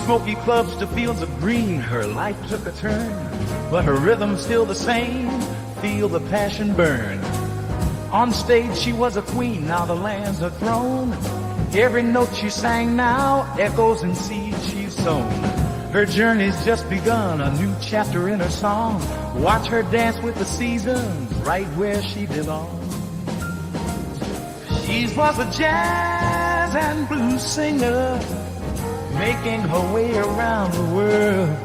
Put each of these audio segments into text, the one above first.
smoky clubs to fields of green, her life took a turn, but her rhythm's still the same. Feel the passion burn. On stage she was a queen, now the land's her throne. Every note she sang now echoes in seeds she's sown. Her journey's just begun, a new chapter in her song. Watch her dance with the seasons, right where she belongs. She was a jazz and blues singer, making her way around the world.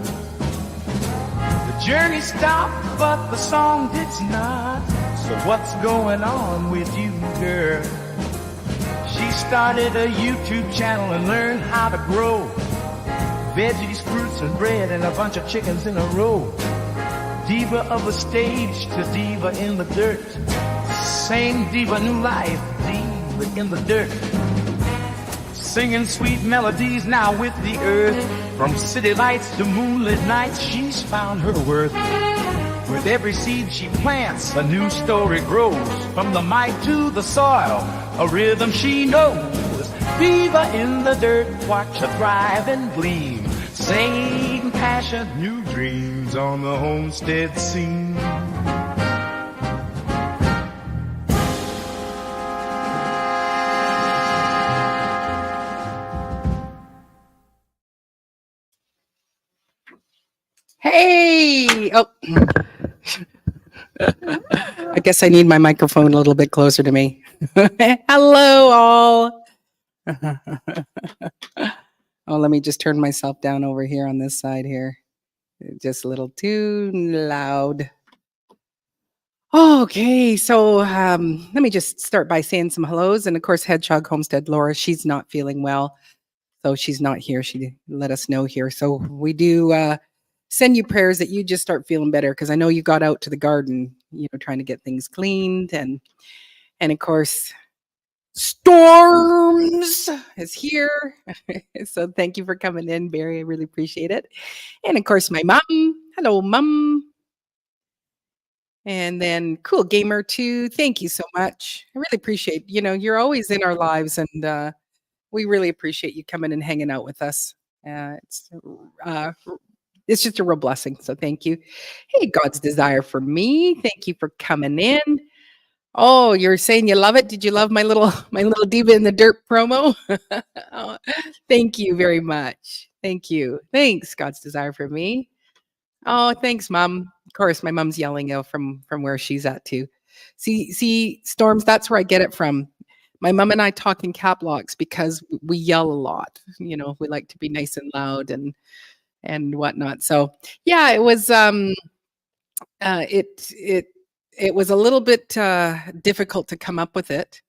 The journey stopped, but the song did not. So what's going on with you, girl? She started a YouTube channel and learned how to grow veggies, fruits, and bread, and a bunch of chickens in a row. Diva of the stage to diva in the dirt. Same diva, new life, diva in the dirt. Singing sweet melodies now with the earth. From city lights to moonlit nights, she's found her worth. With every seed she plants, a new story grows. From the mic to the soil, a rhythm she knows. Diva in the dirt, watch her thrive and gleam. Same passion, new dreams on the homestead scene. Hey! Oh. I guess I need my microphone a little bit closer to me. Hello, all. Oh, let me just turn myself down over here on this side here. Just a little too loud. Okay, so let me just start by saying some hellos. And of course, Hedgehog Homestead Laura, she's not feeling well. So she's not here. She let us know here. So we do send you prayers that you just start feeling better, because I know you got out to the garden, trying to get things cleaned. And of course, Storms is here. So thank you for coming in, Barry. I really appreciate it. And of course, my mom. Hello, mom. And then Cool Gamer 2. Thank you so much. I really appreciate, you're always in our lives, and we really appreciate you coming and hanging out with us. It's just a real blessing. So thank you. Hey, God's Desire for Me. Thank you for coming in. Oh, you're saying you love it. Did you love my little Diva in the Dirt promo? Oh, thank you very much. Thank you. Thanks, God's Desire for Me. Oh, thanks, Mom. Of course, my mom's yelling out from where she's at too. See, Storms, that's where I get it from. My mom and I talk in cap locks because we yell a lot. We like to be nice and loud and whatnot. So yeah, it was it was a little bit difficult to come up with it.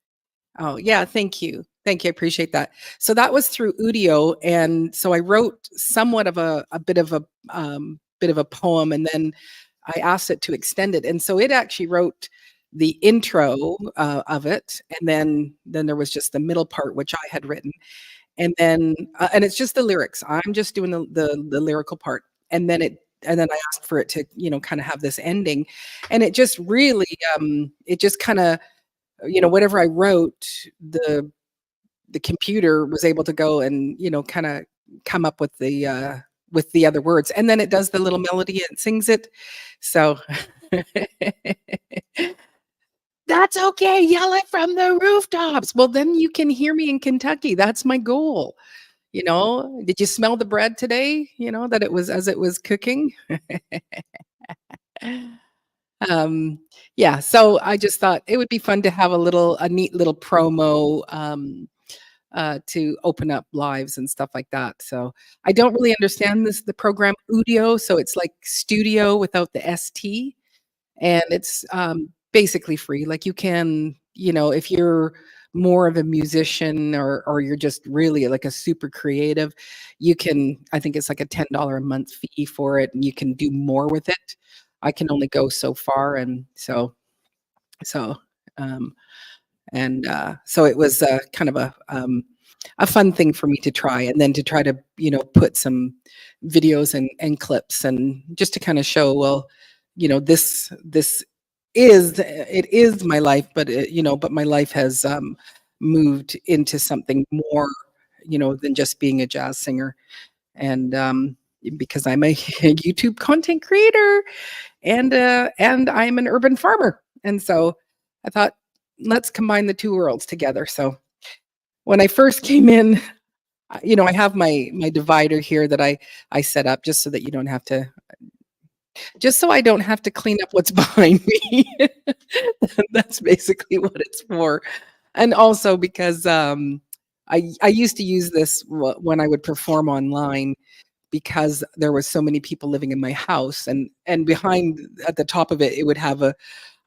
Oh yeah, thank you. I appreciate that. So that was through Udio, and so I wrote somewhat of a bit of a poem, and then I asked it to extend it, and so it actually wrote the intro of it, and then there was just the middle part which I had written, and then and it's just the lyrics. I'm just doing the lyrical part, and then I asked for it to kind of have this ending, and it just really it just kind of whatever I wrote, the computer was able to go and kind of come up with the other words, and then it does the little melody and sings it. So that's okay. Yell it from the rooftops. Well, then you can hear me in Kentucky. That's my goal. Did you smell the bread today? That it was as it was cooking. Yeah. So I just thought it would be fun to have a neat little promo to open up lives and stuff like that. So I don't really understand the program Udio. So it's like studio without the ST, and it's basically free. Like you can, if you're more of a musician or you're just really like a super creative, you can, I think it's like a $10 a month fee for it, and you can do more with it. I can only go so far. And so it was kind of a fun thing for me to try, and then to try to put some videos and clips, and just to kind of show, well, this is my life, but but my life has moved into something more than just being a jazz singer. and because I'm a YouTube content creator, and I'm an urban farmer, and so I thought, let's combine the two worlds together. So when I first came in, I have my divider here that I set up just so that you don't have to, just so I don't have to clean up what's behind me. That's basically what it's for. And also because I used to use this when I would perform online, because there was so many people living in my house, and behind at the top of it, it would have a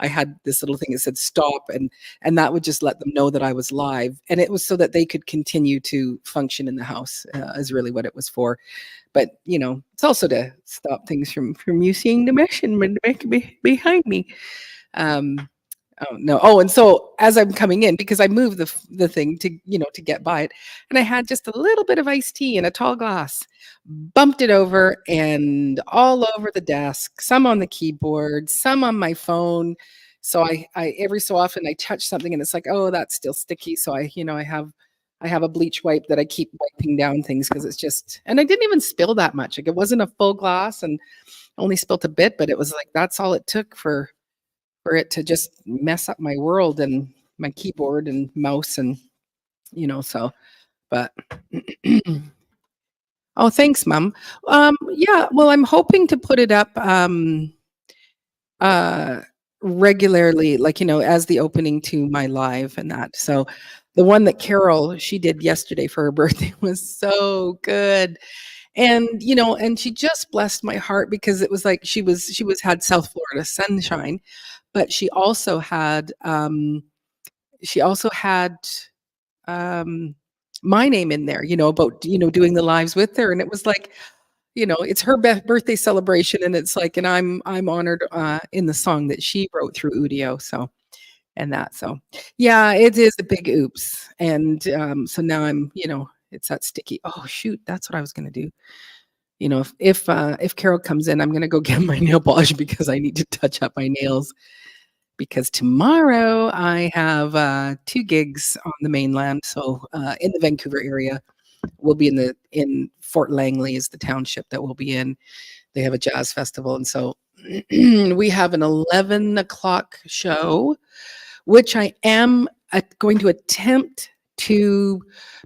I had this little thing that said stop, and that would just let them know that I was live, and it was so that they could continue to function in the house, is really what it was for. But it's also to stop things from you seeing the mission behind me. um Oh, no. Oh, and so as I'm coming in, because I moved the thing to get by it, and I had just a little bit of iced tea in a tall glass, bumped it over and all over the desk, some on the keyboard, some on my phone. So I every so often I touch something and it's like, oh, that's still sticky. So I have a bleach wipe that I keep wiping down things, because it's just, and I didn't even spill that much. Like, it wasn't a full glass, and only spilt a bit, but it was like that's all it took for it to just mess up my world and my keyboard and mouse, and so. But oh, thanks, Mom. Yeah, well, I'm hoping to put it up uh regularly, like, as the opening to my live and that. So the one that Carol, she did yesterday for her birthday, was so good. And she just blessed my heart, because it was like she was had South Florida sunshine, but she also had um, my name in there, about, doing the lives with her, and it was like, it's her birthday celebration, and it's like, and I'm honored in the song that she wrote through Udio, so and that, so yeah, it is a big oops, and so now it's that sticky. Oh shoot, that's what I was gonna do. If Carol comes in, I'm gonna go get my nail polish, because I need to touch up my nails, because tomorrow I have 2 gigs on the mainland. So in the Vancouver area, we'll be in Fort Langley is the township that we'll be in. They have a jazz festival, and so we have an 11 o'clock show, which I am going to attempt to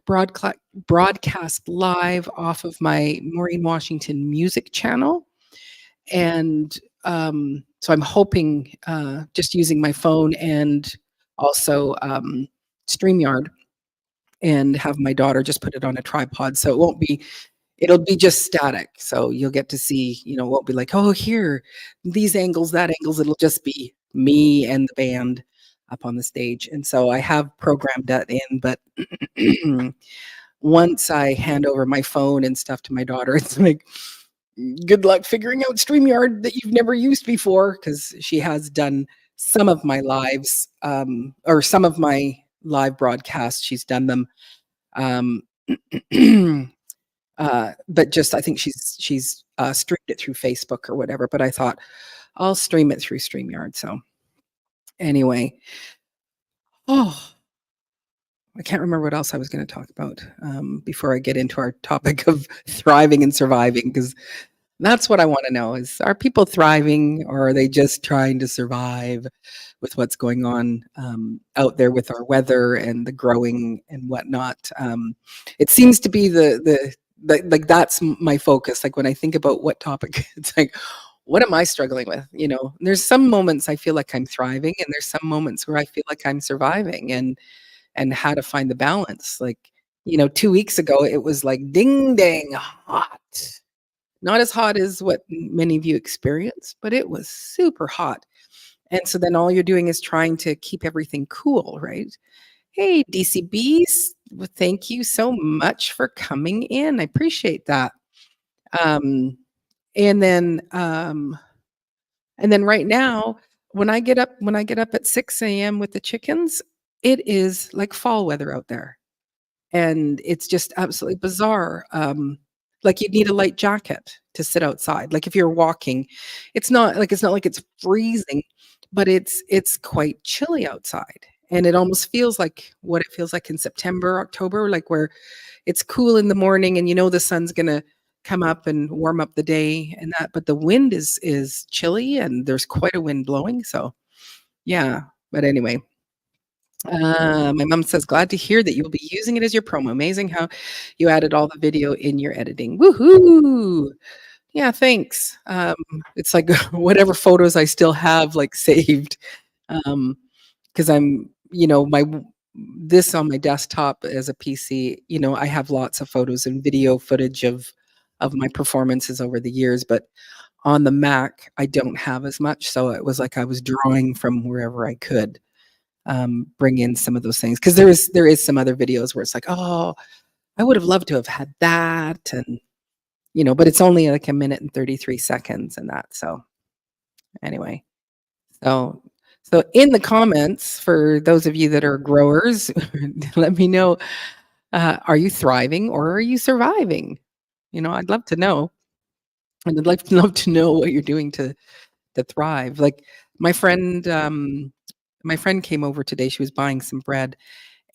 broadcast live off of my Maureen Washington music channel. And so I'm hoping, just using my phone and also StreamYard, and have my daughter just put it on a tripod, so it'll be just static. So you'll get to see, it won't be like, oh, here, these angles, that angles. It'll just be me and the band up on the stage. And so I have programmed that in, but once I hand over my phone and stuff to my daughter, it's like, good luck figuring out StreamYard that you've never used before, because she has done some of my lives, or some of my live broadcasts. She's done them, but just I think she's streamed it through Facebook or whatever. But I thought I'll stream it through StreamYard. So anyway, oh, I can't remember what else I was going to talk about before I get into our topic of thriving and surviving, because that's what I want to know is, are people thriving, or are they just trying to survive with what's going on out there with our weather and the growing and whatnot? It seems to be like that's my focus. Like when I think about what topic, it's like, what am I struggling with? There's some moments I feel like I'm thriving, and there's some moments where I feel like I'm surviving, and how to find the balance. Like, 2 weeks ago, it was like ding dang hot. Not as hot as what many of you experience, but it was super hot. And so then all you're doing is trying to keep everything cool, right? Hey, DCBs, well, thank you so much for coming in. I appreciate that. Um, and then right now, when I get up at 6 a.m. with the chickens, it is like fall weather out there. And it's just absolutely bizarre. Like, you'd need a light jacket to sit outside. Like, if you're walking, it's not like it's freezing, but it's quite chilly outside. And it almost feels like what it feels like in September, October, like where it's cool in the morning and the sun's gonna come up and warm up the day and that, but the wind is chilly and there's quite a wind blowing, so yeah. But anyway, my mom says, "Glad to hear that you'll be using it as your promo. Amazing how you added all the video in your editing. Woohoo!" Yeah, thanks. It's like whatever photos I still have like saved, because I'm, this on my desktop as a PC. I have lots of photos and video footage of my performances over the years, but on the Mac I don't have as much. So it was like I was drawing from wherever I could bring in some of those things, because there is some other videos where it's like, oh, I would have loved to have had that, and but it's only like a minute and 33 seconds and that. So anyway, so in the comments, for those of you that are growers, let me know, are you thriving or are you surviving? I'd love to know. And I'd love to know what you're doing to thrive. Like my friend, came over today. She was buying some bread,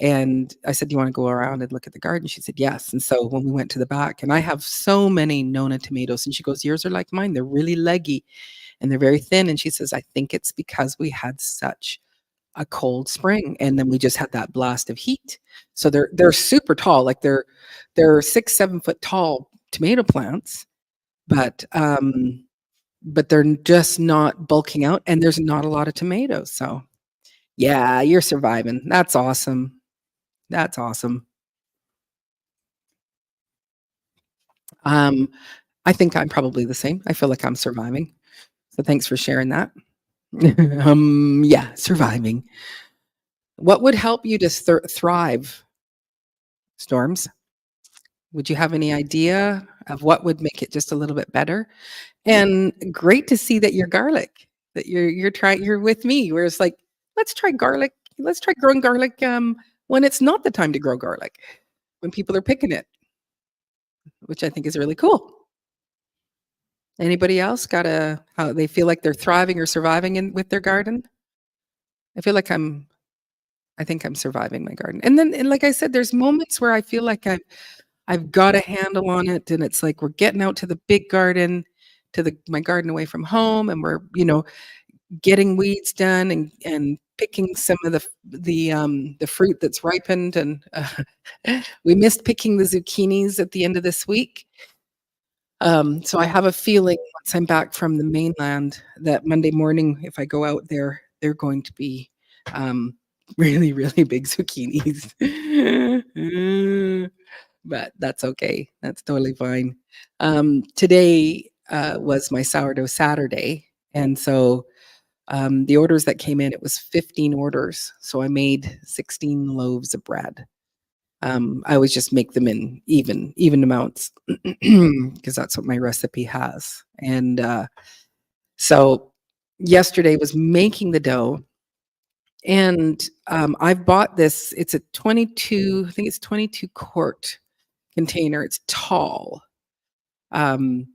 and I said, "Do you want to go around and look at the garden?" She said, "Yes." And so when we went to the back, and I have so many Nona tomatoes, and she goes, "Yours are like mine. They're really leggy and they're very thin." And she says, "I think it's because we had such a cold spring, and then we just had that blast of heat." So they're super tall, like they're 6-7 foot tall tomato plants, but they're just not bulking out, and there's not a lot of tomatoes. So yeah, you're surviving. That's awesome. That's awesome. I think I'm probably the same. I feel like I'm surviving. So thanks for sharing that. Yeah, surviving. What would help you to thrive, Storms? Would you have any idea of what would make it just a little bit better? And great to see that you're garlic, that you're with me, where it's like, let's try garlic. Let's try growing garlic when it's not the time to grow garlic, when people are picking it, which I think is really cool. Anybody else got how they feel like they're thriving or surviving with their garden? I feel like I think I'm surviving my garden. And then, and like I said, there's moments where I feel like I've got a handle on it, and it's like we're getting out to the big garden, to my garden away from home, and we're, getting weeds done and picking some of the fruit that's ripened, and we missed picking the zucchinis at the end of this week. So I have a feeling once I'm back from the mainland that Monday morning, if I go out there, they're going to be really, really big zucchinis. But that's okay. That's totally fine. Today was my sourdough Saturday. And so the orders that came in, it was 15 orders. So I made 16 loaves of bread. I always just make them in even amounts, because that's what my recipe has. And so yesterday was making the dough, and I've bought this. It's a 22, I think it's 22 quart container. It's tall, and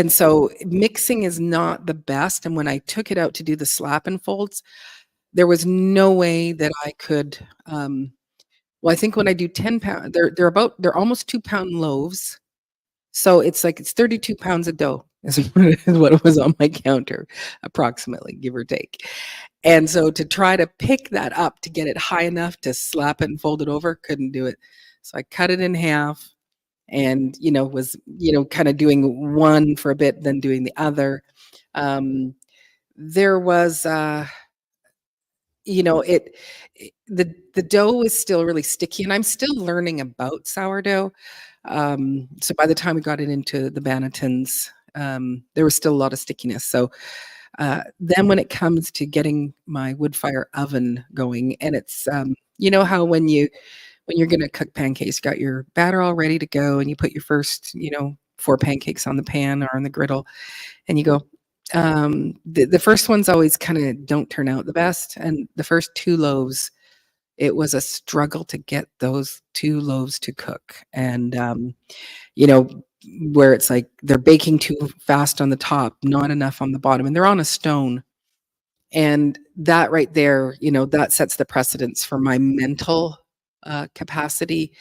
so mixing is not the best. And when I took it out to do the slap and folds, there was no way that I could. Well, I think when I do 10 pound, they're almost 2 pound loaves. So it's 32 pounds of dough is what was on my counter, approximately, give or take. And so to try to pick that up to get it high enough to slap it and fold it over, couldn't do it. So I cut it in half, and was kind of doing one for a bit, then doing the other. There was the dough is still really sticky, and I'm still learning about sourdough. So by the time we got it into the Bannetons, there was still a lot of stickiness. So then when it comes to getting my wood fire oven going, and it's how when you're going to cook pancakes, you got your batter all ready to go, and you put your first 4 pancakes on the pan or on the griddle, and you go, the first ones always kind of don't turn out the best. And the first 2 loaves, it was a struggle to get those 2 loaves to cook. And, where it's like they're baking too fast on the top, not enough on the bottom, and they're on a stone. And that right there, that sets the precedence for my mental capacity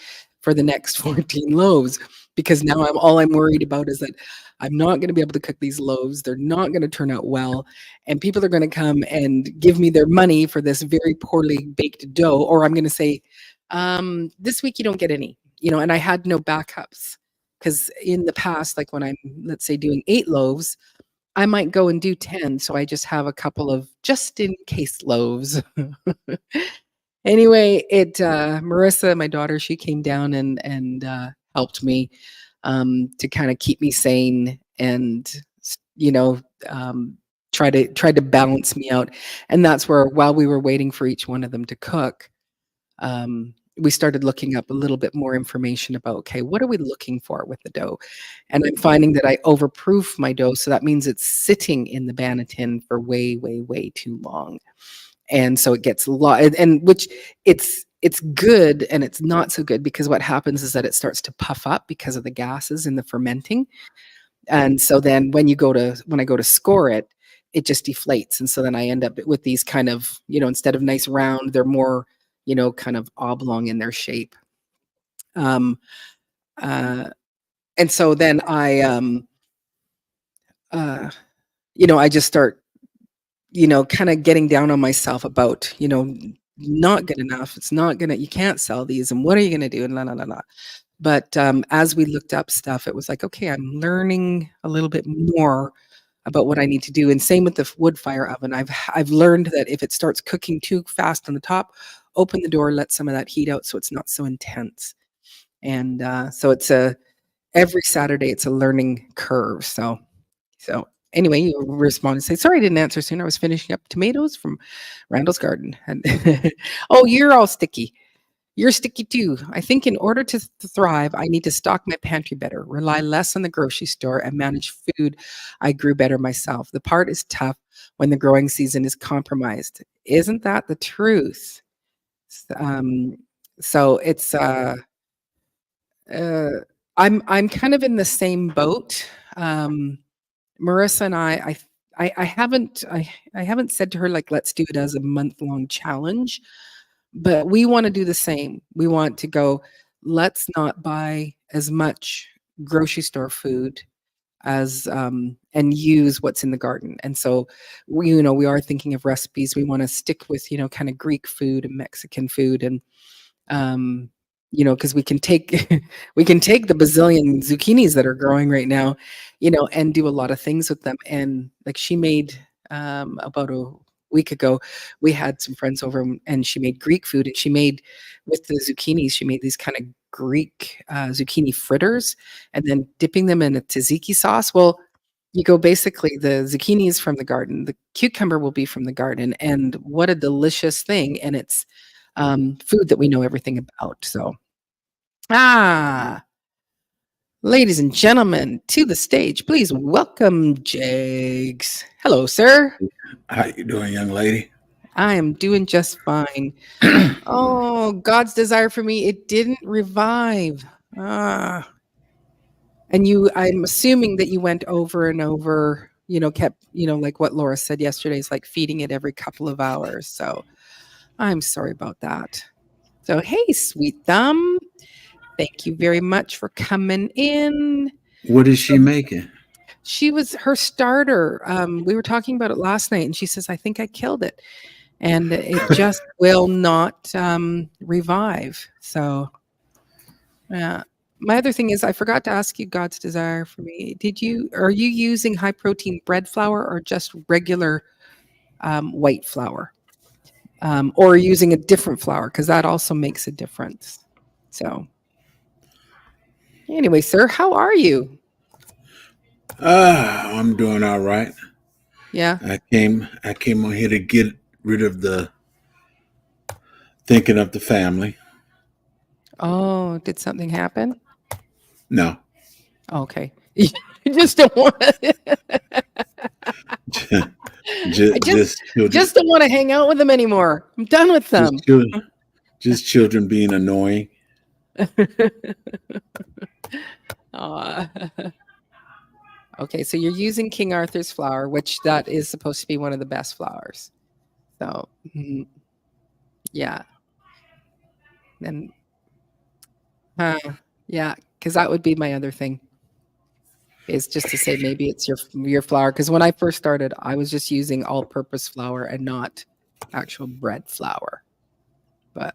for the next 14 loaves, because now all I'm worried about is that I'm not going to be able to cook these loaves. They're not going to turn out well, and people are going to come and give me their money for this very poorly baked dough, or I'm going to say, this week you don't get any, and I had no backups, because in the past, like when I'm, let's say, doing 8 loaves, I might go and do 10, so I just have a couple of just in case loaves. Anyway, Marissa, my daughter, she came down and helped me to kind of keep me sane and you know try to balance me out. And that's where, while we were waiting for each one of them to cook, we started looking up a little bit more information about, okay, what are we looking for with the dough? And I'm finding that I overproof my dough, so that means it's sitting in the Bannatyne for way, way, way too long, and so it gets a lot. And which it's good and it's not so good, because what happens is that it starts to puff up because of the gases in the fermenting, and so then when I go to score it, it just deflates, and so then I end up with these kind of, instead of nice round, they're more, kind of oblong in their shape. Um, uh, and so then uh, I just start, kind of getting down on myself about, not good enough. It's not gonna, you can't sell these, and what are you gonna do? And la la la la. But as we looked up stuff, it was like, okay, I'm learning a little bit more about what I need to do. And same with the wood fire oven. I've learned that if it starts cooking too fast on the top, open the door, let some of that heat out so it's not so intense. And so every Saturday it's a learning curve. So anyway, you respond and say, sorry, I didn't answer sooner. I was finishing up tomatoes from Randall's garden. And oh, you're all sticky. You're sticky too. I think in order to thrive, I need to stock my pantry better, rely less on the grocery store, and manage food I grew better myself. The part is tough when the growing season is compromised. Isn't that the truth? Um, so it's uh, I'm kind of in the same boat. Marissa and I haven't said to her, like, let's do it as a month-long challenge, but we want to do the same. We want to go, let's not buy as much grocery store food as and use what's in the garden. And so we are thinking of recipes. We want to stick with, kind of Greek food and Mexican food, and um because we can take we can take the bazillion zucchinis that are growing right now, and do a lot of things with them. And like, she made about a week ago, we had some friends over, and she made Greek food, and she made, with the zucchinis, she made these kind of Greek zucchini fritters, and then dipping them in a tzatziki sauce. Well, you go, basically, the zucchini is from the garden, the cucumber will be from the garden, and what a delicious thing. And it's food that we know everything about. So, ladies and gentlemen, to the stage, please welcome Jags. Hello, sir. How you doing, young lady? I am doing just fine. Oh, God's desire for me, it didn't revive. And I'm assuming that you went over and over, kept, like what Laura said yesterday, is like feeding it every couple of hours. So I'm sorry about that. So, hey, Sweet Thumb, thank you very much for coming in. What is she making? She was her starter. We were talking about it last night, and she says, I think I killed it. And it just will not revive. So, my other thing is, I forgot to ask you God's desire for me. Are you using high protein bread flour or just regular white flour? Or using a different flour, because that also makes a difference. So anyway, sir, how are you? I'm doing all right. Yeah. I came on here to get rid of the thinking of the family. Oh, did something happen? No. Okay. You just don't want to just don't want to hang out with them anymore. I'm done with them. Just children being annoying. Okay, so you're using King Arthur's flour, which that is supposed to be one of the best flours. So, yeah. And Yeah, because that would be my other thing. Is just to say maybe it's your flour. Because when I first started, I was just using all-purpose flour and not actual bread flour. But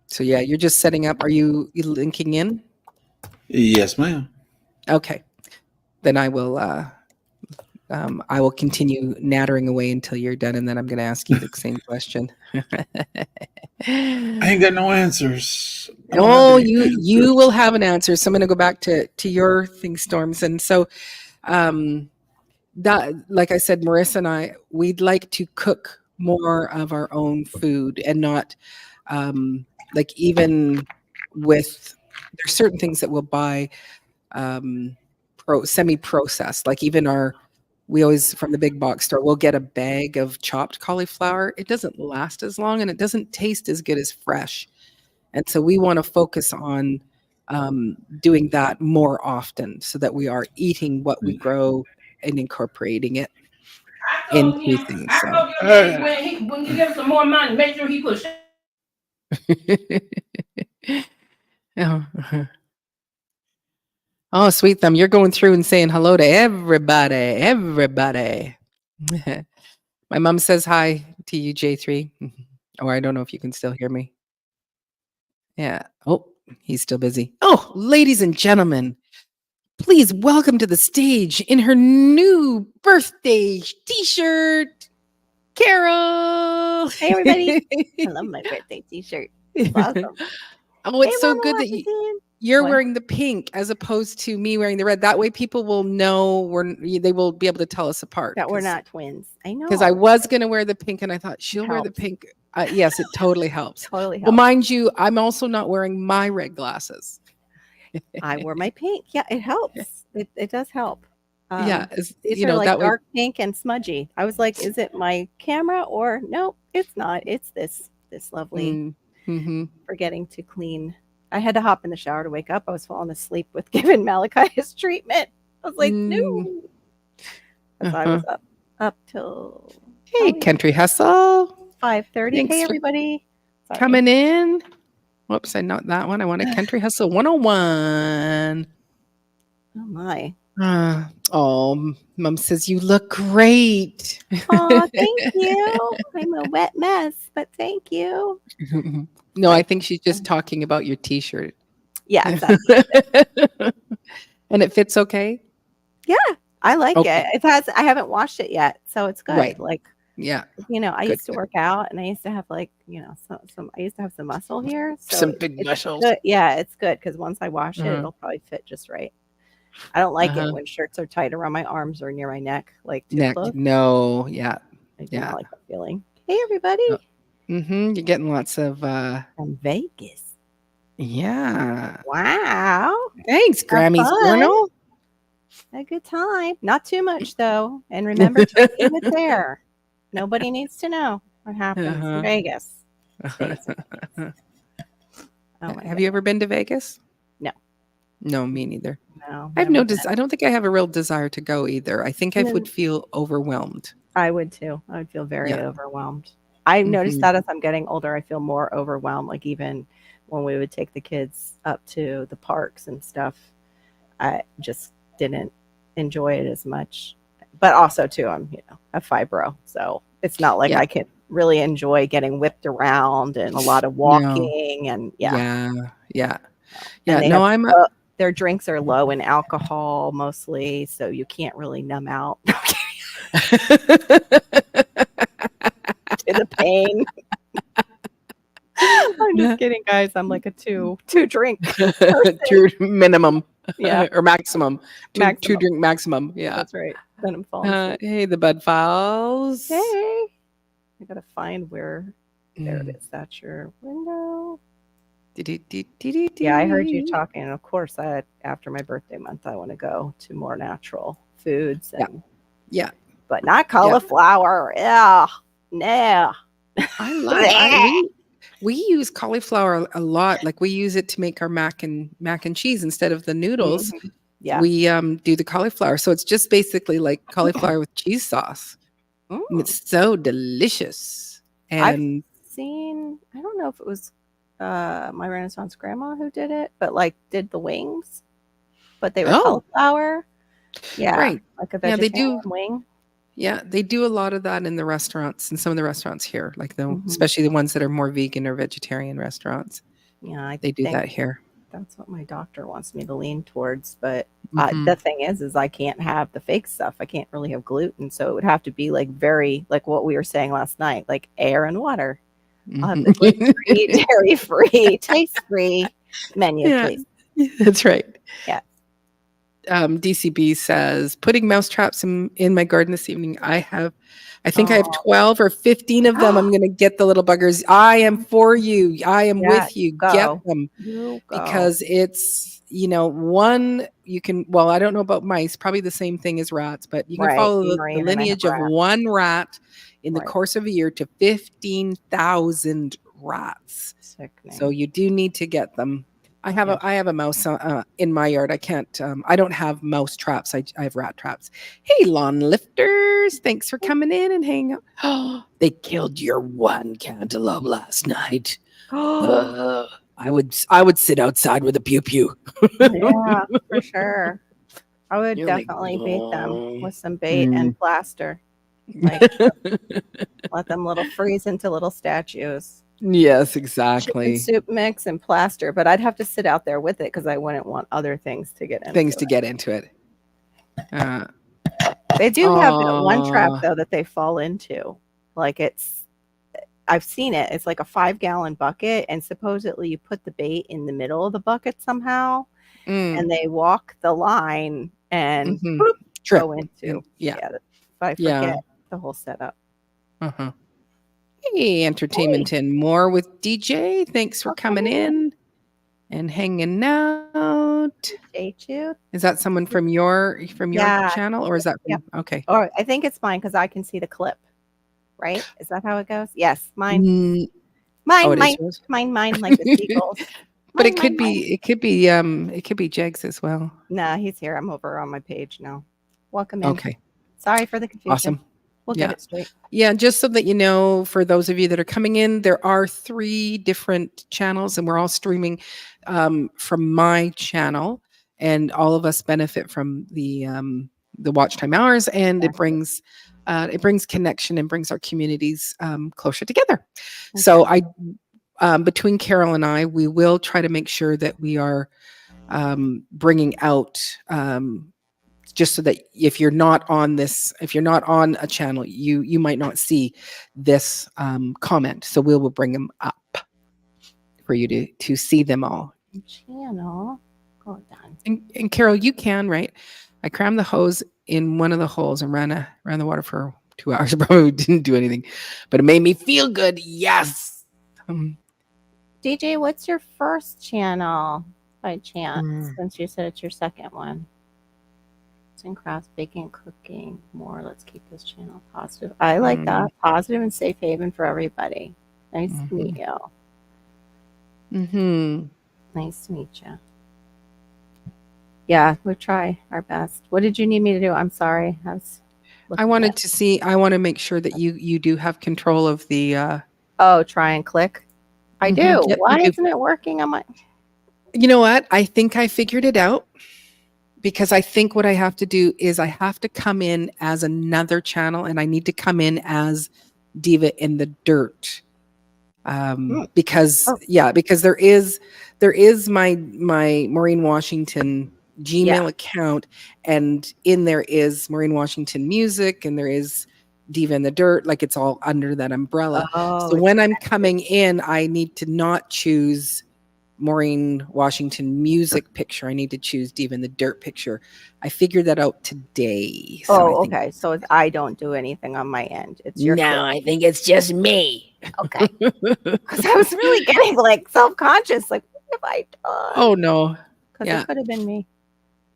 so yeah, you're just setting up. Are you linking in? Yes, ma'am. Okay, then I will continue nattering away until you're done, and then I'm going to ask you the same question. I ain't got no answers. I don't Oh, have any you will answers. have an answer. So I'm going to go back to your thing, Storms, and so that, like I said, Marissa and I, we'd like to cook more of our own food and not like even with there's certain things that we'll buy semi-processed, like even we always from the big box store we'll get a bag of chopped cauliflower. It doesn't last as long and it doesn't taste as good as fresh, and so we want to focus on doing that more often so that we are eating what we grow and incorporating it into things. So I told your daddy when you give him some more money, make sure he puts. oh. Oh, Sweet Thumb, you're going through and saying hello to everybody. My mom says hi to you, J3. Or I don't know if you can still hear me. Yeah. Oh, he's still busy. Oh, ladies and gentlemen, please welcome to the stage in her new birthday t-shirt, Carol. Hey, everybody. I love my birthday t-shirt. It's awesome. Oh, it's Hey, so Mama good that Washington. you're What? wearing the pink as opposed to me wearing the red. That way people will know they will be able to tell us apart. That we're not twins. I know. Because I was going to wear the pink and I thought she'll wear the helps. pink. Yes, it totally helps. Totally Well, helps. mind you, I'm also not wearing my red glasses. I wore my pink. Yeah, it helps. It does help. Yeah, These are like dark pink and smudgy. I was like, is it my camera or no? It's not. It's this lovely. Forgetting to clean. I had to hop in the shower to wake up. I was falling asleep with giving Malachi his treatment. I was like, no. So I was up till Hey, Country Hustle. 5:30. Hey, everybody. Sorry. Coming in. Whoops, I not that one. I want a Country Hustle 101. Oh my. Mom says you look great. Oh, thank you. I'm a wet mess, but thank you. No, I think she's just talking about your t-shirt. Yeah, exactly. And it fits okay? Yeah, I like it. I haven't washed it yet, so it's good. Right. Like, yeah. I used to work out and I used to have I used to have some muscle here. So some big muscles. Good. Yeah, it's good because once I wash it, it'll probably fit just right. I don't like it when shirts are tight around my arms or near my neck, like too close. No, yeah. I do not like that feeling. Hey, everybody. You're getting lots of from Vegas. Yeah. Wow. Thanks, Grammy's Journal. A good time. Not too much though. And remember to keep it there. Nobody needs to know what happens in Vegas. Have you ever been to Vegas? No. No, me neither. No. I have no I don't think I have a real desire to go either. I think I would feel overwhelmed. I would too. I would feel very overwhelmed. I've noticed that as I'm getting older, I feel more overwhelmed. Like even when we would take the kids up to the parks and stuff, I just didn't enjoy it as much. But also too, I'm a fibro, so it's not like I can really enjoy getting whipped around and a lot of walking and their drinks are low in alcohol mostly, so you can't really numb out to the pain. I'm just kidding, guys. I'm like a two drink minimum. Yeah. Or maximum. Two drink maximum. Yeah. That's right. Then I'm falling. Hey, the Bud Files. Hey. I gotta find where there it is. That's your window. Yeah, I heard you talking. And of course, after my birthday month, I want to go to more natural foods. And, but not cauliflower. Yeah. No. We use cauliflower a lot. Like we use it to make our mac and cheese instead of the noodles. Mm-hmm. Yeah. We do the cauliflower. So it's just basically like cauliflower with cheese sauce. And it's so delicious. And I've seen, I don't know if it was my Renaissance grandma who did it, but like did the wings, but they were Oh, cauliflower. Yeah, right. like a Yeah, they vegetarian do. wing. Yeah, they do a lot of that in the restaurants, in some of the restaurants here, like Mhm. especially the ones that are more vegan or vegetarian restaurants. Yeah, I They do think that here. that's what my doctor wants me to lean towards. But Mhm. the thing is I can't have the fake stuff. I can't really have gluten, so it would have to be like very like what we were saying last night, like air and water. I'll have the gluten-free, Mhm. dairy-free, taste-free menu, Yeah, please. that's right. Yeah. DCB says, putting mouse traps in my garden this evening. I think I have Oh. 12 or 15 of them. I'm going to get the little buggers. I am for you. I am Yeah, with you. Get go. them You go. because it's, one, you can, well, I don't know about mice, probably the same thing as rats, but you can Right. follow the Maureen and I have lineage of rats. one rat in the Right. course of a year to 15,000 rats. Sickening. So you do need to get them. I have a mouse in my yard. I can't. I don't have mouse traps. I have rat traps. Hey, lawn lifters! Thanks for coming in and hanging out. Oh, they killed your one cantaloupe last night. I would sit outside with a pew pew. Yeah, for sure. I would You're like, definitely bait them with some bait Mm. and plaster. Like let them little freeze into little statues. Yes, Chicken exactly. soup mix and plaster, but I'd have to sit out there with it because I wouldn't want other things to get into Things to it. get into it. They do have that one trap Aw. though that they fall into. Like I've seen it. It's like a 5-gallon bucket, and supposedly you put the bait in the middle of the bucket somehow, Mm. and they walk the line and Mhm. boop, Trip. go into. Yeah. If I Yeah. forget the whole setup. Uh-huh. Hey, Entertainment and More with DJ. Thanks for coming in and hanging out. J2? Is that someone from your Yeah. channel, or is that Yep. okay? Or I think it's mine because I can see the clip. Right? Is that how it goes? Yes, mine. Mm, Mine, oh, it is mine, yours? mine, like the seagulls. But it Mine, could mine, mine. be it could be Jegs as well. Nah, he's here. I'm over on my page now. Welcome in. Okay. Sorry for the confusion. Awesome. We'll Yeah. get it straight. Yeah, just so that you know, for those of you that are coming in, there are 3 different channels, and we're all streaming from my channel, and all of us benefit from the watch time hours, and it brings connection and brings our communities closer together. So between Carol and I, we will try to make sure that we are bringing out just so that if you're not on a channel, you might not see this comment. So we will bring them up for you to see them all. Channel. Go down. And Carol, you can, right? I crammed the hose in one of the holes and ran the water for 2 hours. I probably didn't do anything, but it made me feel good. Yes. DJ, what's your first channel by chance? Since you said it's your second one. And crafts, baking, cooking more. Let's keep this channel positive. I like that. Positive and safe haven for everybody. Nice to meet you. Nice to meet you. Yeah, we'll try our best. What did you need me to do? I'm sorry. I want to make sure that you do have control of the try and click. I do. Yep, Why isn't it working on my You know what? I think I figured it out. Because I think what I have to do is I have to come in as another channel, and I need to come in as Diva in the Dirt. Because there is my Maureen Washington Gmail account, and in there is Maureen Washington Music, and there is Diva in the Dirt. Like, it's all under that umbrella. So when I'm coming in, I need to not choose Maureen Washington Music picture. I need to choose Diva in the Dirt picture. I figured that out today. So okay. So I don't do anything on my end. It's your I think it's just me. Okay. Because I was really getting like self-conscious. Like, what have I done? Oh no. Because it could have been me.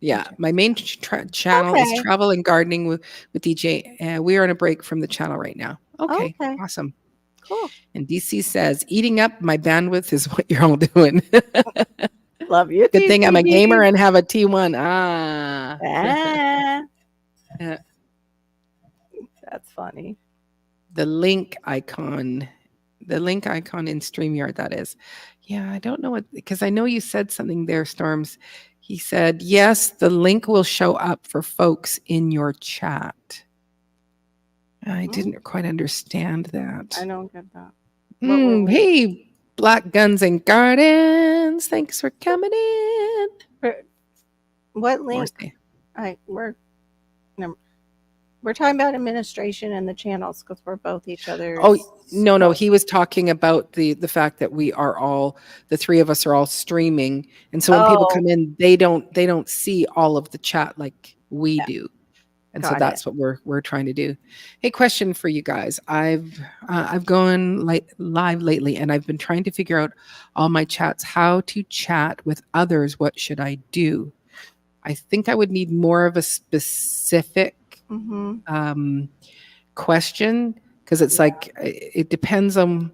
Yeah. My main channel is Travel and Gardening with DJ. We are on a break from the channel right now. Okay. Awesome. Cool. And DC says, eating up my bandwidth is what you're all doing. Love you. Good thing I'm a gamer and have a T1. That's funny. The link icon The link icon in StreamYard, that is. Yeah, I don't know what, because I know you said something there, Storms. He said, yes, the link will show up for folks in your chat. I didn't quite understand that. I don't get that. What were we- Hey, Black Guns and Gardens. Thanks for coming in. What link? Morrissey. We're talking about administration and the channels because we're both each other's. Oh, no. He was talking about the fact that we are all, the three of us are all streaming. And so when people come in, they don't see all of the chat like we do. And so that's what we're trying to do. Hey, question for you guys. I've gone live lately, and I've been trying to figure out all my chats, how to chat with others. What should I do? I think I would need more of a specific question, because it's like it depends on.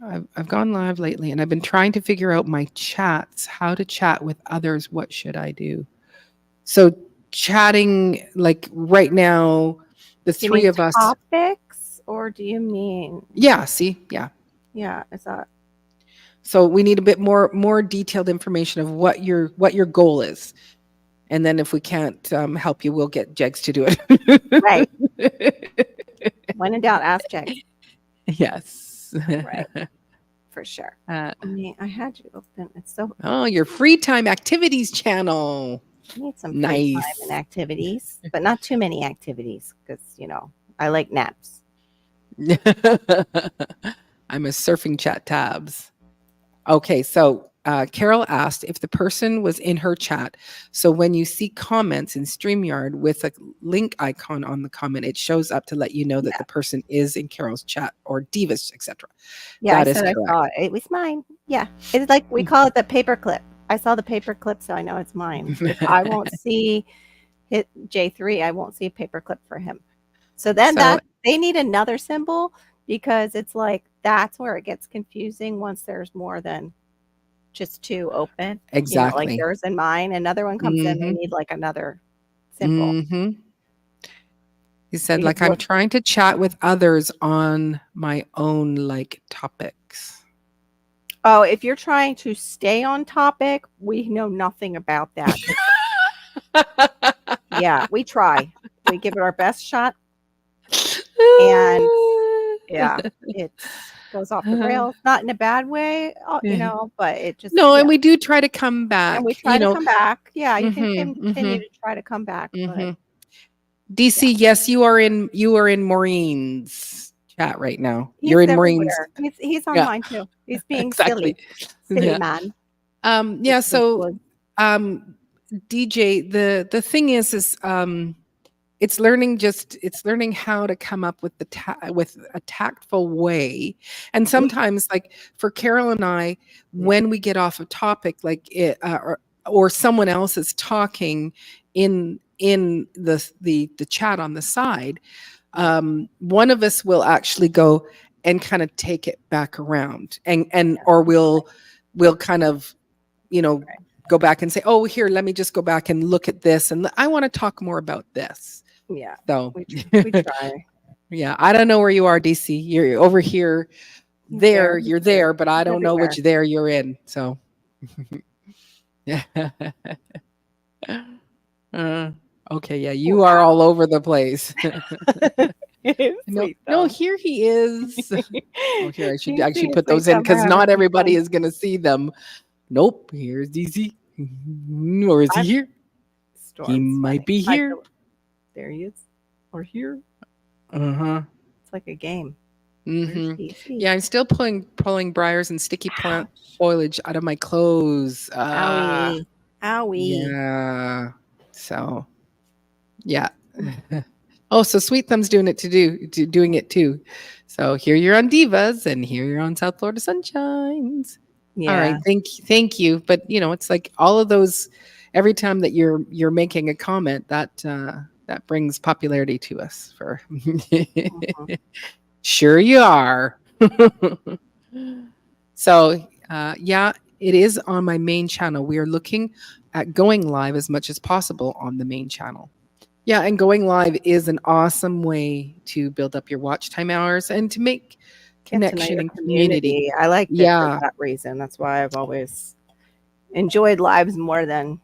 I've gone live lately, and I've been trying to figure out my chats, how to chat with others. What should I do? So chatting, like right now, the three of us. Topics, or do you mean? Yeah. See. Yeah. Yeah. Is that? So we need a bit more detailed information of what your goal is, and then if we can't help you, we'll get Jegs to do it. Right. When in doubt, ask Jegs. Yes. Right. For sure. I had you open. It's so. Oh, your free time activities channel. I need some free time and activities, but not too many activities because I like naps. I'm a surfing chat tabs. Okay, so Carol asked if the person was in her chat. So when you see comments in StreamYard with a link icon on the comment, it shows up to let you know that the person is in Carol's chat or Divas, etc. Yeah, I said I saw it. It was mine. Yeah, it's like we call it the paperclip. I saw the paperclip, so I know it's mine. If I won't see hit J3, I won't see a paperclip for him. So then they need another symbol, because it's like that's where it gets confusing once there's more than just two open. Exactly. Like yours and mine. Another one comes in, they need like another symbol. He said, like, I'm trying to chat with others on my own like topics. Oh, if you're trying to stay on topic, we know nothing about that. Yeah, we try. We give it our best shot. And yeah, it goes off the rails, not in a bad way, but it just and we do try to come back. And we try to come back. Yeah, you can continue to try to come back. But, DC, yes, you are in Maureen's chat right now. You're in Maureen's. He's on mine too. He's being silly man. So DJ, the thing is it's learning how to come up with with a tactful way. And sometimes, like for Carol and I, when we get off a topic, like it or someone else is talking in the chat on the side, one of us will actually go and kind of take it back around, or we'll kind of go back and say, oh, here, let me just go back and look at this, and I want to talk more about this. Yeah. So we try. Yeah, I don't know where you are, DC. You're over here, you're there, but I don't know which there you're in. So yeah. Okay, yeah, you are all over the place. No, here he is. Oh, here, I should actually put those in because not everybody is going to see them. Nope, here's DC. Or is he here? He might be here. There he is. Or here. It's like a game. Yeah, I'm still pulling briars and sticky plant foliage out of my clothes. Owie. Yeah. So, yeah. Oh, so Sweet Thumb's doing it too. So here you're on Divas, and here you're on South Florida Sunshines. Yeah. All right. Thank you. But it's like all of those. Every time that you're making a comment, that brings popularity to us. For sure you are. So yeah, it is on my main channel. We are looking at going live as much as possible on the main channel. Yeah, and going live is an awesome way to build up your watch time hours and to make Get to know connection your and community. I liked it for Yeah, that reason. That's why I've always enjoyed lives more than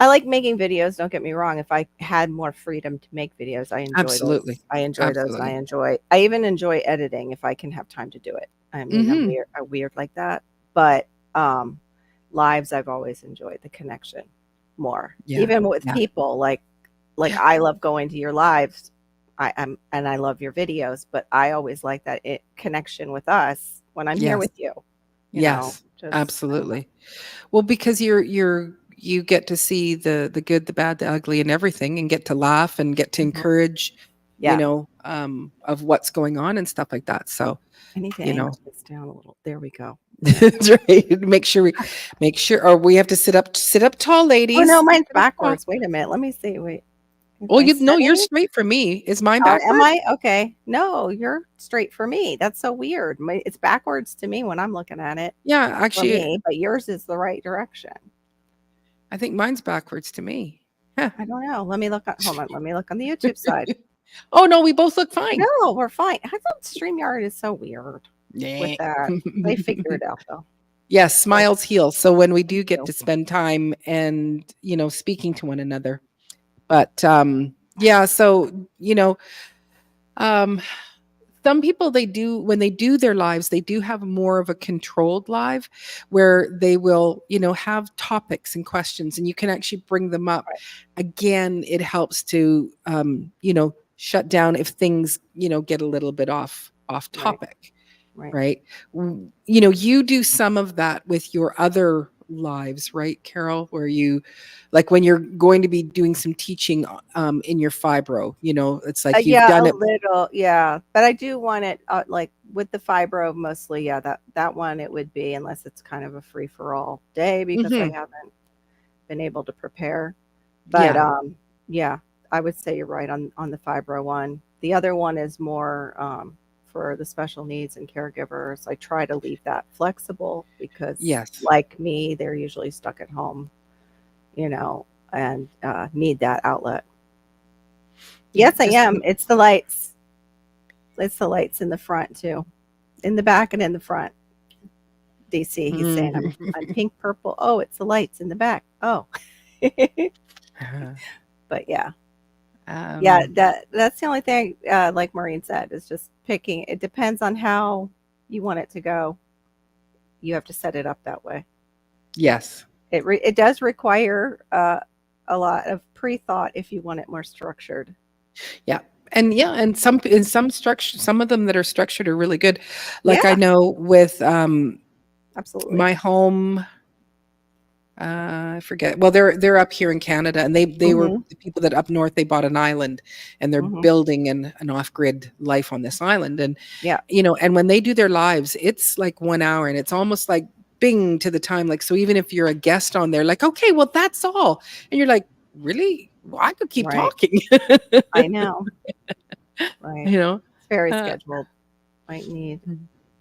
I like making videos. Don't get me wrong. If I had more freedom to make videos, I enjoy absolutely. those. I enjoy those. Absolutely. I even enjoy editing if I can have time to do it. I mean, Hmm. I'm weird like that. But lives, I've always enjoyed the connection more, Yeah. even with Yeah. people. Like Yeah. I love going to your lives. And I love your videos, but I always like that connection with us when I'm here Yes. with you. You know, Yes. just Absolutely. Well, because you get to see the good, the bad, the ugly, and everything, and get to laugh and get to Mhm. encourage, Yeah. of what's going on and stuff like that. So, I need to you know, angle this down a little. There we go. that's right. Make sure, or we have to sit up tall, ladies. Oh no, mine's Sit up tall. backwards. Wait a minute. Let me see. Wait. Is Well, my you're setting? straight for me. Is mine Oh, backwards? am I? Okay. No, you're straight for me. That's so weird. It's backwards to me when I'm looking at it Yeah, for actually, me, but yours is the right direction. I think mine's backwards to me. Huh. I don't know. Let me look on. Hold on. Let me look on the YouTube side. Oh no, we both look fine. No, we're fine. I thought StreamYard is so weird with that. They figure it out though. Yes, smiles heal. So when we do get you. to spend time and, speaking to one another. But yeah, so, um some people, when they do their lives, they do have more of a controlled live where they will, have topics and questions, and you can actually bring them up. Right. Again, it helps to shut down if things, get a little bit off topic. Right. You do some of that with your other lives, right, Carol, where you, like, when you're going to be doing some teaching in your fibro, it's like you've Yeah, done a it. little, yeah. But I do want it like with the fibro mostly, yeah, that one it would be unless it's kind of a free for all day because I Mhm. haven't been able to prepare. But Yeah. yeah, I would say you're right on the fibro one. The other one is more for the special needs and caregivers. I try to leave that flexible because Yes. like me, they're usually stuck at home, and need that outlet. Yes, I Just am. It's the lights. It's the lights in the front too, in the back and in the front. DC, he's saying I'm pink purple. Oh, it's the lights in the back. Oh, but yeah, yeah. That's the only thing. Like Maureen said, is just picking. It depends on how you want it to go. You have to set it up that way. Yes. It does require a lot of pre-thought if you want it more structured. Yeah. And some structure, some of them that are structured are really good. Like, I know with Absolutely. my home, I forget. Well, they're up here in Canada, and they were the people that up north, they bought an island, and they're building an off-grid life on this island. And Yeah. And when they do their lives, it's like 1 hour, and it's almost like bing to the time. Like, so even if you're a guest on there, like, okay, well, that's all. And you're like, really? Well, I could keep Right. talking. I know. Right. It's very scheduled. Might need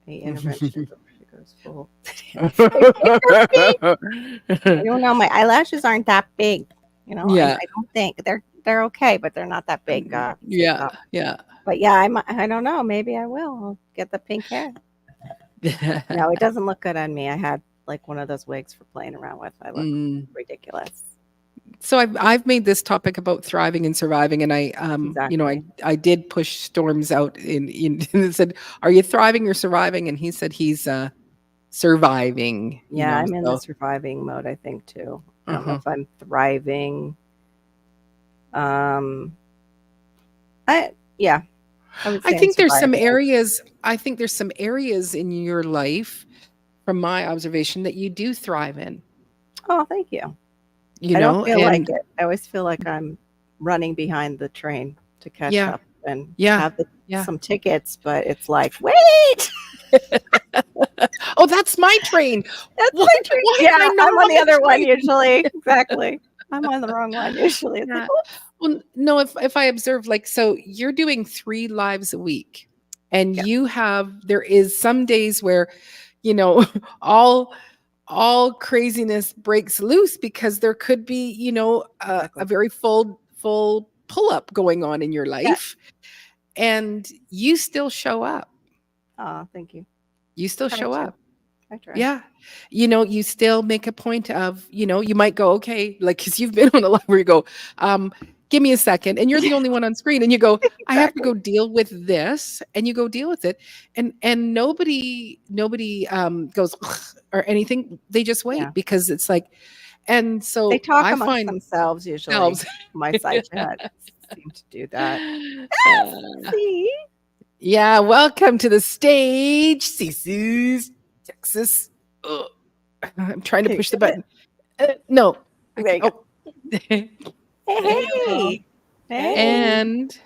a intervention before she goes full. I don't know. My eyelashes aren't that big. Yeah. I don't think they're okay, but they're not that big. Yeah. But yeah, I don't know. Maybe I will. I'll get the pink hair. No, it doesn't look good on me. I had like one of those wigs for playing around with. I look ridiculous. So I've made this topic about thriving and surviving, and I Exactly. I did push Storms out and said, "Are you thriving or surviving?" And he said he's surviving. Yeah, I'm in the surviving mode, I think, too. I don't know if I'm thriving. I think there's some areas. I think there's some areas in your life, from my observation, that you do thrive in. Oh, thank you. I don't feel like it. I always feel like I'm running behind the train to catch up and have some tickets, but it's like, wait. Oh, that's my train. That's my train. Yeah, I'm on the other one usually. Exactly. I'm on the wrong one usually. It's like, well, no, if I observe, like, so you're doing 3 lives a week, and there is some days where, all craziness breaks loose because there could be, a very full pull up going on in your life, and you still show up. Oh, thank you. You still Try show to. up. I try. Yeah. You still make a point of, you might go, okay, like, because you've been on a lot where you go, give me a second. And you're the only one on screen. And you go, I have to Exactly. go deal with this. And you go deal with it. And nobody goes or anything. They just wait Yeah. because it's like, and They so talk I amongst find themselves usually. themselves. My side chat seem to do that. Uh, See? yeah. Welcome to the stage, Cece's Texas. Ugh. I'm trying to Can you push the do it? button. No. There you go. Oh. Hey, hey. Hey. And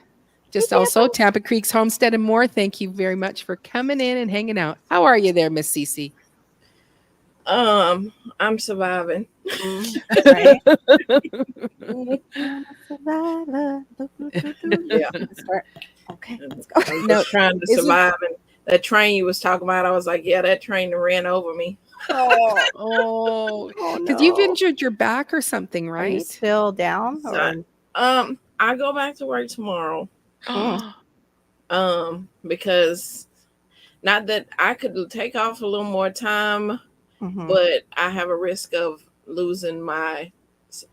just Hey, also Tampa Creek's Homestead and more. Thank you very much for coming in and hanging out. How are you there, Miss Cece? I'm surviving. Right? Yeah. Let's start. Okay, let's go. I'm No, just trying to is it- survive. And that train you was talking about, I was like, yeah, that train ran over me. Oh, Oh, because you've no. injured your back or something, Are you right? still down? So, Or? I go back to work tomorrow. Mm. Because not that I could take off a little more time, Mhm. but I have a risk of losing my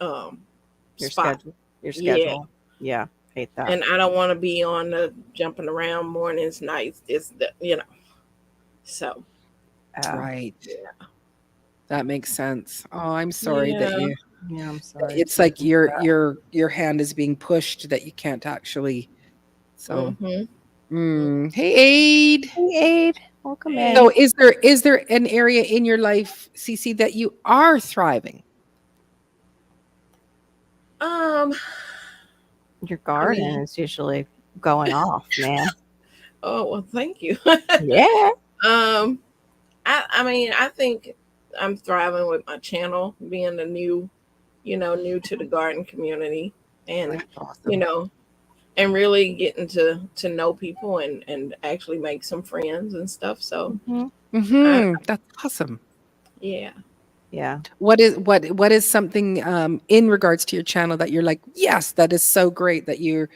Your spot. schedule. Your Yeah. schedule. Yeah. Hate that. And I don't want to be on the jumping around mornings, nights. So Right. That makes sense. Oh, I'm sorry that Yeah. you. Yeah, I'm sorry. It's like your hand is being pushed that you can't actually. So, Hey, Aid. Hey, Aid. Welcome in. So, is there an area in your life, Cece, that you are thriving? Your garden is usually going off, man. Oh well, thank you. Yeah. I mean, I think I'm thriving with my channel, being a new to the garden community, and That's awesome. And really getting to know people and actually make some friends and stuff. So That's awesome. yeah. Yeah. What is something in regards to your channel that you're like, yes, that is so great that you're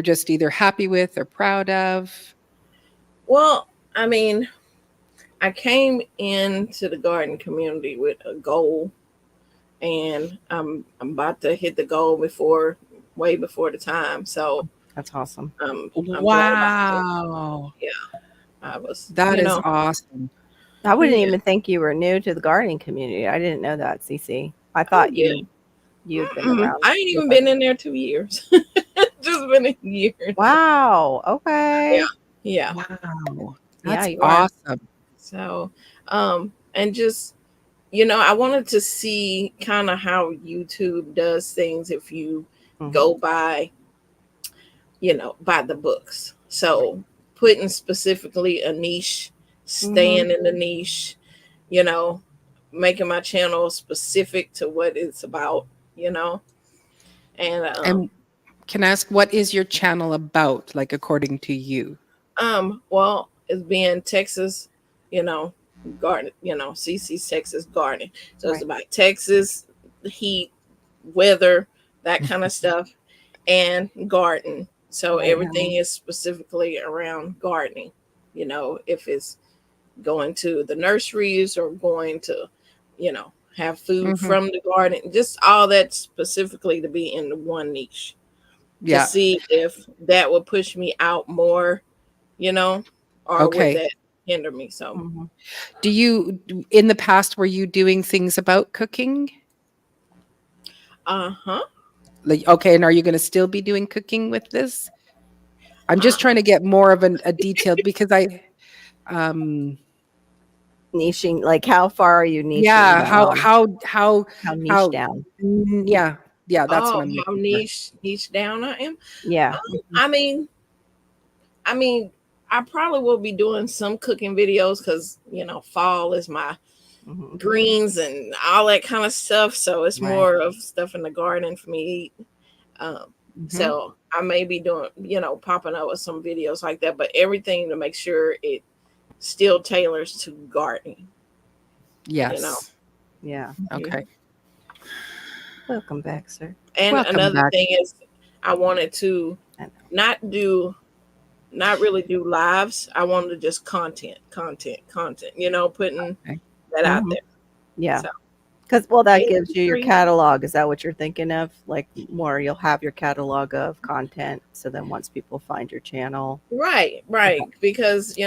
just either happy with or proud of? Well, I mean, I came into the garden community with a goal, and I'm about to hit the goal way before the time. So That's awesome. I'm glad about Wow. it. I was That is awesome. I wouldn't Yeah. even think you were new to the gardening community. I didn't know that, Cece. I thought yeah. you've been around. I ain't even been in there 2 years. Just been a year. Wow. Okay. Yeah. Wow. Yeah, That's you are. awesome. So, and just, I wanted to see kind of how YouTube does things if you go by, by the books. So putting specifically a niche, staying in the niche, making my channel specific to what it's about, And can I ask, what is your channel about, like, according to you? well, it's being Texas, garden, CC's Texas gardening. So it's about Texas, the heat, weather, that kind of stuff, and garden. So everything is specifically around gardening. If it's going to the nurseries or going to, have food from the garden, just all that specifically to be in the one niche. Yeah. To see if that would push me out more, or would that hinder me? So do you, in the past, were you doing things about cooking? Like, okay, and are you going to still be doing cooking with this? I'm just trying to get more of a detailed, because niching, like how far are you niching? Yeah, down? how niche down? Yeah, that's what I'm how looking for. niche down I am. Yeah. I mean, I probably will be doing some cooking videos because fall is my greens and all that kind of stuff. So it's more of stuff in the garden for me to eat. So I may be doing, popping up with some videos like that, but everything to make sure it still tailors to gardening. Yes. Yeah. Okay. Welcome back, sir. And Welcome another back. thing is I wanted to not do not really do lives. I want to just content, putting Okay. that out Mhm. there. Yeah. So, Because, well, that hey, gives you your Dimitri. catalog. Is that what you're thinking of? Like, more, you'll have your catalog of content. So then once people find your channel. Right. Because,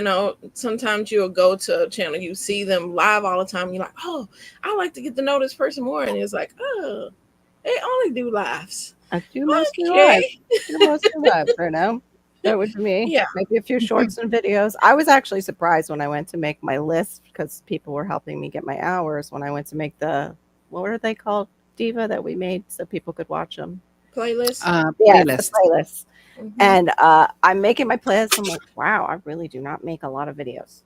sometimes you'll go to a channel, you see them live all the time. You're like, oh, I like to get to know this person more. And it's like, oh, they only do lives. I do mostly Okay. live. Do mostly live right now. That would be me. Yeah. Maybe a few shorts and videos. I was actually surprised when I went to make my list because people were helping me get my hours when I went to make what were they called? Diva that we made so people could watch them. Playlist. Yes, Playlist. the playlist. Mhm. And I'm making my playlist. I'm like, wow, I really do not make a lot of videos.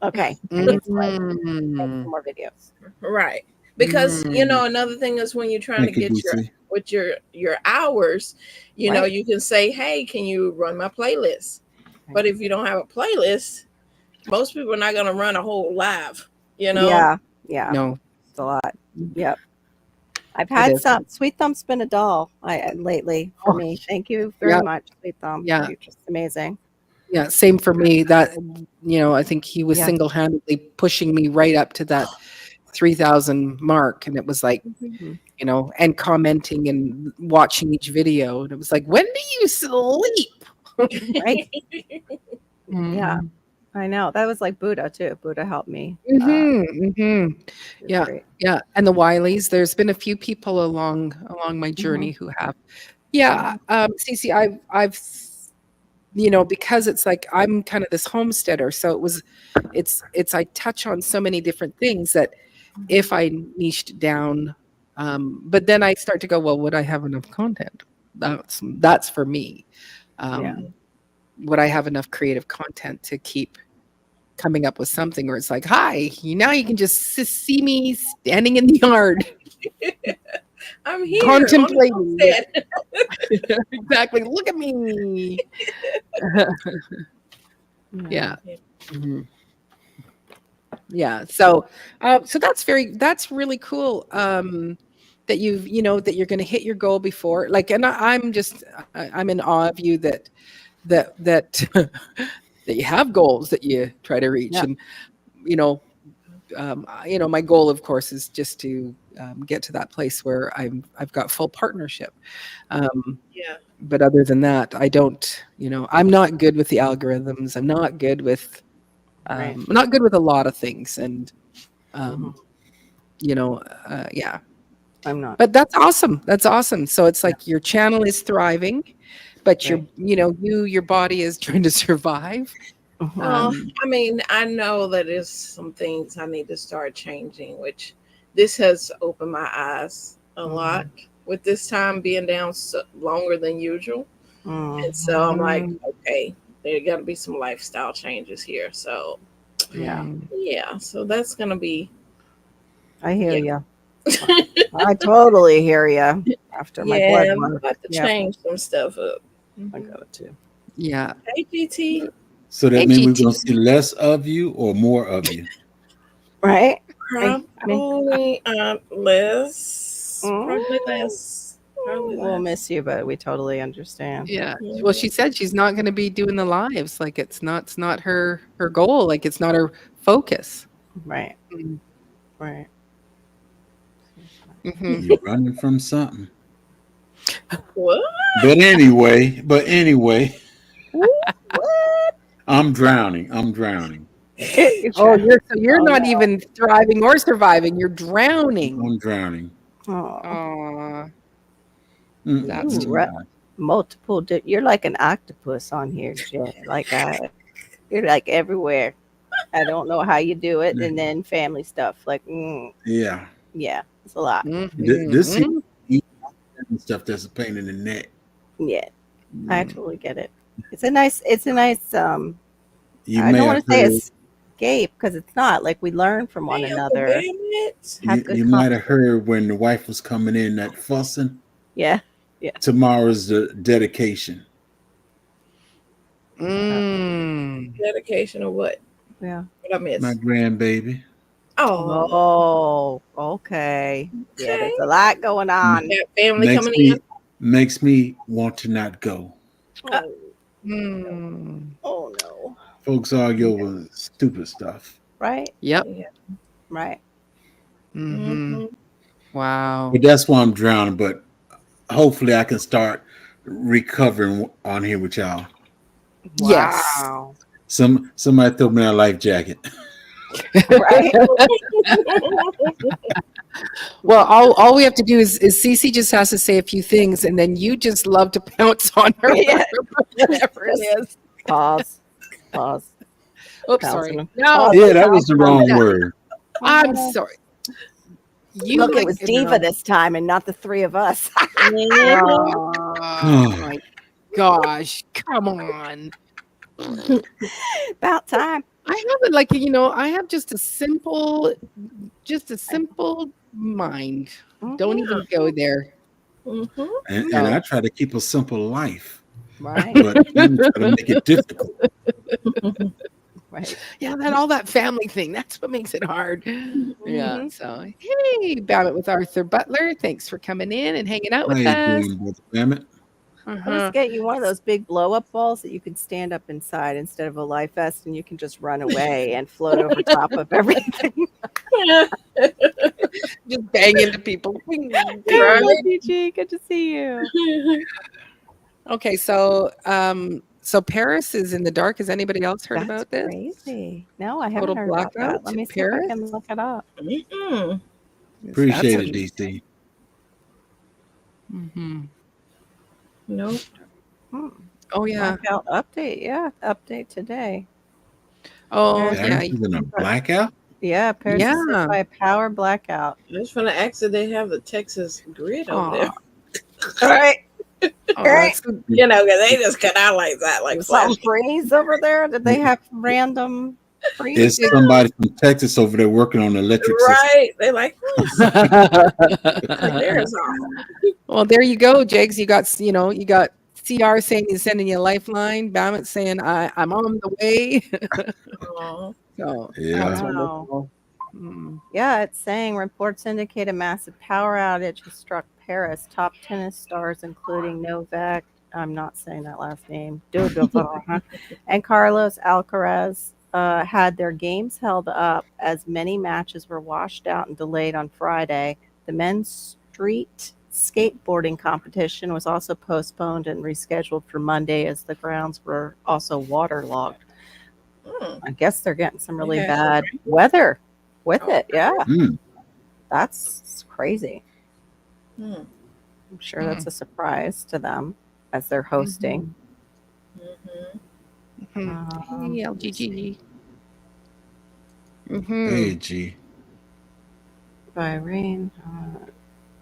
Okay. I need to make Mm. some more videos. Right. Because, Mm. another thing is when you're trying Thank to you, get Bootsy. with your hours, Right. you can say, hey, can you run my playlist? But if you don't have a playlist, most people are not going to run a whole live, Yeah. No. It's a lot. Yep. I've It had is. some. Sweet Thumb's been a doll lately for Oh, me. Thank you very yeah. much, Sweet Thumb. Yeah. You're just amazing. Yeah, same for me. That I think he was Yeah. single-handedly pushing me right up to that 3,000 mark, and it was like, Mhm. and commenting and watching each video, and it was like, when do you sleep? Right. Mm-hmm. Yeah. I know. That was like Buddha too. Buddha helped me. Mm-hmm. It was Yeah. great. Yeah, and the Wileys. There's been a few people along my journey who have. Yeah, Cece, I've because it's like I'm kind of this homesteader, so it's I touch on so many different things that if I niched down, but then I start to go, well, would I have enough content? That's for me. Yeah. Would I have enough creative content to keep coming up with something where it's like, hi, now you can just see me standing in the yard I'm here. contemplating. Exactly. Look at me. Yeah. Mhm. Yeah. So that's really cool. That that you're going to hit your goal before, like, and I'm in awe of you that that you have goals that you try to reach. Yeah. And my goal, of course, is just to get to that place where I've got full partnership. Yeah. But other than that, I don't. I'm not good with the algorithms. I'm not good with. Right. I'm not good with a lot of things, and Mhm. yeah. I'm not. But that's awesome. That's awesome. So it's like your channel is thriving, but Right. your body is trying to survive. Mhm. Well, I mean, I know that there's some things I need to start changing, which this has opened my eyes a lot with this time being down longer than usual. And so I'm like, okay, there got to be some lifestyle changes here. So, yeah, so that's going to be. I hear you. I totally hear you. After my blood I'm work. about to change some stuff up. I go too. Yeah. Hey, GT. So that Hey, means we're GT. going to see less of you or more of you. Right? Probably less. Probably less. Probably We'll less. miss you, but we totally understand. Yeah. Well, she said she's not going to be doing the lives. Like it's not her goal. Like it's not her focus. Right. Right. Mhm. You're running from something. What? But anyway, I'm drowning. Oh, you're not even thriving or surviving. You're drowning. I'm drowning. Oh, Aw. Mm-mm. That's too right. bad. Multiple. You're like an octopus on here, Jay. You're like everywhere. I don't know how you do it, and then family stuff. Like, Yeah. it's a lot. This is stuff that's a pain in the neck. Yeah, I totally get it. It's a nice. You I may don't want have to say heard, escape because it's not. Like we learn from one another. you might have heard when the wife was coming in that fussing. Yeah. Tomorrow's the dedication. Dedication of what? Yeah. What I missed? My grandbaby. Oh. Okay. Yeah, there's a lot going on. That family coming in. Makes me want to not go. Oh. Mm. Oh no. Folks argue over stupid stuff. Right. Yep. Yeah. Right. Mm-hmm. Mhm. Wow. But that's why I'm drowning. But hopefully, I can start recovering on here with y'all. Yes. Wow. Somebody throw me a life jacket. Right. Well, all we have to do is Cece just has to say a few things, and then you just love to pounce on her. Yeah. Whatever it is. Pause. Pause. Oops, Pouncing sorry. on- No, Yeah, that was the wrong word. I'm sorry. You Look, it like was it Diva wrong. this time and not the three of us. Oh my gosh! Come on. About time. I have it like I have just a simple mind. Don't even go there. Mhm. And I try to keep a simple life, Right. but you try to make it difficult. Right. Yeah, all that family thing. That's what makes it hard. Yeah. Mhm. So hey, Babbitt with Arthur Butler. Thanks for coming in and hanging out How with you us. doing, Brother Emmett? I'll Uh-huh. just get you one of those big blow up balls that you can stand up inside instead of a life vest, and you can just run away and float over top of everything. Just bang into people. Hello, PG. Good to see you. Okay, so Paris is in the dark. Has anybody else heard That's about this? crazy. No, I haven't Total heard about that. blackout Let to me see Paris? if I can look it up. Mm-mm. Appreciate it, DC. Mm-hmm. Nope. Oh yeah. Blackout update. Yeah, update today. Oh Paris yeah. Paris is in a blackout? Yeah, Paris is hit Yeah. by a power blackout. I was gonna ask if they have the Texas grid over there. Aw. All right. Oh, Right. that's good. You know, because they just cut out like that, like Did something flash. freeze over there? Did they have random freeze? There's somebody from Texas over there working on the electric system. Right? They like there's all. Well, there you go, Jakes. You got CR saying he's sending you a lifeline. Babbitt saying I'm on the way. Aw. So Yeah. that's Wow. wonderful. Mm. Yeah, it's saying reports indicate a massive power outage has struck Paris. Top tennis stars, including Novak, I'm not saying that last name, Djokovic, and Carlos Alcaraz, had their games held up as many matches were washed out and delayed on Friday. The men's street skateboarding competition was also postponed and rescheduled for Monday as the grounds were also waterlogged. Mm. I guess they're getting some really Okay. bad weather with it. Yeah, Mm. that's crazy. Mm. I'm sure that's a surprise to them as they're hosting. Mhm. Hey, LGG. Mhm. Hey, G. Bahrain.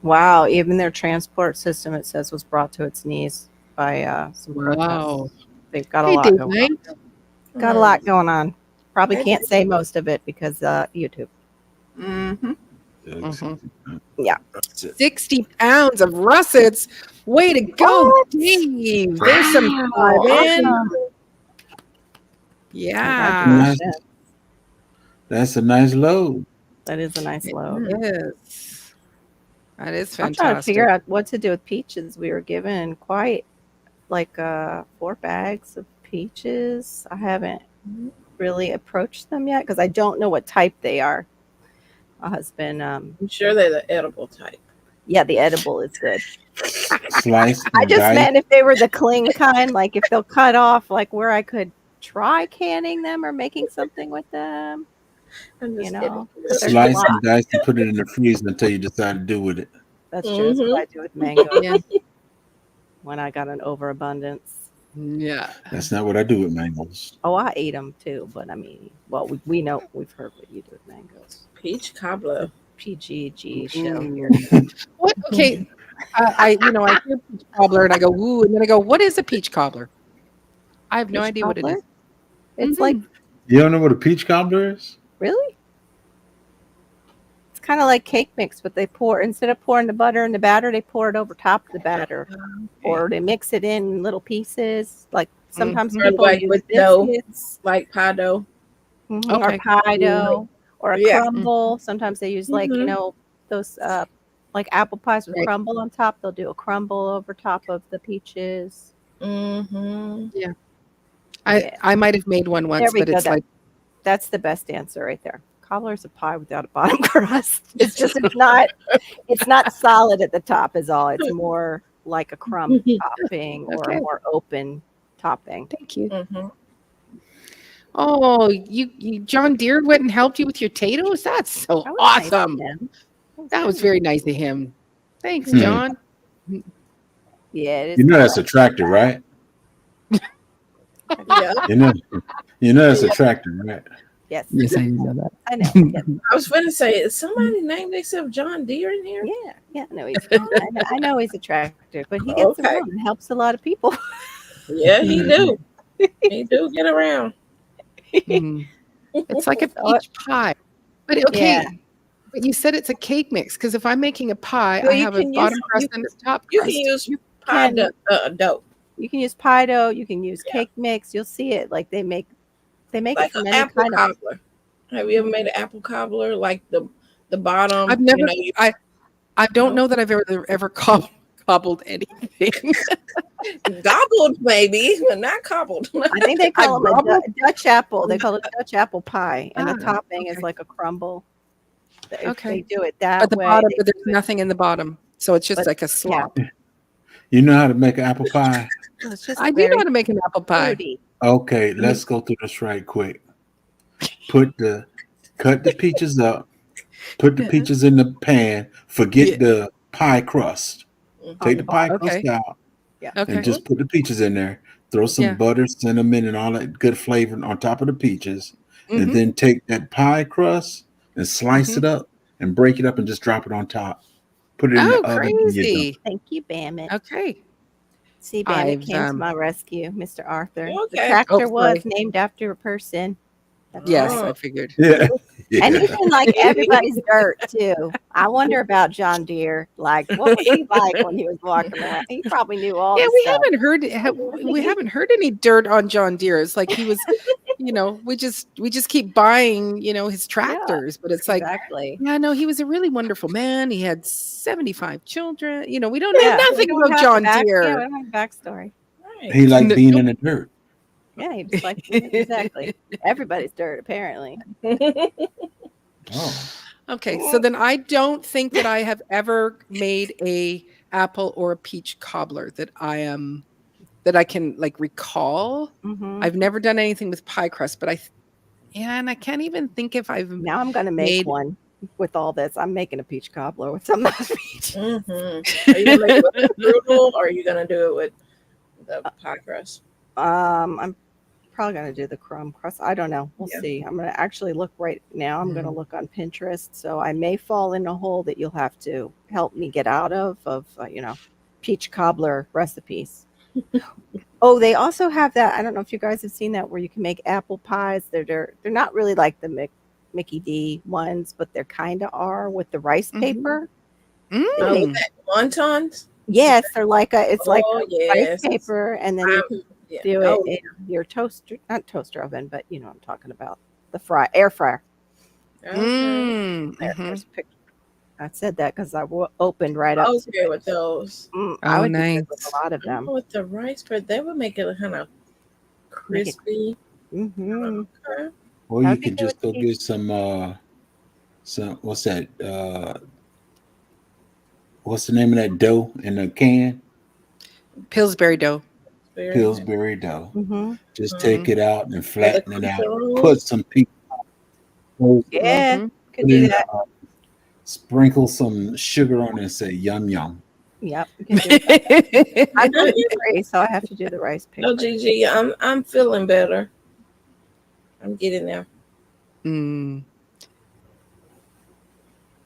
Wow, even their transport system, it says, was brought to its knees by some protests. Wow. They've got a Hey, lot Dave going Knight. on. Got a lot going on. Probably Hey, can't Dave. say most of it because YouTube. Mhm. Yeah. That's it. 60 pounds of russets. Way to go, Dave. There's some Wow, man. awesome. Yeah. Congratulations. That's a nice load. That is a nice It load. is. That is I'm fantastic. trying to figure out what to do with peaches. We were given quite like 4 bags of peaches. I haven't really approached them yet because I don't know what type they are. My husband, I'm sure they're the edible type. yeah, the edible is good. Slice. I and just dice. meant if they were the cling kind, like if they'll cut off, like where I could try canning them or making something with them. I'm just You know, kidding. there's a Slice lot. and dice and put it in the freezer until you decide to do with it. That's true. That's Mhm. what I do with mango Yeah. when I got an overabundance. Yeah. That's not what I do with mangoes. Oh, I ate them too, but I mean, well, we know we've heard what you do with mangoes. Peach cobbler. PGG show Mm. here. What? Okay. I hear peach cobbler and I go, ooh, and then I go, what is a peach cobbler? I have no Peach idea what it cobbler? is. It's Mhm. like, You don't know what a peach cobbler is? really? It's kind of like cake mix, but they pour, instead of pouring the butter in the batter, they pour it over top of the batter. Or they mix it in little pieces. Like sometimes Mhm. Or people like use with dough. biscuits, Like pie dough. or Okay. pie dough, or a Yeah. crumble. Sometimes they use like, Mhm. those like apple pies with Right. crumble on top. They'll do a crumble over top of the peaches. Mm-hmm. Yeah. I might have made one There once, we but go. it's like That's the best answer right there. Cobbler's a pie without a bottom crust. It's not solid at the top is all. It's more like a crumb topping or a Okay. more open topping. thank you. Mhm. Oh, you John Deere went and helped you with your potatoes? That's so That was nice of awesome. him. That was very nice of him. Thanks, Hmm. John. Yeah, it is. You know that's a tractor, right? Yeah. You know that's a tractor, right? Yes. Yes, I know that. I know. Yes. I was going to say, is somebody named themselves John Deere in here? Yeah. No, I know he's attractive, but he gets Okay. around and helps a lot of people. Yeah, he do. He do get around. Mm. It's like a So peach pie. But okay. Yeah. But you said it's a cake mix because if I'm making a pie, Well, I you have a can bottom use- crust you and a top You crust. can use You pie can- dough. You can use pie dough. You can use Yeah. cake mix. You'll see it like they make Like it from an any apple kind of. cobbler. Have you ever made an apple cobbler? Like the bottom. I've never. You I don't No? know that I've ever cobbled anything. gobbled maybe, but not cobbled. I think they call them gobbled? a Dutch apple. They call it a Dutch apple pie, and the Ah, topping is okay. like a crumble. If Okay. they do it that But the way, bottom, they but there's do it- nothing in the bottom, so it's just But- like a slop. You know how to make an apple pie? it's just I do very know how to make an apple pie. fruity. Okay, let's go through this right quick. Cut the peaches up. Put the peaches in the pan. Forget Yeah. the pie crust. Take the pie Okay. crust out Okay. and just put the peaches in there. Throw some Yeah. butter, cinnamon, and all that good flavor on top of the peaches. And Mhm. then take that pie crust and slice Mhm. it up and break it up and just drop it on top. Put it in Oh, the oven. And you're done. crazy. Thank you, Bammit. Okay. See, Bammit I've, came to my rescue, Mr. Arthur. The Okay. tractor Oh, was sorry. named after a person. Yes, Oh. I figured. Yeah. And Yeah. he's in like everybody's dirt too. I wonder about John Deere. Like, what was he like when he was walking around? He probably knew all. Yeah, the we stuff. haven't heard any dirt on John Deere. It's like he was, we just keep buying, his tractors, but it's like, Exactly. yeah, no, he was a really wonderful man. He had 75 children. We don't know Yeah, we nothing don't about have John the back- Deere. Yeah, we don't have a backstory. Right. He liked No- being in the dirt. Yeah, he just like exactly. Everybody's dirt, apparently. Oh. Okay, so then I don't think that I have ever made a apple or a peach cobbler that I can like recall. Mhm. I've never done anything with pie crust, but and I can't even think if I've Now I'm gonna made- make one with all this. I'm making a peach cobbler with some of those peach. Mhm. Are you gonna make it with the strudel, or are you gonna do it with the pie crust? I'm probably gonna do the crumb crust. I don't know. We'll Yeah. see. I'm gonna actually look right now. I'm gonna look on Pinterest. So I may fall in a hole that you'll have to help me get out of peach cobbler recipes. Oh, they also have that. I don't know if you guys have seen that where you can make apple pies. They're not really like the Mickey D ones, but they're kind of are with the rice Mhm. paper. Mm. Oh, that wontons? Yes, they're like it's like Oh, rice yes. paper, and then you can Yeah. do Oh, it in your not toaster oven, but you know what I'm talking about, the air fryer. okay. There, Mhm. there's a picture. I said that because I opened right up. to Okay it. with those. I Oh, would do good with nice. a lot of them. With the rice bread, they would make it kind of Make it- crispy. Hmm Okay. Or I you think could it just would go be- get some what's that? What's the name of that dough in a can? Pillsbury dough. Very Pillsbury dough. hmm Just take it out and flatten it out. cookie Put some people. Yeah, Mhm. could do that. Sprinkle some sugar on it and say yum yum. Yep. You can do that. I'm gluten-free, so I have to do the rice paper. No, Gigi, I'm feeling better. I'm getting there. Mm.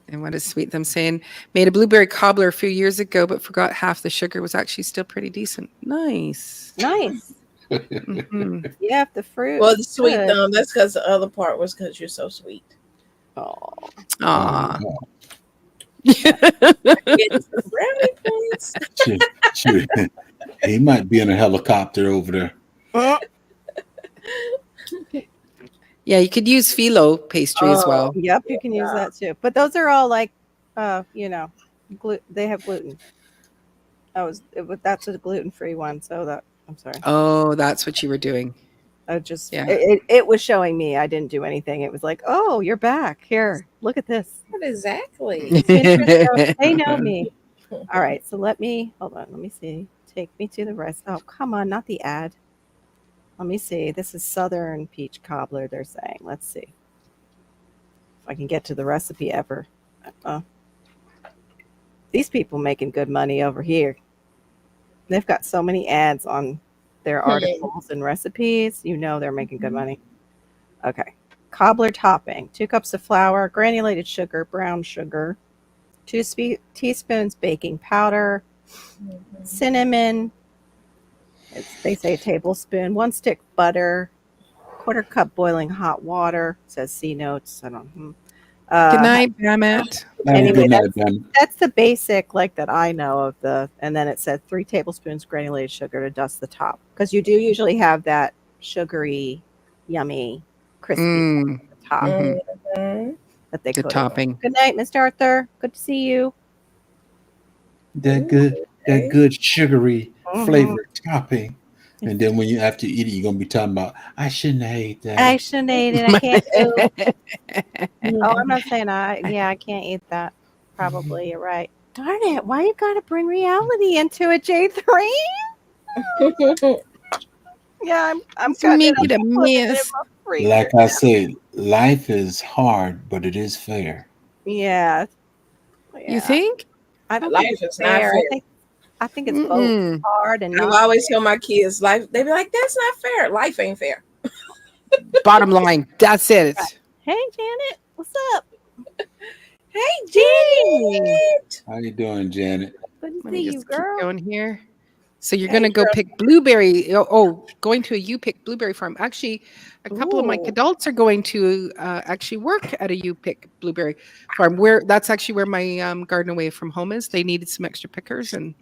And what is sweet them saying, made a blueberry cobbler a few years ago, but forgot half the sugar was actually still pretty decent. Nice. Nice. Mhm. Yeah, if the fruit. Well, the sweet good. thumb, that's because the other part was because you're so sweet. Oh, Aw. Get some brownie points. Shoot. He might be in a helicopter over there. Yeah, you could use phyllo pastry as well. yep, you can use that too. But those are all like, they have gluten. That's a gluten-free one. So I'm sorry. Oh, that's what you were doing. I just Yeah. it was showing me I didn't do anything. It was like, oh, you're back. Here, look at this. What exactly? Pinterest, they know me. All right, so let me hold on. Let me see. Take me to the rest. Oh, come on, not the ad. Let me see. This is Southern Peach Cobbler. They're saying. Let's see if I can get to the recipe ever. These people making good money over here. They've got so many ads on their articles and recipes. You know they're making good money. Okay. Cobbler topping. 2 cups of flour, granulated sugar, brown sugar, 2 teaspoons baking powder, cinnamon. They say a tablespoon, 1 stick butter, 1/4 cup boiling hot water. It says C notes. I don't know. Good night, Dammit. Anyway, Good night, Ben. that's the basic like that I know of and then it said 3 tablespoons granulated sugar to dust the top because you do usually have that sugary, yummy, crispy top Mhm. that they The coat it. topping. Good night, Mr. Arthur. Good to see you. That good sugary Mhm. flavored topping. And then when you after you eat it, you're gonna be talking about I shouldn't have ate that. I shouldn't eat it. I can't. Oh, I'm not saying I can't eat that. Probably you're right. Darn it! Why you gotta bring reality into it, J3? Yeah, I'm To make cutting it a I'm putting it in mess. my freezer. Like I said, life is hard, but it is fair. Yeah. You think? I don't Life think it's is not fair. I think it's both Mm-mm. hard and I not. always tell my kids, life. They be like, "That's not fair. Life ain't fair." Bottom line, that's it. Hey, Janet, what's up? Hey, Hey. Janet. How you doing, Janet? Good to Let see me you, just keep girl. going here. So you're Hey, gonna go girl. pick blueberry. Going to a U Pick blueberry farm. Actually, a couple of my Ooh. adults are going to actually work at a U Pick blueberry farm. Where that's actually where my garden away from home is. They needed some extra pickers, and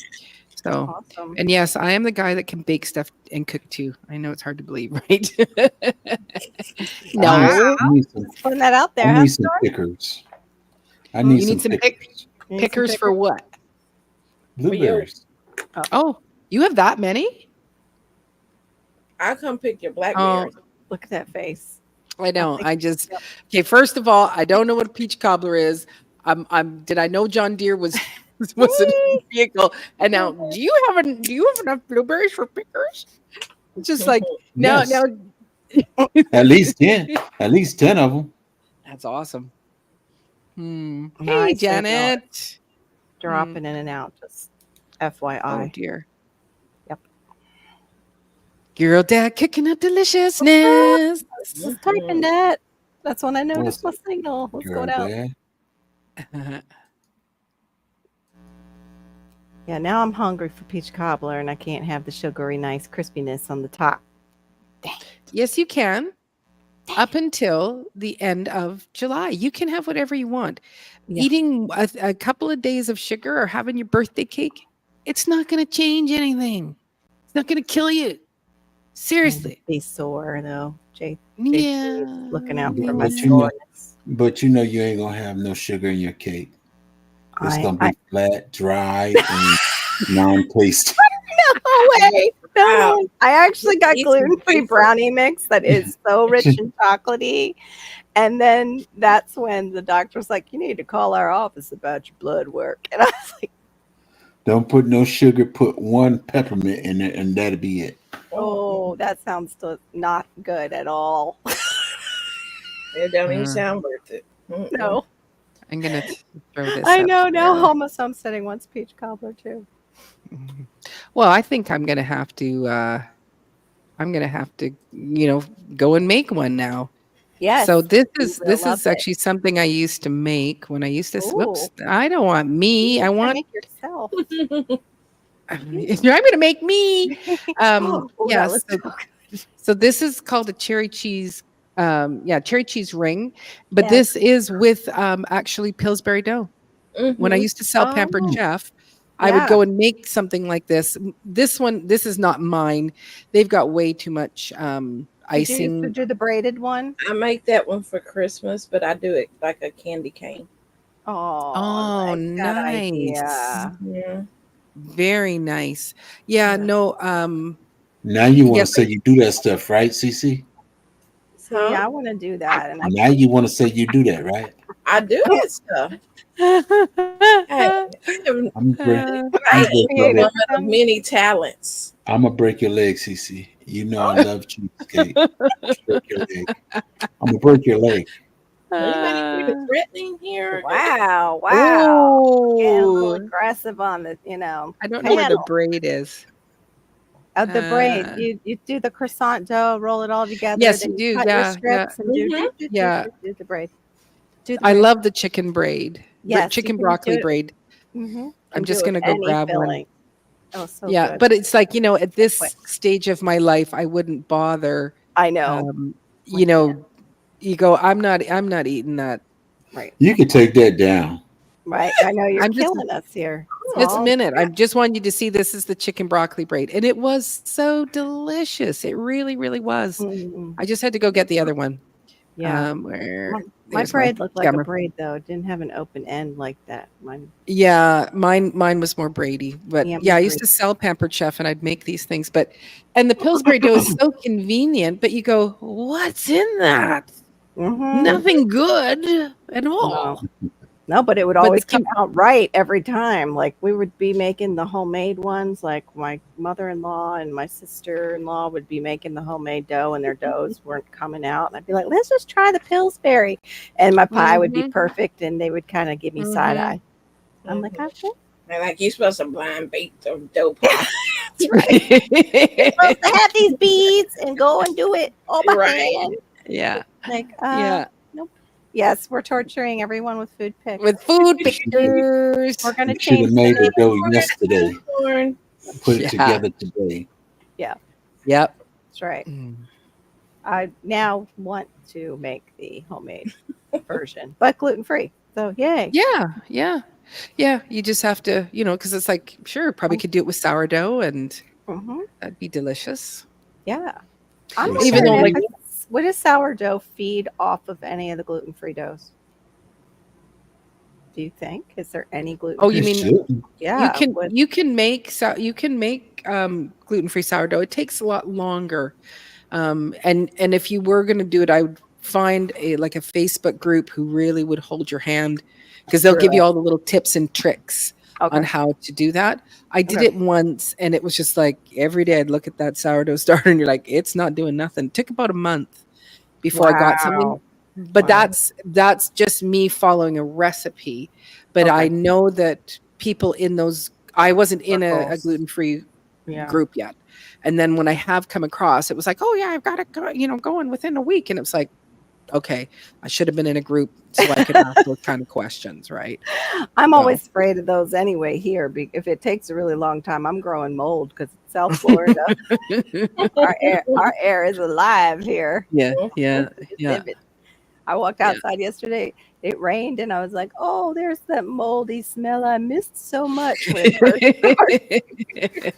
so Awesome. and yes, I am the guy that can bake stuff and cook too. I know it's hard to believe, right? No, I need some, Just putting that out I there. need some pickers. I Hmm? need you some need some pickers. You need some pickers for what? Blueberries. Oh, you have that many? I'll come pick your Oh, blackberries. Look at that face. I know. think- I just yep. okay. First of all, I don't know what a peach cobbler is. Did I know John Deere was a vehicle? And now, do you have enough blueberries for pickers? It's just like Yes. now. At least 10. At least 10 of them. That's awesome. Hey, Nice, Janet. Dropping in and out. Just FYI. Oh dear. Yep. Girl, dad cooking up deliciousness. Just typing that. That's when I noticed my What's signal. What's Girl, going out? Dad. Yeah, now I'm hungry for peach cobbler and I can't have the sugary nice crispiness on the top. Yes, you can. Up until the end of July, you can have whatever you want. Yeah. Eating a couple of days of sugar or having your birthday cake, it's not going to change anything. It's not going to kill you. Seriously. Be sore though. J3 Yeah. is looking out for Yeah, my but you know- soreness. But you know you ain't gonna have no sugar in your cake. It's I- gonna be flat, dry, and non-tasty. No way. No Wow. way. I actually got Eat some gluten-free cake. brownie mix that is so rich and chocolatey. And then that's when the doctor was like, you need to call our office about your blood work. And I was like, Don't put no sugar. Put 1 peppermint in it, and that'll be it. oh, that sounds not good at all. It don't even sound worth it. No. I'm going to throw this I up know now here. almost homesteading wants peach cobbler too. Well, I think I'm going to have to go and make one now. Yes. So this we is will love it. actually something I used to make when I used to. Whoops! Ooh. I don't want me. I You want. make yourself. You're going to make me. Oh, that Yes. was So this is called a cherry cheese. Cherry cheese ring, but Yes. this is with actually Pillsbury dough. When I used to sell Pampered Oh. Chef, I would go and make something like this. This is not mine. They've got way too much icing. Did you do the braided one? I make that one for Christmas, but I do it like a candy cane. Oh, nice. idea. Yeah. Very nice. Yeah, Yeah. no, Now you want Yeah, to say you do that stuff, right, Cece? See, I want to do that, and Now you want to say you do that, right? I do that stuff. Hey, I'm gonna break, Uh, I'm I gonna break am your a leg. woman of many talents. I'm gonna break your leg, Cece. You know I love cheesecake. Break your leg. I'm gonna break your leg. Anybody pretty threatening here? wow, wow, getting a little oh, aggressive on the, you know, I don't know where the panel braid is. of the braid. Uh, You do the croissant dough, roll it all together, yes, you then you do. cut your Yeah, yeah, strips and Mhm. yeah. do the braid. Do the I braid. love the chicken braid, Yes, you chicken can do broccoli it. braid. You I'm can do just it with gonna go any grab one. filling. Oh, so Yeah, good. but it's like, at So quick. this stage of my life, I wouldn't bother. I know. Um, I you can't. know, you go, I'm not eating that. Right. You can take that down. Right. I know you're I'm just killing us here. just a Small. minute. I just want you to see this is the chicken broccoli braid. And it was so delicious. It really, really was. Mm, I just had to go get the other one. yeah. Where My there's braid looked like a camera. braid though. It didn't have an open end like that. Mine. Yeah, mine was more Brady. But Yeah, yeah, more I used to sell Pampered Chef and I'd make these things. And the Pillsbury dough is so convenient, but you go, what's in that? Mm-hmm. Nothing good at all. No, but it would But the always come kim- out right every time. Like we would be making the homemade ones. Like my mother-in-law and my sister-in-law would be making the homemade dough, and their doughs weren't coming out. And I'd be like, "Let's just try the Pillsbury," and my pie would be Mhm. perfect, and they would kind of give me side Mhm. eye. I'm like, "Okay, And like you're supposed to blind bake the dough pie. that's right. You're supposed to have these beads and go and do it all by Right. hand." Yeah. Like, Yeah. nope. Yes, we're torturing everyone with food pics. With food pictures. We're gonna You should change have the made the name. dough yesterday. Corn. Put it Yeah. together today. Yep. That's right. Mm. I now want to make the homemade version, but gluten free. So yay! Yeah. Yeah. Yeah. You just have to, because it's like, sure, probably could do it with sourdough and Mhm. that'd be delicious. Yeah. I'm Even Even though, wondering like, would a sourdough feed off of any of the gluten free doughs? Do you think? Is there any gluten? oh, you It mean should. Yeah. you can make gluten-free sourdough. It takes a lot longer. And if you were going to do it, I would find a Facebook group who really would hold your hand because they'll give you all the little tips and tricks on Okay. how to do that. I did Okay. it once and it was just like every day I'd look at that sourdough starter and you're like, it's not doing nothing. It took about a month before I got something. Wow. But Wow. that's just me following a recipe. But I Okay. know that people in those, I wasn't in a Circles. gluten-free Yeah. group yet. And then when I have come across, it was like, oh yeah, I've got it going within a week. And it was like, okay, I should have been in a group so I could ask those kind of questions, right? I'm So- always afraid of those anyway here. If it takes a really long time, I'm growing mold because it's South Florida. our air is alive here. Yeah, yeah, It's yeah. vivid. I walked Yeah. outside yesterday. It rained, and I was like, "Oh, there's that moldy smell I missed so much." When it first started.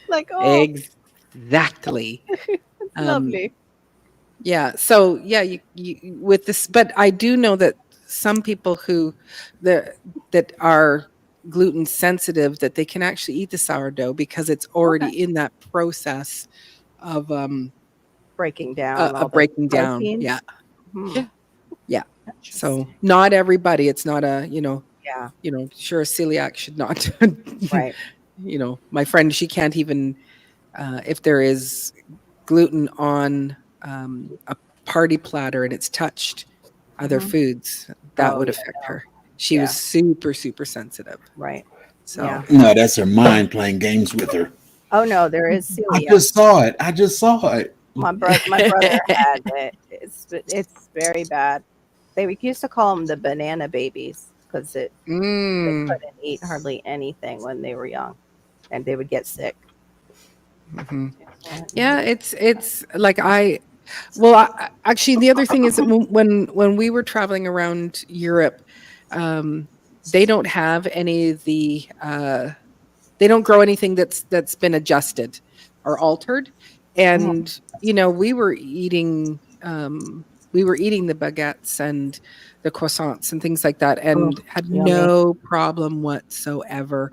Like, oh, Exactly. it's lovely. Yeah. So yeah, you with this, but I do know that some people that are gluten sensitive that they can actually eat the sourdough because it's already in that process of Breaking down all the breaking down. proteins. Yeah. Hmm. Yeah. Yeah. Interesting. So not everybody. It's not a yeah, sure a celiac should not. right. My friend, she can't even if there is gluten on a party platter and it's touched other Mhm. foods, that Oh, would yeah, affect her. She Yeah. was super, super sensitive. Right. So Yeah. No, that's her mind playing games with her. Oh no, there is I celiac. just saw it. I just saw it. My brother had it. It's very bad. They used to call them the banana babies because they Mm, couldn't eat hardly anything when they were young, and they would get sick. mhm. Yeah, it's like actually the other thing is that when we were traveling around Europe, they don't have any of the they don't grow anything that's been adjusted or altered, and we were eating the baguettes and the croissants and things like that, and had yummy. no problem whatsoever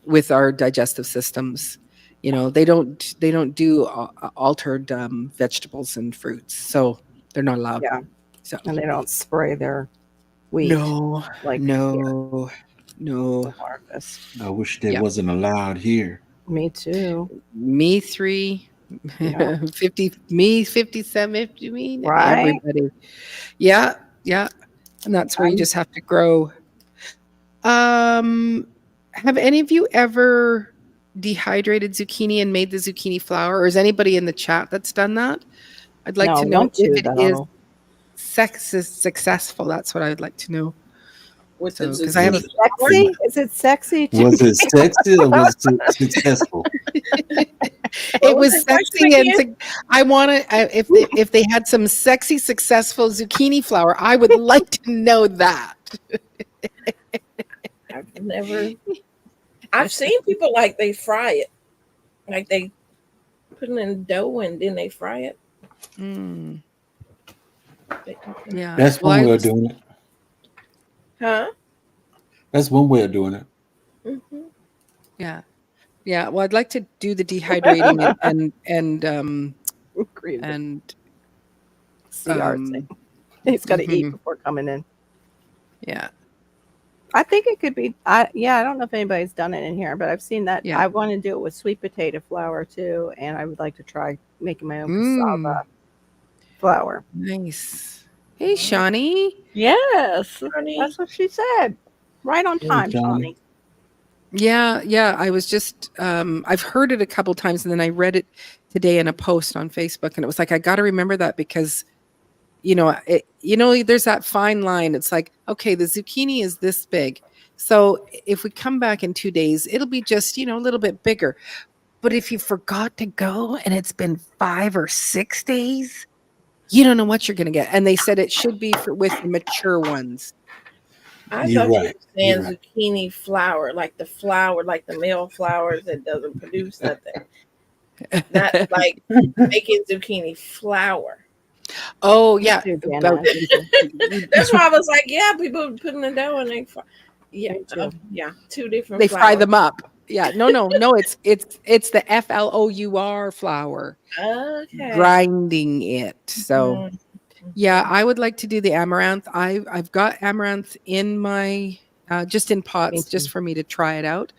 with our digestive systems. They don't do altered vegetables and fruits, so they're not allowed. Yeah. So And they don't spray their wheat no, like no, no. the harvest. I wish that Yeah. wasn't allowed here. Me too. Me 3, Yeah. 50, me 57, 50, me, Right. everybody. Yeah, yeah. And that's where you just have to grow. Have any of you ever dehydrated zucchini and made the zucchini flour? Or is anybody in the chat that's done that? I'd like No, to know want to, if it is though. successful. That's what I would like to know. With So, the 'cause I have a- zucchini. Sexy? Is it sexy? Was it sexy or was it successful? It was was the question sexy and again? I want to. If they had some sexy, successful zucchini flour, I would like to know that. I've seen people like they fry it, like they put it in dough and then they fry it. Mm, yeah, That's well, one I way of was- doing it. Huh? That's one way of doing it. Mm-hmm. Yeah, yeah. Well, I'd like to do the dehydrating and Crazy. and CRC. He's got to eat mhm. before coming in. yeah. I think it could be. I don't know if anybody's done it in here, but I've seen that. Yeah. I want to do it with sweet potato flour too, and I would like to try making my own Mm. cassava flour. Nice. Hey, Shawnee. Yes, Honey. that's what she said. Right on Hey, time, Johnny. Shawnee. Yeah, yeah. I was just I've heard it a couple times and then I read it today in a post on Facebook and it was like I got to remember that because there's that fine line. It's like, okay, the zucchini is this big. So if we come back in 2 days, it'll be just, a little bit bigger. But if you forgot to go and it's been 5 or 6 days, you don't know what you're going to get. And they said it should be with the mature ones. I You're thought you were right. saying You're right. zucchini flour, like the flour, like the male flowers that doesn't produce nothing. Not like making zucchini flour. Oh, yeah. too, Jana. About- That's why I was like, yeah, people put in the dough and they fry. Yeah, Me too. yeah, 2 different. they fry them up. Yeah. No. It's the FLOUR flour. Okay. Grinding it. So Mhm. yeah, I would like to do the amaranth. I've got amaranth in my just in pots too. just for me to try it out.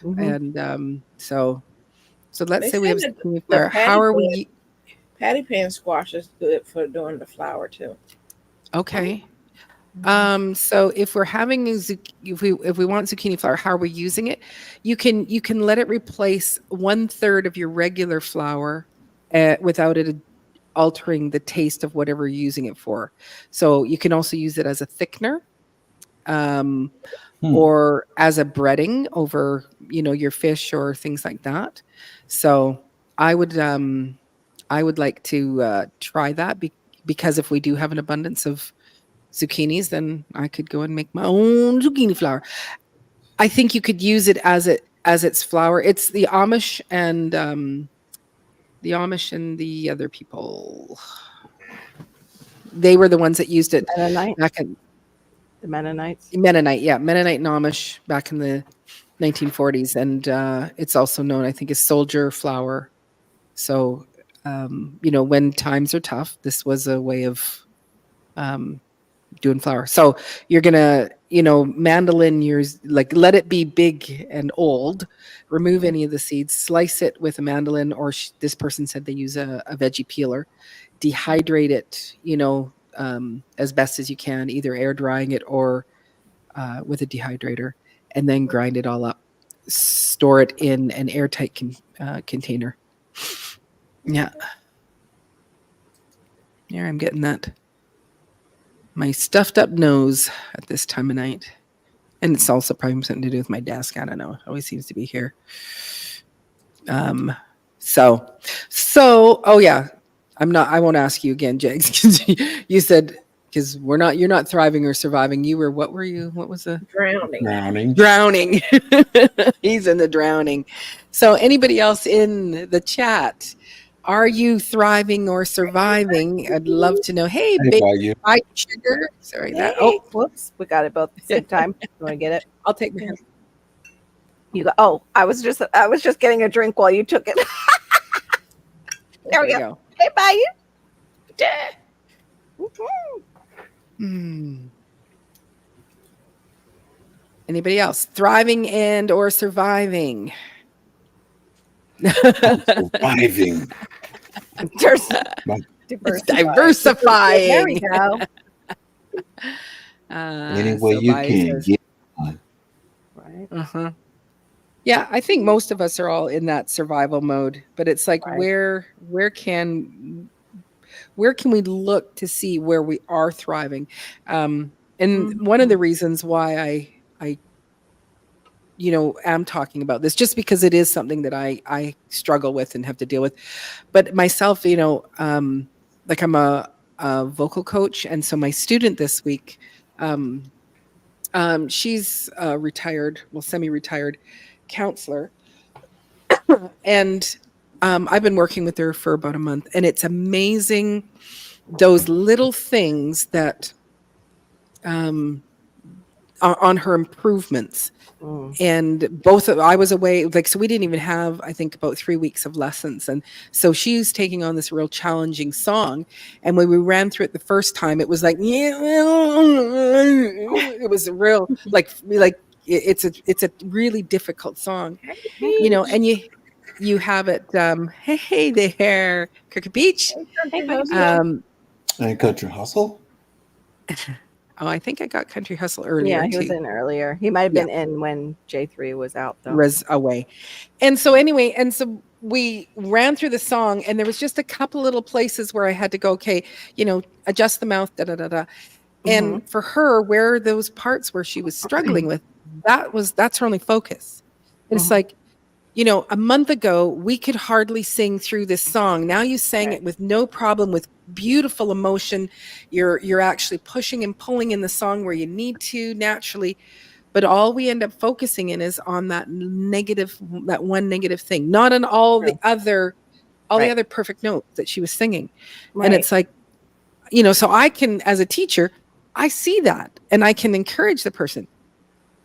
Mhm. And so let's They say we have said that zucchini the flour. How are we? Patty pan squash is good for doing the flour too. Okay. So if we're having if we want zucchini flour, how are we using it? You can let it replace 1/3 of your regular flour without it altering the taste of whatever you're using it for. So you can also use it as a thickener, or as a breading over, your fish or things like that. So I would like to try that because if we do have an abundance of zucchinis, then I could go and make my own zucchini flour. I think you could use it as its flour. It's the Amish and the other people. They were the ones that used it Mennonite, back in the Mennonites. Mennonite and Amish back in the 1940s, and it's also known, I think, as soldier flour. So, when times are tough, this was a way of doing flour. So you're gonna, mandolin yours, like let it be big and old, remove any of the seeds, slice it with a mandolin, or this person said they use a veggie peeler, dehydrate it, as best as you can, either air drying it or with a dehydrator, and then grind it all up, store it in an airtight container. Yeah. Yeah, I'm getting that. My stuffed up nose at this time of night. And it's also probably something to do with my desk. I don't know. It always seems to be here. Oh yeah. I won't ask you again, Jags, because you said, because you're not thriving or surviving. What were you? What was the Drowning. drowning? He's in the drowning. So anybody else in the chat, are you thriving or surviving? I'd love to know. Hey, Hey, big by you. white sugar. Sorry, Hey, that. Oh, whoops, we got it both at the same time. You want to get it? I'll take my hand. You go. Oh, I was just getting a drink while you took it. There we you go. Hey, bye. Hmm. Anybody else? Thriving and or surviving? Surviving. There's It's diversifying. There we go. Any way you can get on. Right. Uh-huh. Yeah, I think most of us are all in that survival mode, but it's like Right. where can we look to see where we are thriving? And one of the reasons why I am talking about this, just because it is something that I struggle with and have to deal with, but myself, like I'm a vocal coach, and so my student this week, she's a retired, well, semi-retired counselor, and I've been working with her for about a month, and it's amazing those little things that are on her improvements. And I was away, so we didn't even have, I think, about 3 weeks of lessons. And so she's taking on this real challenging song. And when we ran through it the first time, it was like, it was a real, it's a really difficult song, and you have it, hey there, Crooked Beach. And Country Hustle. Oh, I think I got Country Hustle earlier. Yeah, he was too. in earlier. He might have been in when J3 was out, though. Was away. And so anyway, we ran through the song, and there was just a couple little places where I had to go, okay, adjust the mouth, da da da da. And for her, where those parts where she was struggling with, that's her only focus. And it's like, a month ago, we could hardly sing through this song. Now you sang it with no problem, with beautiful emotion. You're actually pushing and pulling in the song where you need to naturally. But all we end up focusing in is on that one negative thing, not on all the other perfect notes that she was singing. Right. And it's like, so I can, as a teacher, I see that and I can encourage the person.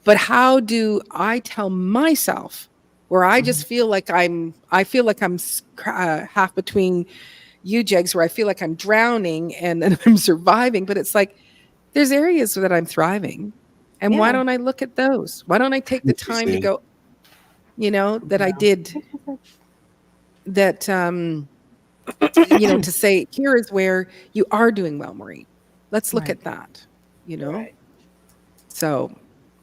But how do I tell myself, where I just feel like I'm half between you, Jegs, where I feel like I'm drowning and I'm surviving, but it's like there's areas that I'm thriving, and why don't I look at those? Why don't I take the time to go, that I did that, to say, here is where you are doing well, Maureen. Let's look at that, So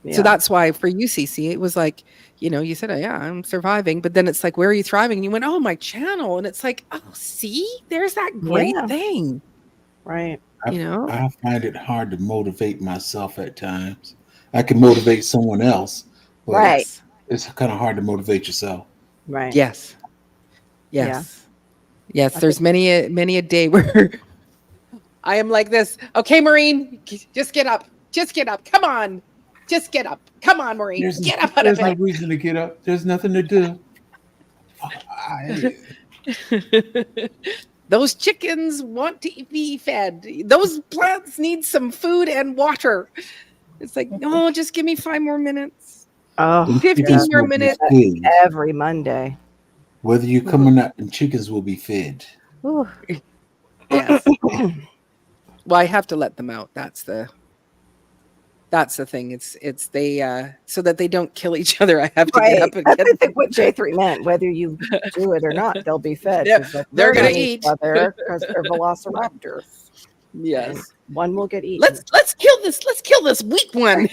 that's why for you, Cece, it was like, you said, I'm surviving, but then it's like, where are you thriving? And you went, oh, my channel. And it's like, oh, see, there's that great thing. Right. I find it hard to motivate myself at times. I can motivate someone else, but it's kind of hard to motivate yourself. Right. Yes. Yes. There's many a day where I am like this. Okay, Maureen, just get up. Come on. Just get up. Come on, Maureen. Get up out of bed. There's no it. reason to get up. There's nothing to do. Those chickens want to be fed. Those plants need some food and water. It's like, no, just give me 5 more minutes. Oh, 15 more minutes. Every Monday. Whether you come or not, and chickens will be fed. Yes. Well, I have to let them out. That's the thing. It's they so that they don't kill each other. I have to get up and get them. I think what J3 meant, whether you do it or not, they'll be fed. They're going to eat because they're velociraptors. Yes. And one will get eaten. Let's kill this weak one.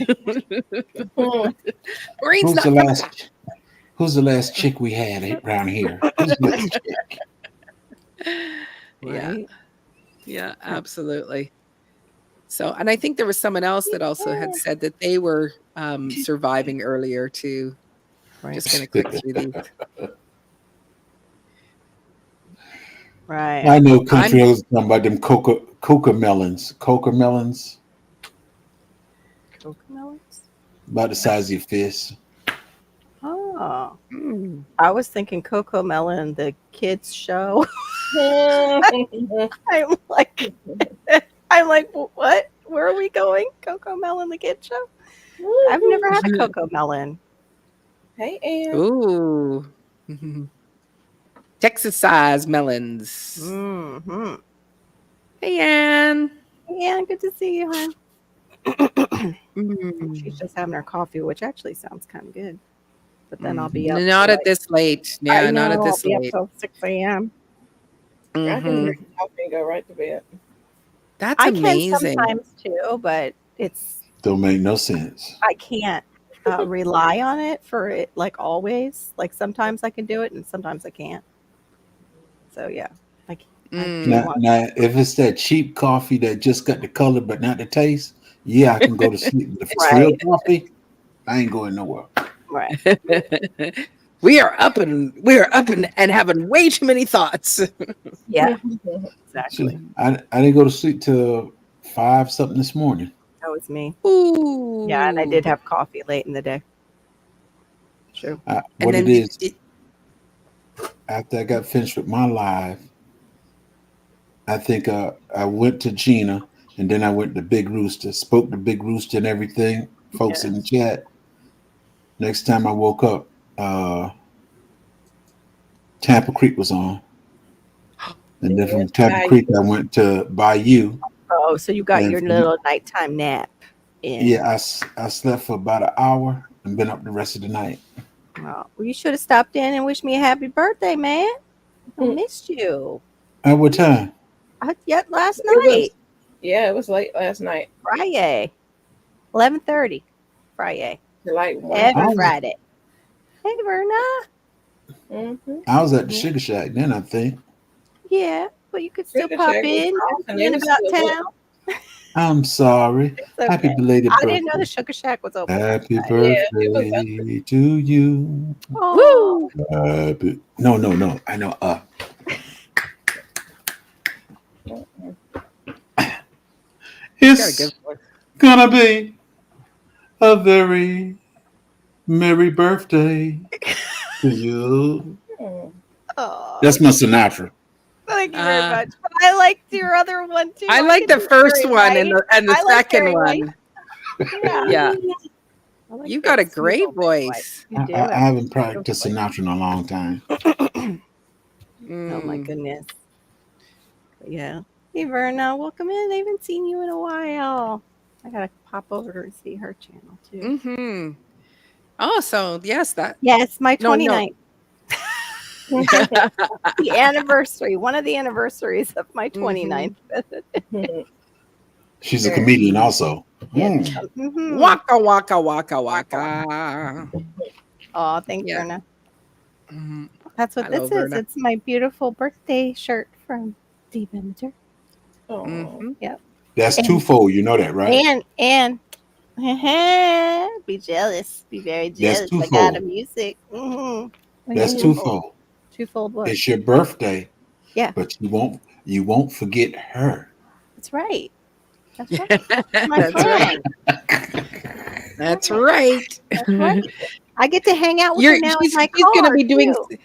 Who's the last chick we had around here? Who's the last chick? Yeah, absolutely. So, and I think there was someone else that also had said that they were surviving earlier too. Right. Just going to click through these. Right. I know country was talking about them coca melons. Coca melons. Coca melons? About the size of your fist. Oh. I was thinking Coco Melon, the kids show. I'm like, what? Where are we going? Coco Melon, the kids show? I've never had a Coco Melon. Hey, Ann. Ooh. Texas size melons. Mm-hmm. Hey, Ann. Yeah, good to see you, hon. Mm. She's just having her coffee, which actually sounds kind of good. But then I'll be up. Not till, at this late. I Yeah, not at know, I'll this be up late. till 6 a.m. I can Mhm. drink coffee and go right to bed. That's I amazing. can sometimes too, but it's Don't make no sense. I can't rely on it for it like always. Like sometimes I can do it and sometimes I can't. So yeah, I do Now, want. if it's that cheap coffee that just got the color but not the taste, yeah, I can go to sleep. But if it's real Right. coffee, I ain't going nowhere. Right. we are up and having way too many thoughts. Yeah, See, exactly. I didn't go to sleep till 5 something this morning. That was me. Ooh. Yeah, and I did have coffee late in the day. True. And What then it is, after I got finished with my live, I think I went to Gina and then I went to Big Rooster, spoke to Big Rooster and everything, folks in the chat. Next time I woke up, Tampa Creek was on. And then from Tampa Creek, I went to Bayou. Oh, so you got And your from- little nighttime nap in. Yeah, I slept for about an hour and been up the rest of the night. Oh, well, you should have stopped in and wished me a happy birthday, man. I missed you. At what time? Last It was- night, Yeah, it was late last night. Friday, 11:30, Friday, Like every Oh. Friday. Hey, Verna. Mm-hmm. I was at the Sugar Shack then, I think. Yeah, but you could still Sugar pop Shack was in off and in it was about still town. I'm sorry. It's okay. Happy belated I birthday. didn't know the Sugar Shack was open. Happy last night. birthday Yeah, it to you. Oh, Happy... No. I know. It's gonna be a very merry birthday to you. oh. That's my Sinatra. Thank you very much. But I liked your other one too. I like could the do first Barry one White. and the I like second Barry White. one. Yeah. Yeah. I like You that got a sweet great old Barry White. voice. You do. I have haven't a practiced beautiful Sinatra in a long time. Oh my goodness. But yeah. Hey Verna, welcome in. I haven't seen you in a while. I gotta pop over and see her channel too. Mm-hmm. Oh, so yes, that. Yes, my No, 29th. The anniversary. One of the anniversaries of my 29th. She's a comedian also. Mhm. Waka waka waka waka. Oh, thanks, Yeah. Verna. Mhm. That's what Hello, this is. Verna. It's my beautiful birthday shirt from Deep Imager. Oh. Mhm. That's twofold. You know that, right? And be jealous. Be very jealous. I got twofold. a music. That's twofold. Twofold what? It's your birthday. Yeah. But you won't forget her. That's right. That's right. My That's right. friend. That's right. That's right. I get to hang out with her now in my she's gonna car, be doing. too.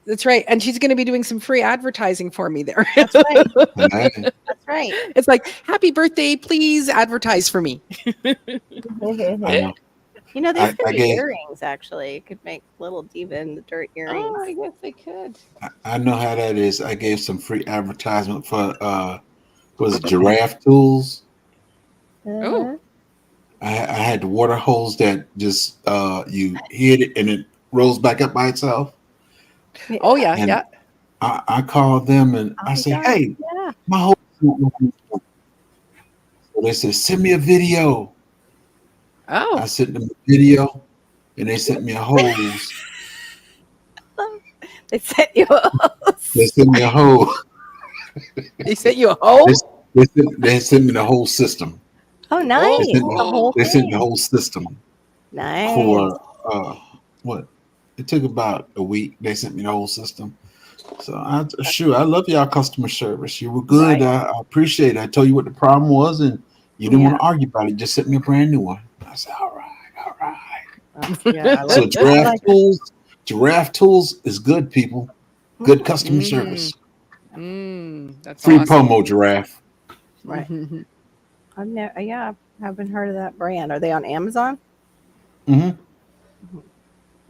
That's right, and she's gonna be doing some free advertising for me there. That's right. Hey, That's right. It's like, happy birthday, please advertise for me. I know. You know, there's I gonna be gave- earrings actually. You could make little diva in the dirt earrings. Oh, I guess they could. I know how that is. I gave some free advertisement for was it Giraffe Tools. Oh. I had the water hose that just you hit it and it rolls back up by itself. Oh yeah, And yeah. I called them and I said, God. "Hey, Yeah. my hose." So they said, "Send me a video." I Oh, sent them a video, and they sent me a hose. They sent you They sent me a hose. they sent you a hose. They sent me the whole system. Oh, nice. They sent me, The whole they sent thing. the whole system Nice. for what? It took about a week. They sent me the whole system. So I love y'all customer service. You were good. Right. I appreciate it. I told you what the problem was, and you didn't want to argue about it. Just sent me a brand new one. I said, all right. Yeah, I So like Giraffe Tools is good, people. Good customer service. That's Free awesome. promo, Giraffe. Right. I've never, I haven't heard of that brand. Are they on Amazon? Mm-hmm.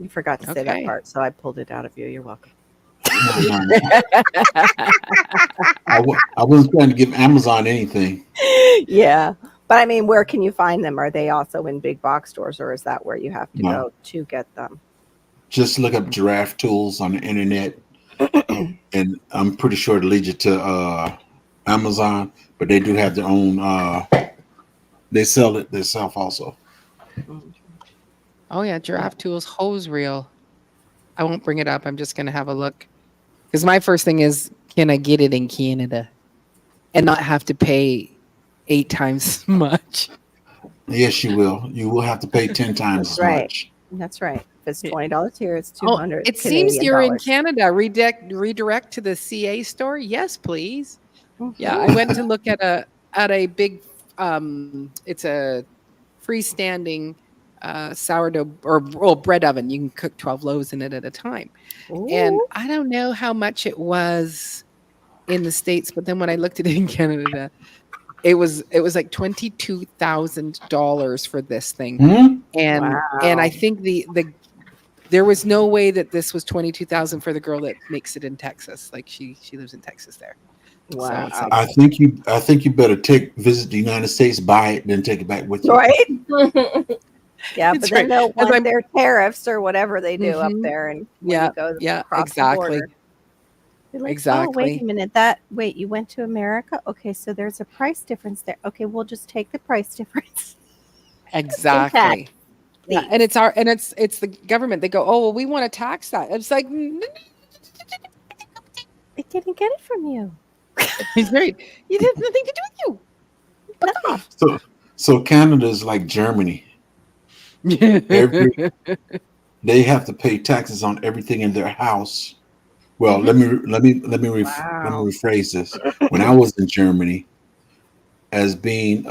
You forgot to say that Okay. part, so I pulled it out of you. You're welcome. No, no, no. I wasn't trying to give Amazon anything. Yeah. But I mean, where can you find them? Are they also in big box stores, or is that where you have to No. go to get them? Just look up giraffe tools on the internet, and I'm pretty sure it'll lead you to Amazon. But they do have their own. They sell it themselves also. Oh yeah, Giraffe Tools hose reel. I won't bring it up. I'm just gonna have a look. Because my first thing is, can I get it in Canada and not have to pay 8 times as much? Yes, you will. You will have to pay 10 times That's as right. much. That's right. If it's $20 here, it's Oh, 200. it seems Canadian you're in dollars. Canada. Redirect to the CA store. Yes, please. Mhm. Yeah, I went to look at a big. It's a freestanding sourdough or bread oven. You can cook 12 loaves in it at a time. And Ooh. I don't know how much it was in the States, but then when I looked at it in Canada, it was like $22,000 for this thing. And I Wow. think there was no way that this was 22,000 for the girl that makes it in Texas. Like she lives in Texas there. Wow. it's like- I think you better visit the United States, buy it, then take it back with you. Right? Yeah, That's but then right. they'll As want I'm- their tariffs or whatever they do up Mhm. there, and when Yeah, you go yeah, across exactly. the border, you're like, oh, Exactly. wait a minute, wait, you went to America? Okay, so there's a price difference there. Okay, we'll just take the price difference. Exactly. Yeah, Please. and it's the government. They go, oh well, we want to tax that. It's like I didn't get it from you. he's married. You did nothing to do with you. Nothing. So Canada is like Germany. They have to pay taxes on everything in their house. Well, let me Wow. rephrase this. When I was in Germany, as being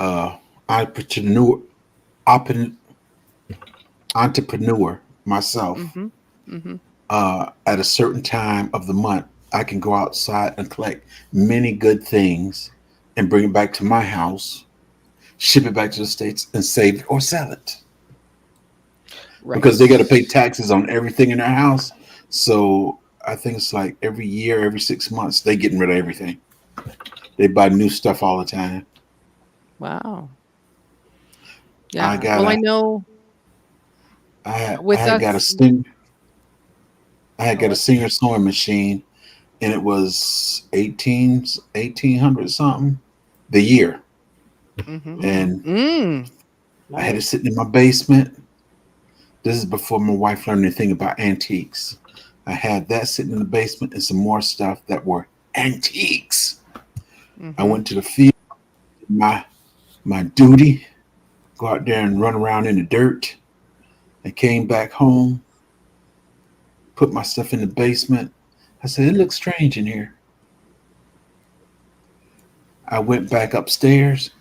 entrepreneur myself, Mhm, mhm. at a certain time of the month, I can go outside and collect many good things and bring it back to my house, ship it back to the States, and save it or sell it. Right. Because they got to pay taxes on everything in their house. So I think it's like every year, every 6 months, they getting rid of everything. They buy new stuff all the time. Wow. Yeah. got Well, a- I know I had with got a us. Singer. I had got a Singer sewing machine, and it was 1800 something the year, Mhm. and Mm. I had it sitting in my basement. This is before my wife learned anything about antiques. I had that sitting in the basement and some more stuff that were antiques. I Mhm. went to the field, my duty, go out there and run around in the dirt. I came back home, put my stuff in the basement. I said, it looks strange in here. I went back upstairs.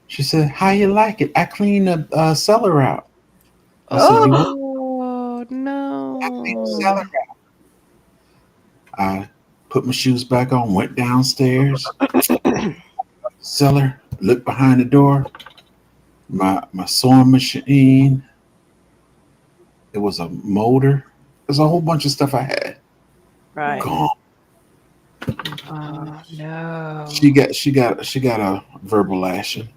She said, how you like it? I cleaned the cellar out. I said, you what? Oh I cleaned the no. cellar out. I put my shoes back on, went downstairs, cellar, looked behind the door, my sewing machine. It was a motor. There's a whole bunch of stuff I had. Right. Gone. Oh no. She got a verbal lashing.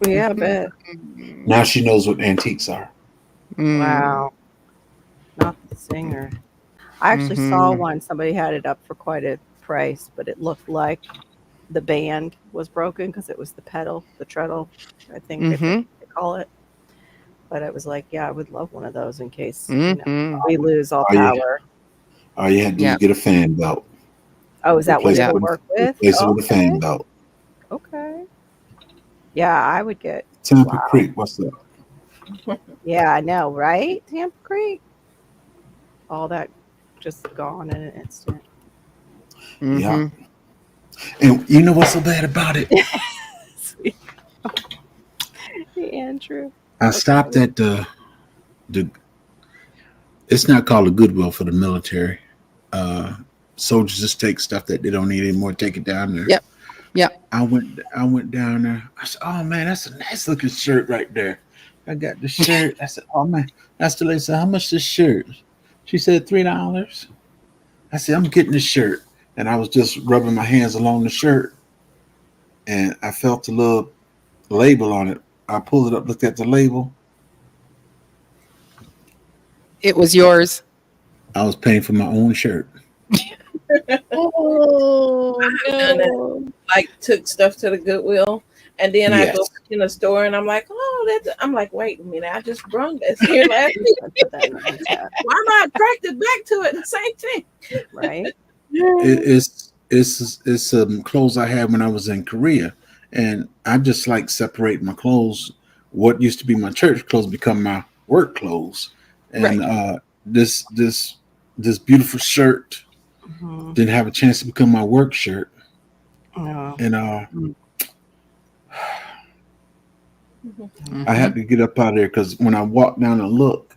Yeah, I bet. Now she knows what antiques are. Mm. Wow. Not the Singer. I actually saw Mhm. one. Somebody had it up for quite a price, but it looked like the band was broken because it was the pedal, the treadle, I think Mhm. they call it. But it was like, yeah, I would love one of those in case you know, Mhm. we lose all Oh, yeah. power. All you had to do Yeah. was get a fan belt. Oh, is that what Replace it it would with- work with? Replace it with a fan Okay. belt. Okay. Yeah, I would get. Tampa Wow. Creek, what's up? Yeah, I know, right? Tampa Creek. All that just gone in an instant. Yeah. Mhm. And you know what's so bad about it? Sweet. Hey, Andrew. I stopped at the it's not called a Goodwill for the military. Soldiers just take stuff that they don't need anymore, take it down there. Yep. Yep. I went down there. I said, oh man, that's a nice looking shirt right there. I got the shirt. I said, oh man. That's the lady said, how much this shirt? She said $3. I said, I'm getting the shirt. And I was just rubbing my hands along the shirt. And I felt the little label on it. I pulled it up, looked at the label. It was yours. I was paying for my own shirt. Oh, done no. Like took stuff to the Goodwill, and then I Yes. go in the store and I'm like, oh, that's. I'm like, wait a minute, I just brung this here last week. Put that in the chat, Why am I attracted back to it? The same thing. right? It's some clothes I had when I was in Korea, and I just like separating my clothes. What used to be my church clothes become my work clothes, and this beautiful shirt Mhm. didn't have a chance to become my work shirt, Oh. and Mm-hmm. I had to get up out of there because when I walked down and look,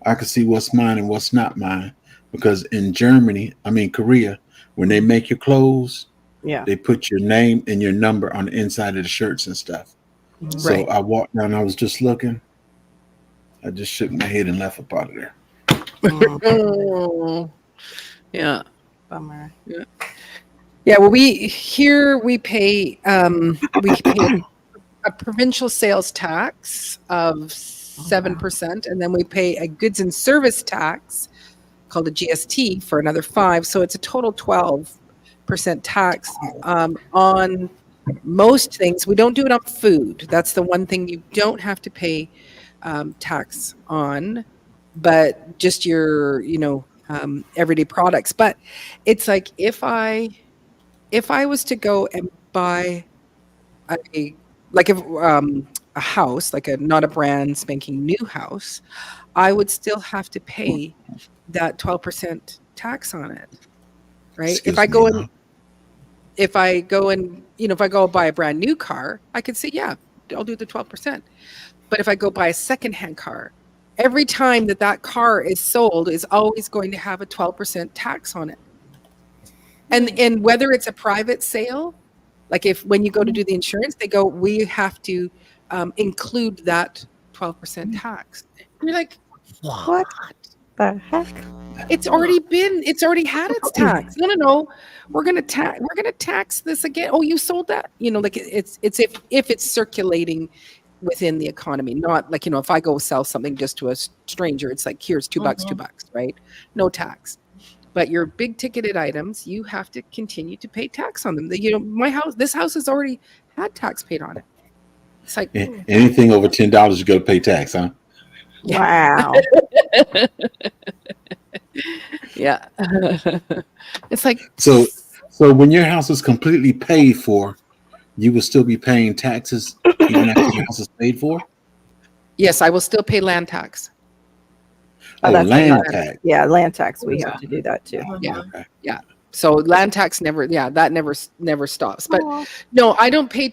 I could see what's mine and what's not mine. Because in Korea, when they make your clothes, Yeah. they put your name and your number on the inside of the shirts and stuff. Mhm. So Right. I walked down, I was just looking. I just shook my head and left up out of there. Mm, Oh, yeah. bummer. Yeah, well, we pay a provincial sales tax of 7%, and then we pay a goods and service tax called a GST for another 5%. So it's a total 12% tax on most things. We don't do it on food. That's the one thing you don't have to pay tax on, but just your everyday products. But it's like if I was to go and buy a house, like not a brand spanking new house, I would still have to pay that 12% tax on it, right? Excuse if I me, go huh? if I go buy a brand new car, I could say, yeah, I'll do the 12%. But if I go buy a secondhand car, every time that car is sold is always going to have a 12% tax on it. And whether it's a private sale, like when you go to do the insurance, they go, we have to include that 12% tax. And you're like, What the heck? it's already had its tax. No. We're gonna tax this again. Oh, you sold that? Like it's if it's circulating within the economy, not like, if I go sell something just to a stranger, it's like, here's $2, $2, right? No tax. But your big ticketed items, you have to continue to pay tax on them. This house has already had tax paid on it. It's like, Anything over $10, you got to pay tax, huh? Wow. yeah. It's like, So when your house is completely paid for, you will still be paying taxes even after your house is paid for? yes, I will still pay land tax. Oh, that's land another- tax. Yeah, land tax. We have to do that too. Yeah. Okay. So land tax that never stops. But Aw. no, I don't pay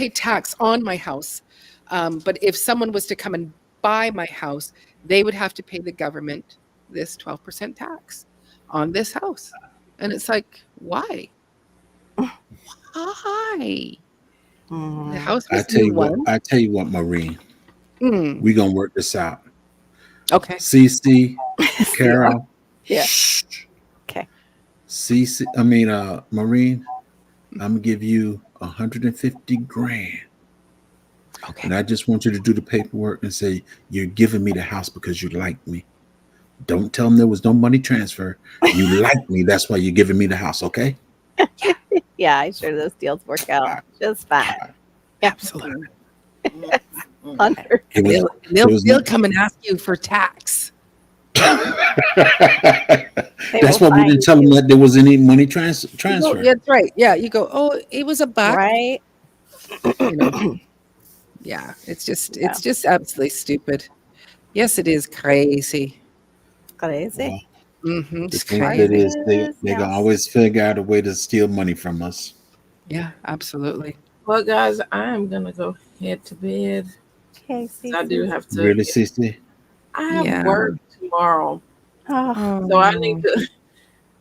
tax on my house. But if someone was to come and buy my house, they would have to pay the government this 12% tax on this house. And it's like, why? Why? The Mhm. house I was tell new you one. what, Maureen, Mm, we're gonna work this out. okay. CC, Carol. Yeah. Shh. Okay. CC, Maureen, I'm gonna give you 150 grand. Okay. And I just want you to do the paperwork and say you're giving me the house because you like me. Don't tell them there was no money transfer. You like me. That's why you're giving me the house, okay? Yeah, I'm sure those deals work out just fine. Absolutely. 100. It was- They'll was they'll not- come and ask you for tax. That's will why we find didn't tell them that there was any money transfer. Yeah, that's right. Yeah, you go, oh, it was a buck. Right? Yeah, it's just Yeah. absolutely stupid. Yes, it is crazy. Crazy. The It's thing that crazy. is, they Yes. gonna always figure out a way to steal money from us. Yeah, absolutely. Well, guys, I am gonna go head to bed. Okay, I do have to. Really, CC? I have Yeah. work tomorrow, Oh, so I need to.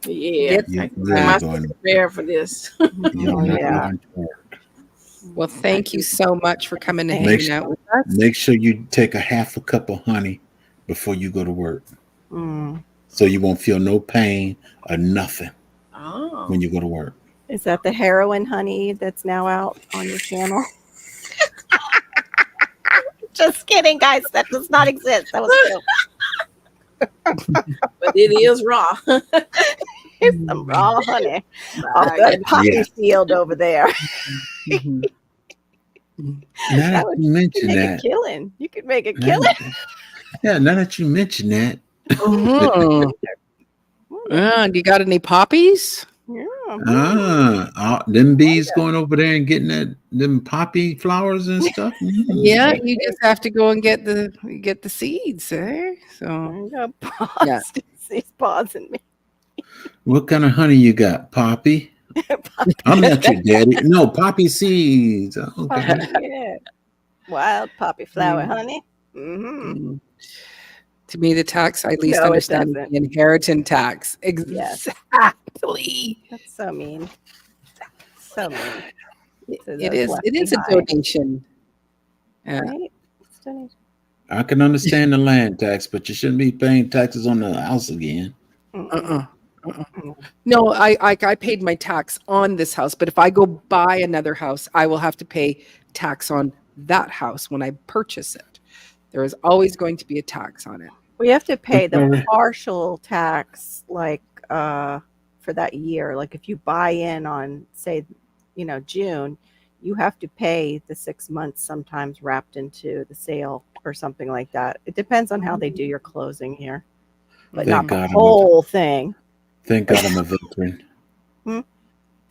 Yeah, Get You I really must going? prepare for this. You're Oh, not yeah. going to work. Well, thank you so much for coming and Make hanging sure- out with us. Make sure you take a half a cup of honey before you go to work. Mm. so you won't feel no pain or nothing Oh. when you go to work. Is that the heroin honey that's now out on your channel? Just kidding, guys. That does not exist. That was a joke. But it is raw. It's some raw honey off that poppy Yeah. field over there. Mhm. Now that you You mention could make a that, killing. You could make a now, killing. yeah, now that you mention that, Mhm. Do you got any poppies? Yeah. them bees going over there and getting them poppy flowers and stuff. Yeah, you just have to go and get the seeds, eh? So I'm gonna pause. Yeah. He's pausing me. What kind of honey you got, poppy? I'm not your daddy. No, poppy seeds. Okay. Yeah. Wild poppy flower Mm. honey. Mm-hmm. mm. To me, the tax I least No, it understand is doesn't. the inheritance tax. Yes. Exactly. That's so mean. So mean. To It those is. left It is a behind, donation. Yeah. right? It's donation. I can understand the land tax, but you shouldn't be paying taxes on the house again. Uh-uh. No, I paid my tax on this house, but if I go buy another house, I will have to pay tax on that house when I purchase it. There is always going to be a tax on it. We have to pay the Okay. partial tax, like for that year. Like if you buy in on, say, June, you have to pay the 6 months sometimes wrapped into the sale or something like that. It depends on how they do your closing here, but Thank not God the I'm whole thing. Thank God I'm a veteran. Hmm?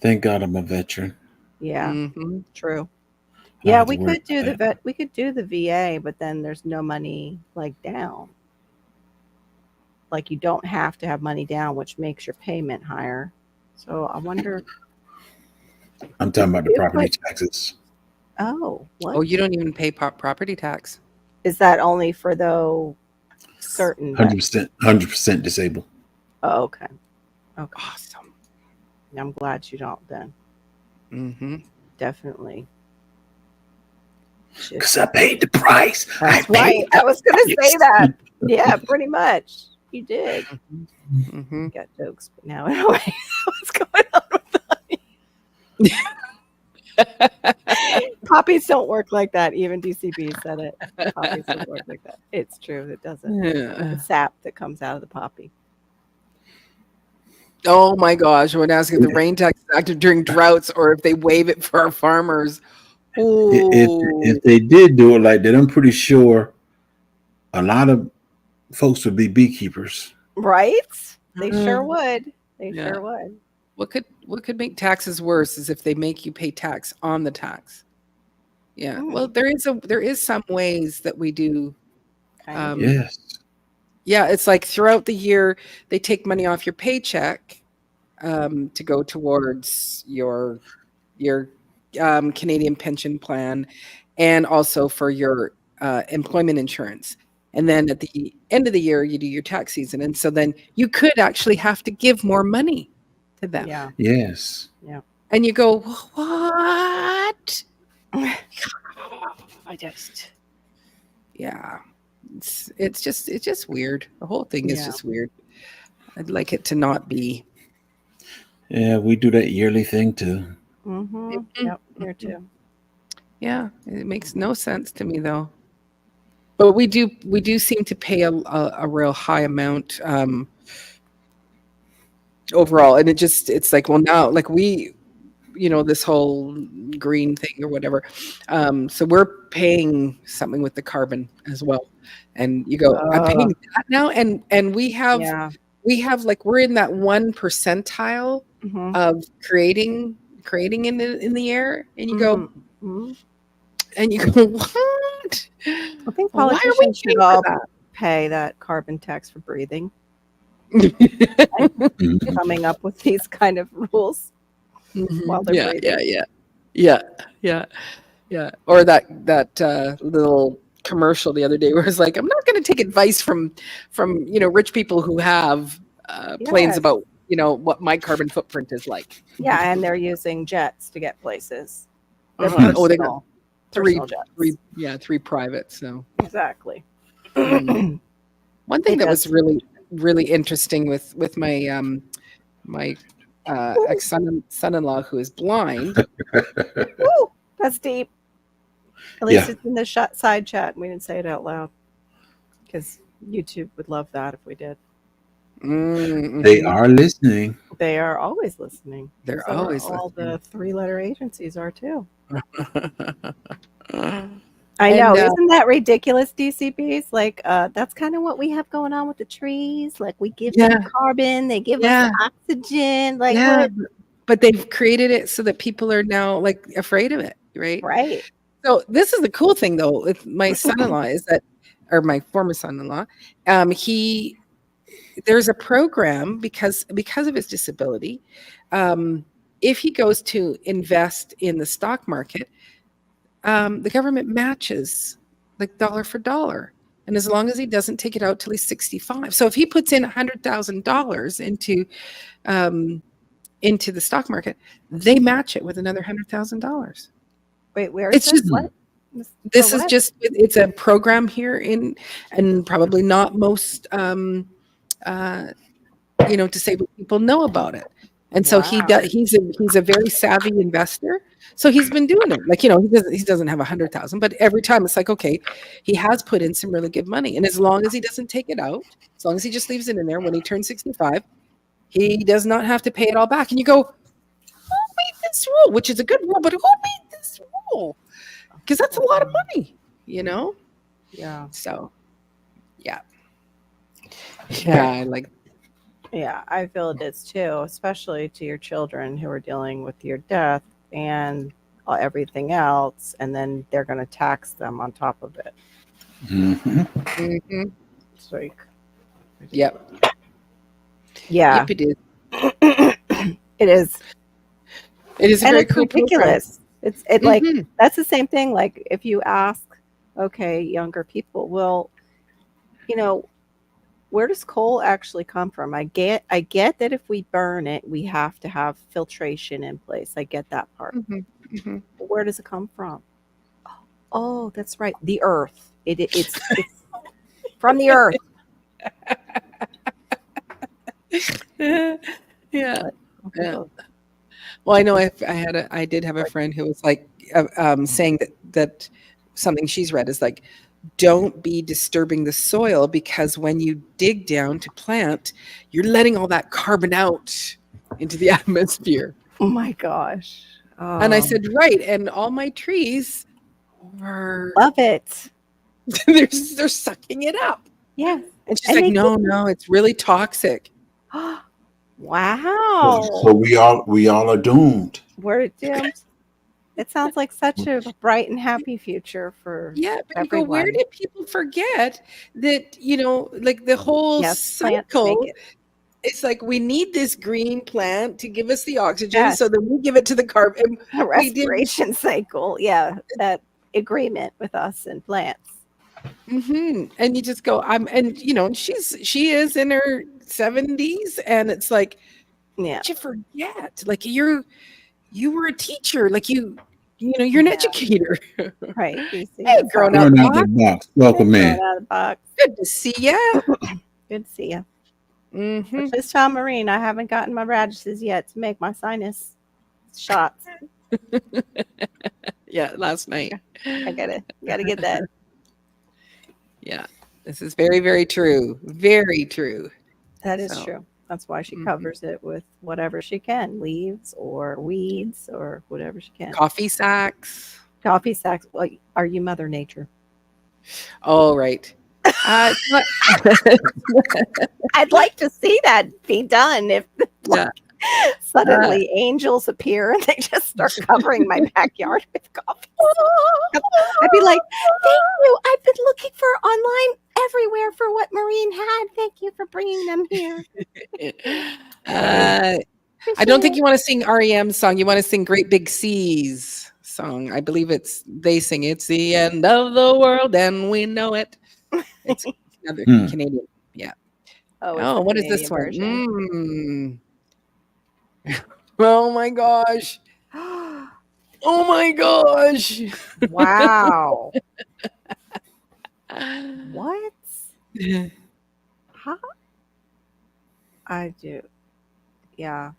Thank God I'm a veteran. Yeah, Mhm. true. I Yeah, have to we worry could do about the that. we could do the VA, but then there's no money like down. Like you don't have to have money down, which makes your payment higher. So I wonder. I'm talking about the If property I- taxes. Oh, what Oh, you don't even pay property tax. is that only for those certain? 100% disabled. Oh, okay. Okay. Awesome. I'm glad you don't then. Mm-hmm. Definitely. Should- Because I paid the price. That's I right. paid I was going to price. say that. Yeah, pretty much. You did. Mm-hmm. Got jokes, but now anyway, what's going on with that? Poppies don't work like that. Even DCB said it. Poppies don't work like that. It's true. It doesn't. Yeah. The sap that comes out of the poppy. Oh my gosh! When asking if the rain tax is active during droughts or if they waive it for our farmers. If they did do it like that, I'm pretty sure a lot of folks would be beekeepers. Right? They sure Mhm. would. They Yeah. sure would. What could make taxes worse is if they make you pay tax on the tax. Yeah. Well, there is some ways that we do. Kind of. Yes. Yeah, it's like throughout the year they take money off your paycheck to go towards your Canadian pension plan, and also for your employment insurance. And then at the end of the year, you do your tax season, and so then you could actually have to give more money to them. Yeah. Yes. And you go, what? I just, yeah, it's just weird. The whole thing is Yeah. just weird. I'd like it to not be. Yeah, we do that yearly thing too. Mm-hmm. Yep. Here too. Yeah, it makes no sense to me though. But we do seem to pay a real high amount overall, and it's like, well, now like we, this whole green thing or whatever, so we're paying something with the carbon as well, and you go, I'm paying that now, and we have Yeah. like we're in that 1 percentile Mm-hmm. of creating in the air, and you go, Mm-hmm. and you go, what? I think Why are we politicians should paying all for pay that carbon tax for breathing. that? Mhm. Coming up with these kind of rules while they're yeah, breathing. yeah. Or that little commercial the other day where it's like, I'm not going to take advice from rich people who have planes Yes. about what my carbon footprint is like. Yeah, and they're using jets to get places. They're Uh-huh. Oh, they personal- got personal jets. three private. So Exactly. one thing It that was does. really really interesting with my my ex son-in-law who is blind. Woo, that's deep. At least Yeah. it's in the side chat. We didn't say it out loud because YouTube would love that if we did. They Mhm. are listening. They are always listening. They're So always all listening. the 3-letter agencies are too. And, I know, isn't that ridiculous, DCBs? Like, that's kind of what we have going on with the trees. Like, we give them Yeah. carbon, they give Yeah. us oxygen. Like, yeah, what? but they've created it so that people are now like afraid of it, right? Right. So this is the cool thing though with my son-in-law is that, or my former son-in-law, there's a program because of his disability. If he goes to invest in the stock market, the government matches like dollar for dollar. And as long as he doesn't take it out till he's 65. So if he puts in $100,000 into the stock market, they match it with another $100,000. Wait, where It's is this? just What? this For is what? just it's a program here and probably not most disabled people know about it. And so Wow. he's a very savvy investor. So he's been doing it. Like, he doesn't have 100,000, but every time it's like, okay, he has put in some really good money. And as long as he doesn't take it out, as long as he just leaves it in there when he turns 65, he does not have to pay it all back. And you go, who made this rule? Which is a good rule, but who made this rule? Because that's a lot of money, Yeah. So, yeah. Yeah, I like. Yeah, I feel it is too, especially to your children who are dealing with your death and everything else, and then they're going to tax them on top of it. Mhm. Mhm. It's like, Yep. yeah, Yep, it is. it is. It is a And very it's cool program. ridiculous. It's like, Mhm. that's the same thing. Like, if you ask, okay, younger people, well, where does coal actually come from? I get that if we burn it, we have to have filtration in place. I get that part. Mhm. Mhm. But where does it come from? Oh, that's right. The earth. It's from the earth. Yeah. Okay, Yeah. well, Well, I know I did have a friend who was like saying that something she's read is like, don't be disturbing the soil because when you dig down to plant, you're letting all that carbon out into the atmosphere. oh my gosh. And I said, right. And all my trees are Love it. they're sucking it up. Yeah. And she's And like, they no, it's really toxic. Wow. So we all are doomed. We're doomed. It sounds like such a bright and happy future for Yeah, but you go, where everyone. did people forget that, like the whole Yes, plants make cycle, it. it's like we need this green plant to give us the oxygen, Yes. so then we give it to the carbon. A We did- respiration cycle. Yeah, that agreement with us and plants. Mhm. And you just go, and she is in her 70s, and it's like, Yeah. did you forget? Like you were a teacher, like you're an Yeah. educator. Right. You see, Hey, that's how grown it up. Turn out the box. Welcome Throw in. it out of the box. Good to see ya. Good to see you. Mhm. Just tell Maureen I haven't gotten my radishes yet to make my sinus shots. Yeah, last night. I gotta get that. Yeah, this is very, very true. Very true. That is So, true. That's why she Mhm. covers it with whatever she can, leaves or weeds or whatever she can. Coffee sacks. Coffee sacks. Well, are you Mother Nature? Oh, right. It's not- I'd like to see that be done. If yeah. suddenly angels appear and they just start covering my backyard with coffee. I'd be like, thank you. I've been looking for online everywhere for what Maureen had. Thank you for bringing them here. I don't think you want to sing REM's song. You want to sing Great Big Seas song. I believe they sing It's the End of the World and we know it. It's another Canadian. Yeah. Oh, Oh, what is this one? Oh my gosh. Oh my gosh. Wow. What? Huh? I do. Yeah.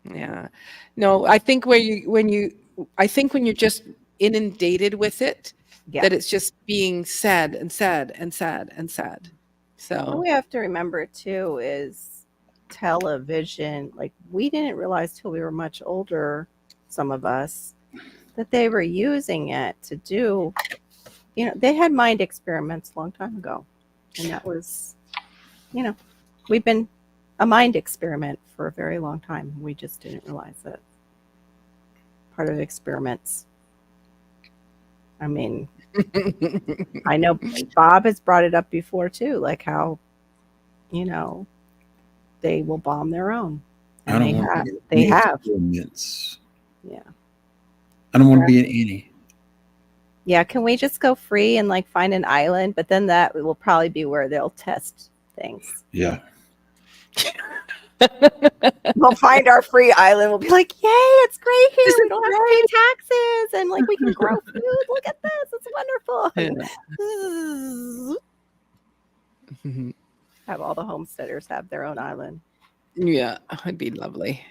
Yeah. No, I think when you're just inundated with it, Yeah. that it's just being said and said and said and said. What So we have to remember too is television. Like we didn't realize till we were much older, some of us, that they were using it to do. They had mind experiments a long time ago, and that was, we've been a mind experiment for a very long time. We just didn't realize it. Part of experiments. I mean, I know Bob has brought it up before too, like how, they will bomb their own. I And don't they want have. to be They in any have. experiments. Yeah. I don't want to be in any. Yeah. Can we just go free and like find an island? But then that will probably be where they'll test things. Yeah. We'll find our free island. We'll be like, yay, it's great here. This We is don't have to pay taxes. And like we can grow food. Look at this. It's wonderful. Have all the homesteaders have their own island. yeah, it'd be lovely.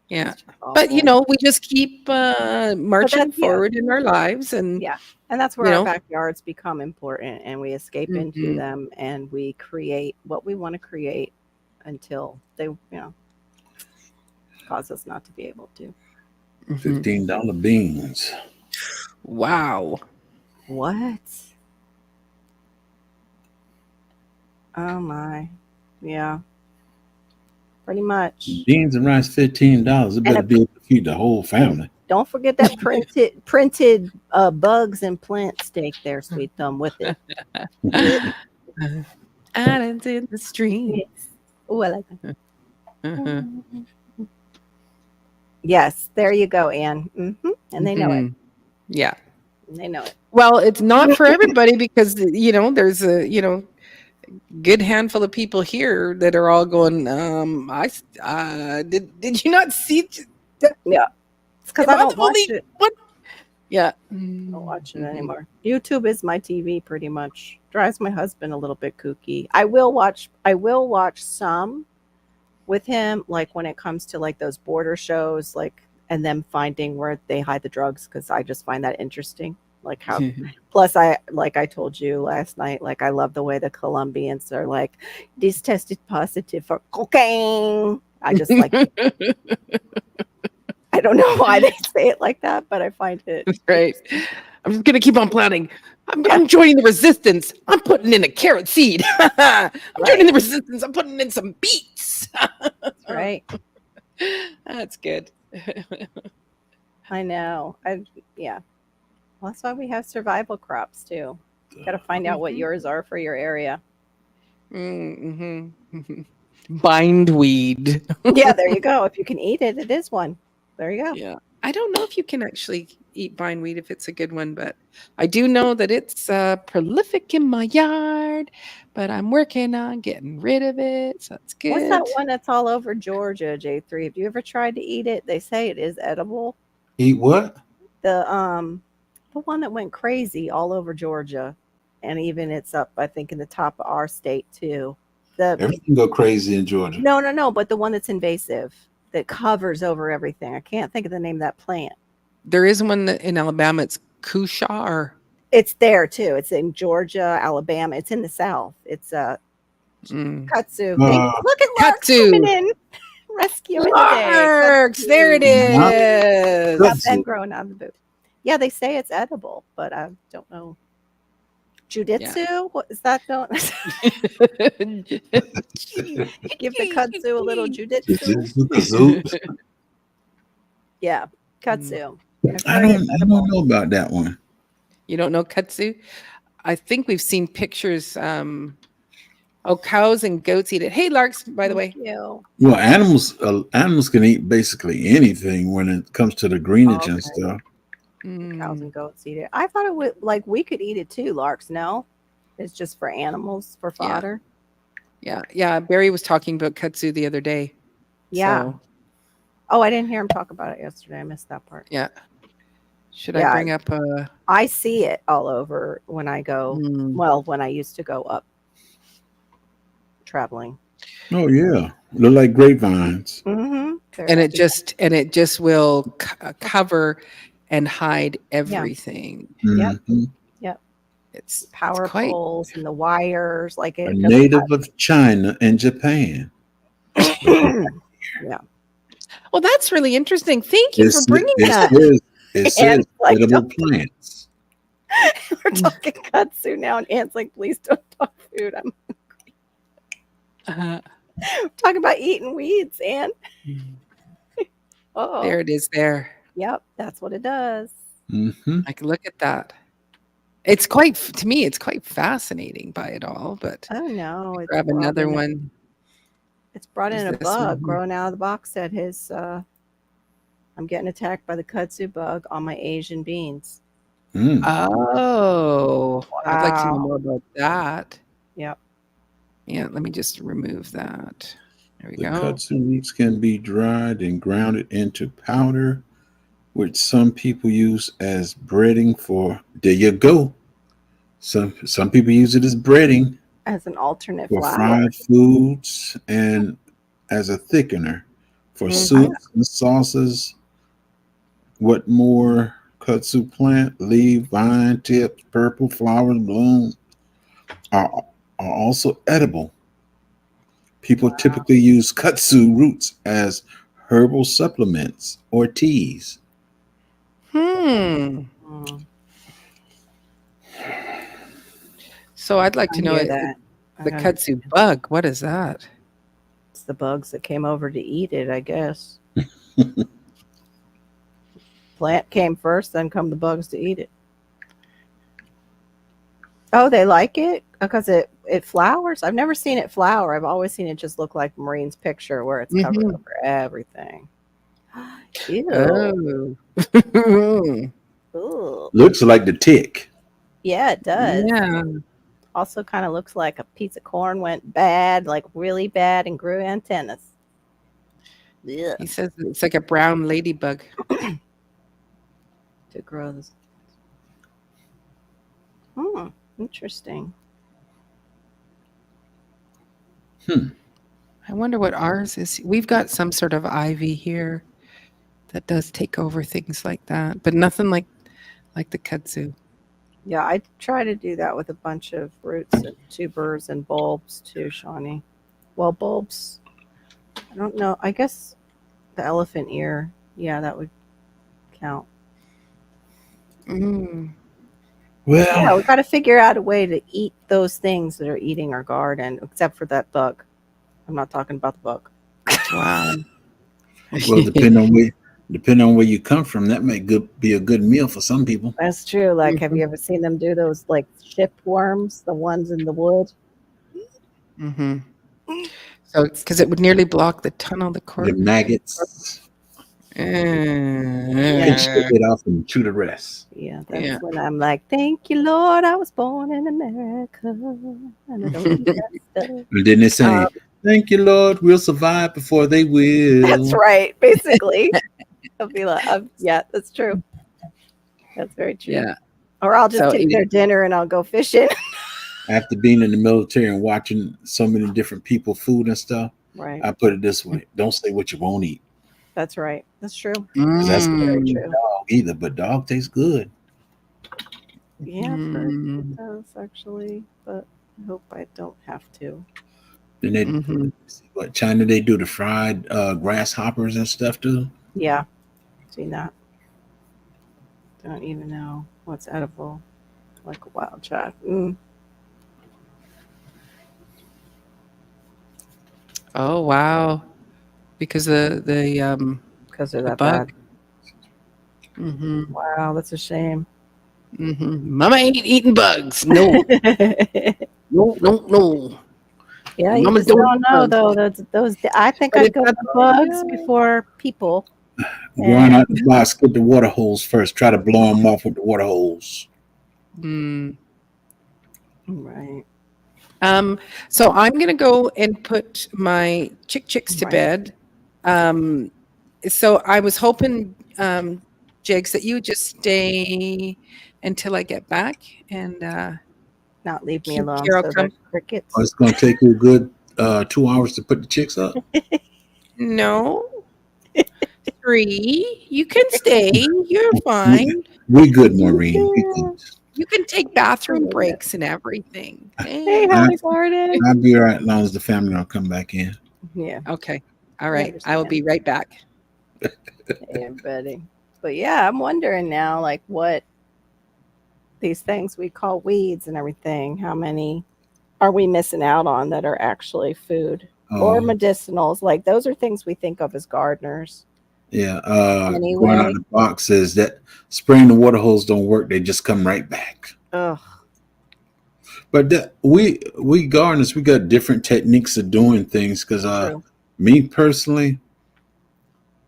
Yeah. It's just But awful. we just keep marching that's- yeah. forward in our lives, and Yeah. And that's where You our know? backyards become important and we escape into Mhm. them and we create what we want to create until they, cause us not to be able to. Mhm. $15 beans. Wow. What? Oh my. Yeah. Pretty much. Beans and rice, $15. It better be able to feed the whole family. Don't forget that printed bugs and plant steak there, sweet thumb, with it. Islands in the stream. Yes. Oh, I like that. Uh-huh. Yes, there you go, Anne. And they know it. Mhm. Yeah. They know it. Well, it's not for everybody because there's a good handful of people here that are all going. Did you not see? Yeah. It's because Am I don't the watch only it. one? Yeah. I don't watch it Mhm. anymore. YouTube is my TV pretty much. Drives my husband a little bit kooky. I will watch some with him, like when it comes to like those border shows, like and them finding where they hide the drugs, because I just find that interesting. Like how plus I told you last night, like I love the way the Colombians are like, this tested positive for cocaine. I just like I don't know why they say it like that, but I find it Right. I'm just gonna keep on planning. I'm joining the resistance. I'm putting in a carrot seed. I'm joining the resistance. I'm putting in some beets. right. That's good. I know. Yeah. Well, that's why we have survival crops too. Got to find out what yours are for your area. Mm-hmm. Bindweed. Yeah, there you go. If you can eat it, it is one. There you go. Yeah. I don't know if you can actually eat bindweed if it's a good one, but I do know that it's prolific in my yard, but I'm working on getting rid of it. So that's good. What's that one that's all over Georgia, J3? Have you ever tried to eat it? They say it is edible. Eat what? The one that went crazy all over Georgia, and even it's up, I think, in the top of our state too. Everything go crazy in Georgia. No, but the one that's invasive that covers over everything. I can't think of the name of that plant. There is one in Alabama. It's Kusha or It's there too. It's in Georgia, Alabama. It's in the South. It's kudzu. Look at Larks Kudzu. coming in, rescuing the day. Larks. There it is. Got been growing on the boot. Yeah, they say it's edible, but I don't know. Jujitsu? What is that? Don't give the kudzu a little jujitsu. Yeah, kudzu. I don't know about that one. You don't know kudzu? I think we've seen pictures. Cows and goats eat it. Hey, Larks, by the way. Well, animals can eat basically anything when it comes to the greenage and stuff. Cows and goats eat it. I thought it would we could eat it too, Larks. No, it's just for animals, for fodder. Yeah. Barry was talking about kudzu the other day. Yeah. So, oh, I didn't hear him talk about it yesterday. I missed that part. Yeah. Should I bring up a? I see it all over when I go. Well, when I used to go up traveling. Oh yeah. Look like grapevines. Mm-hmm. And it just will cover and hide everything. Yep. Mhm. Yep. It's Power quite. poles and the wires, like A it doesn't. native of China and Japan. Yeah. Well, that's really interesting. Thank you for bringing that. It says like, edible don't- plants. We're talking kudzu now, and Ant's like, please don't talk food. I'm Uh, talking about eating weeds, and oh, there it is. There. yep, that's what it does. Mm-hmm. I can look at that. It's quite, to me, it's quite fascinating by it all. But Oh no, it's grab brought another in one. It's brought Is in a this one bug here? growing out of the box that his. I'm getting attacked by the kudzu bug on my Asian beans. Mm. Oh, I'd like to know Wow. more about that. Yep. Yeah, let me just remove that. There we The go. kudzu roots can be dried and grounded into powder, which some people use as breading for. There you go. Some people use it as breading As an alternate for flour. fried foods and as a thickener for Mhm. soups and sauces. What more? Kudzu plant, leaf, vine tips, purple flowers, bloom are also edible. People typically use kudzu roots as herbal supplements or teas. Hmm. Mm, So I'd like to I know hear that. the I kudzu bug. What is that? It's the bugs that came over to eat it, I guess. Plant came first, then come the bugs to eat it. Oh, they like it because it flowers. I've never seen it flower. I've always seen it just look like Marine's picture where it's covered Mhm. over everything. Ew. Oh. Ooh. Looks like the tick. Yeah, it does. Yeah. Also kind of looks like a piece of corn went bad, like really bad, and grew antennas. Yeah. He says it's like a brown ladybug. To grow this. Interesting. I wonder what ours is. We've got some sort of ivy here that does take over things like that, but nothing like the kudzu. Yeah, I try to do that with a bunch of roots and tubers and bulbs too, Shawnee. Well, bulbs, I don't know. I guess the elephant ear, yeah, that would count. Mm. Well, Yeah, we got to figure out a way to eat those things that are eating our garden, except for that bug. I'm not talking about the bug. Wow. well, depending on where you come from, that might be a good meal for some people. That's true. Like, have you ever seen them do those like ship worms, the ones in the wood? Mm-hmm. So, because it would nearly block the tunnel, the The cord. maggots. Can shake it off and chew the rest. Yeah, that's Yeah. when I'm like, thank you, Lord, I was born in America. And I don't eat that stuff. And then they say, "Thank you, Lord, we'll survive before they will." That's right. Basically, I'll be like, yeah, that's true. That's very true. Yeah. Or I'll just So take eat their dinner and I'll go fishing. After being in the military and watching so many different people, food and stuff, Right. I put it this way: don't say what you won't eat. That's right. That's true. 'Cause that's Very Mm. true. dog either, but dog tastes good. Yeah, I've heard Mm. it does actually, but I hope I don't have to. Then they, Mhm. what China they do the fried grasshoppers and stuff too. Yeah, seen that. Don't even know what's edible, like a wild child. Oh wow. Because the Because they're the that bug. Mm-hmm. bad. Wow, that's a shame. Mm-hmm. Mama ain't eating bugs. No, no. Yeah, you Mama just don't don't know eat though. Those I think But I'd it's go not with the bugs bug. before people. Going out the box, get the water hose first. Try to blow them off with the water hose. Mm. Right. So I'm gonna go and put my chicks to Right. bed. So I was hoping, Jigs, that you would just stay until I get back and Not leave me keep alone. Carol So come. the crickets. Oh, it's going to take you a good 2 hours to put the chicks up? No. 3. You can stay. You're fine. We good, Maureen. We good. You can take bathroom breaks and everything. Hey, Eh, Holly Garden. I'll be all right as long as the family don't come back in. Yeah, Okay. All right. I will understand. be right back. yeah, buddy. But yeah, I'm wondering now, like, what these things we call weeds and everything, how many are we missing out on that are actually food or Oh, medicinals? Like, those are things we think of as gardeners. yeah. Going out Anyway. the box says that spraying the water hose don't work. They just come right back. Ugh. But we gardeners, we got different techniques of doing things. Because True. me personally,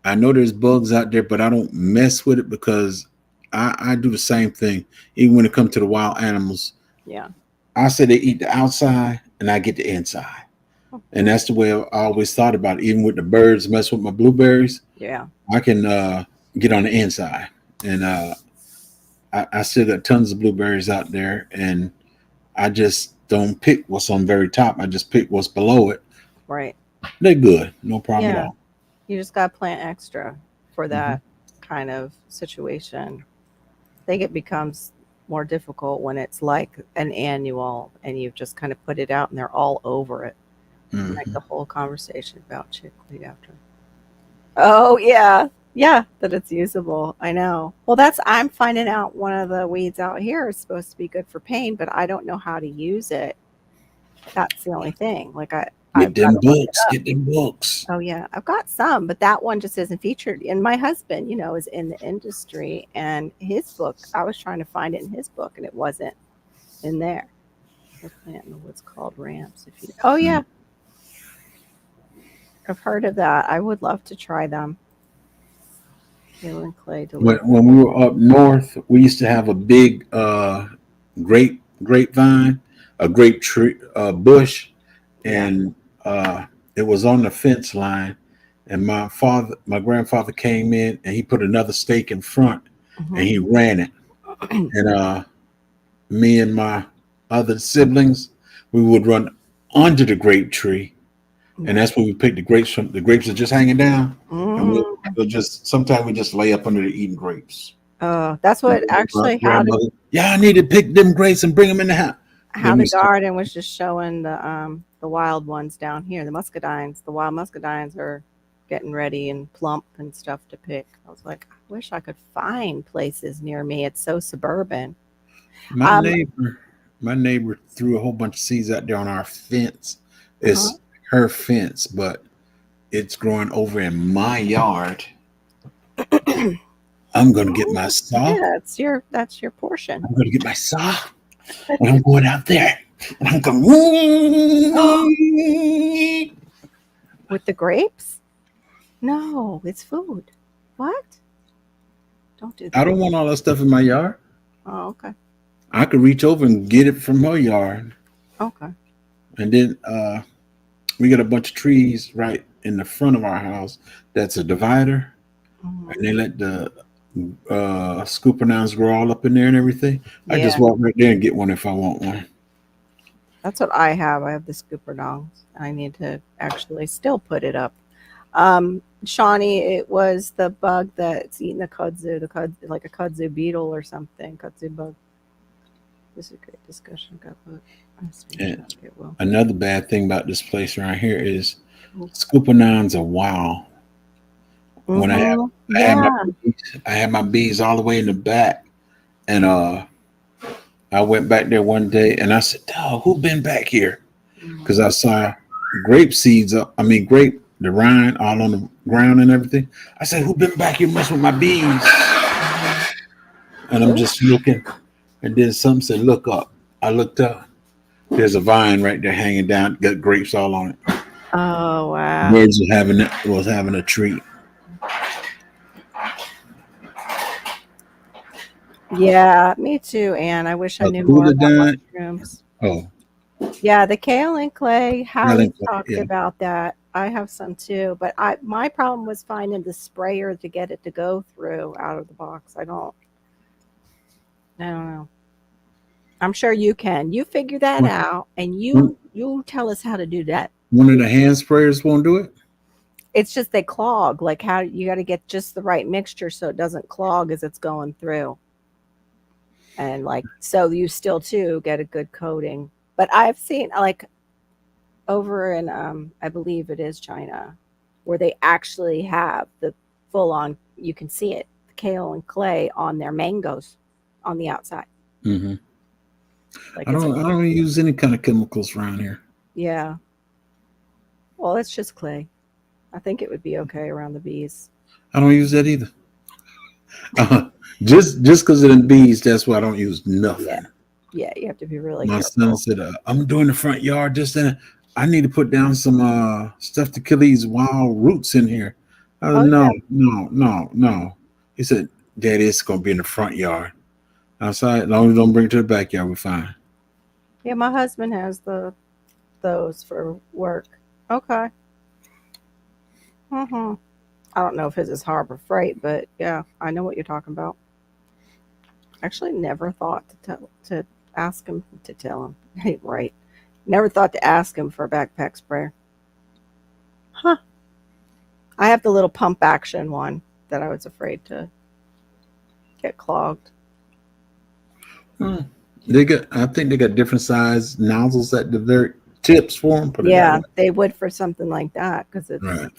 I know there's bugs out there, but I don't mess with it because I do the same thing. Even when it comes to the wild animals, Yeah. I say they eat the outside and I get the inside. And that's the way I always thought about it. Even with the birds, mess with my blueberries, Yeah. I can get on the inside. And I still got tons of blueberries out there, and I just don't pick what's on the very top. I just pick what's below it. Right. They're good, no problem at Yeah. all. You just got to plant extra for that kind of situation. I think it becomes more difficult when it's like an annual and you've just kind of put it out and they're all over it. Like Mhm. the whole conversation about chickweed after. Oh, yeah. Yeah, that it's usable. I know. Well, I'm finding out one of the weeds out here is supposed to be good for pain, but I don't know how to use it. That's the only thing. Like, I've Get them got to look it books. up. Get them books. Oh yeah, I've got some, but that one just isn't featured. And my husband, is in the industry, and his book, I was trying to find it in his book, and it wasn't in there. We're planting what's called ramps. Oh yeah, I've heard of that. I would love to try them. Kale and clay delivery. When we were up north, we used to have a big grapevine, a grape tree bush, and it was on the fence line. And my grandfather came in and he put another stake in front and he ran it. And me and my other siblings, we would run under the grape tree, and that's where we picked the grapes from. The grapes are just hanging down, and we'll just sometimes we just lay up under there eating grapes. That's what actually Grandmother, yeah, I need to pick them grapes and bring them in the house. how the garden was just showing the wild ones down here, the muscadines. The wild muscadines are getting ready and plump and stuff to pick. I was like, I wish I could find places near me. It's so suburban. My neighbor threw a whole bunch of seeds out there on our fence. It's her fence, but it's growing over in my yard. I'm gonna get my saw. Yeah, that's your portion. I'm gonna get my saw, and I'm going out there, and I'm going with the grapes. No, it's food. What? Don't do that. I don't want all that stuff in my yard. Oh, okay. I could reach over and get it from her yard. Okay. And then we got a bunch of trees right in the front of our house. That's a divider, and they let the scoopernowns grow all up in there and everything. I just walk right there and get one if I want one. That's what I have. I have the scoopernongs. I need to actually still put it up. Shawnee, it was the bug that's eating the kudzu, like a kudzu beetle or something, kudzu bug. This is a great discussion. Another bad thing about this place around here is scoopernowns are wild. When I had my bees all the way in the back, and I went back there one day and I said, "Dog, who been back here?" Because I saw grape seeds the rind all on the ground and everything. I said, "Who been back here messing with my bees?" And I'm just looking, and then something said, "Look up." I looked up. There's a vine right there hanging down, got grapes all on it. Oh wow! Birds was having a treat. Yeah, me too, Anne. I wish I knew more about mushrooms. Oh. Yeah, the kale and clay. Howie talked about that. I have some too, but my problem was finding the sprayer to get it to go through out of the box. I don't know. I'm sure you can. You figure that out, and you tell us how to do that One of the hand sprayers won't do it. It's just they clog. Like how you got to get just the right mixture so it doesn't clog as it's going through. And like so you still too get a good coating. But I've seen like over in I believe it is China where they actually have the full on you can see it, the kale and clay on their mangoes on the outside. Hmm. Like I it's don't use any kind of chemicals around here. yeah. Well, it's just clay. I think it would be okay around the bees. I don't use that either. Just because of the bees, that's why I don't use nothing. Yeah. Yeah, you have to be really My careful. son said, "I'm doing the front yard. Just then, I need to put down some stuff to kill these wild roots in here." I Oh said, yeah. no. He said, "Daddy, it's gonna be in the front yard. Outside, as long as you don't bring it to the backyard, we're fine." Yeah, my husband has those for work. Okay. I don't know if his is Harbor Freight, but yeah, I know what you're talking about. Actually, never thought to ask him to tell him. Hey, right. Never thought to ask him for a backpack sprayer. Huh. I have the little pump action one that I was afraid to get clogged. Hmm. I think they got different size nozzles at the very tips for them. Put it that Yeah, way. they would for something like that because it's. Right.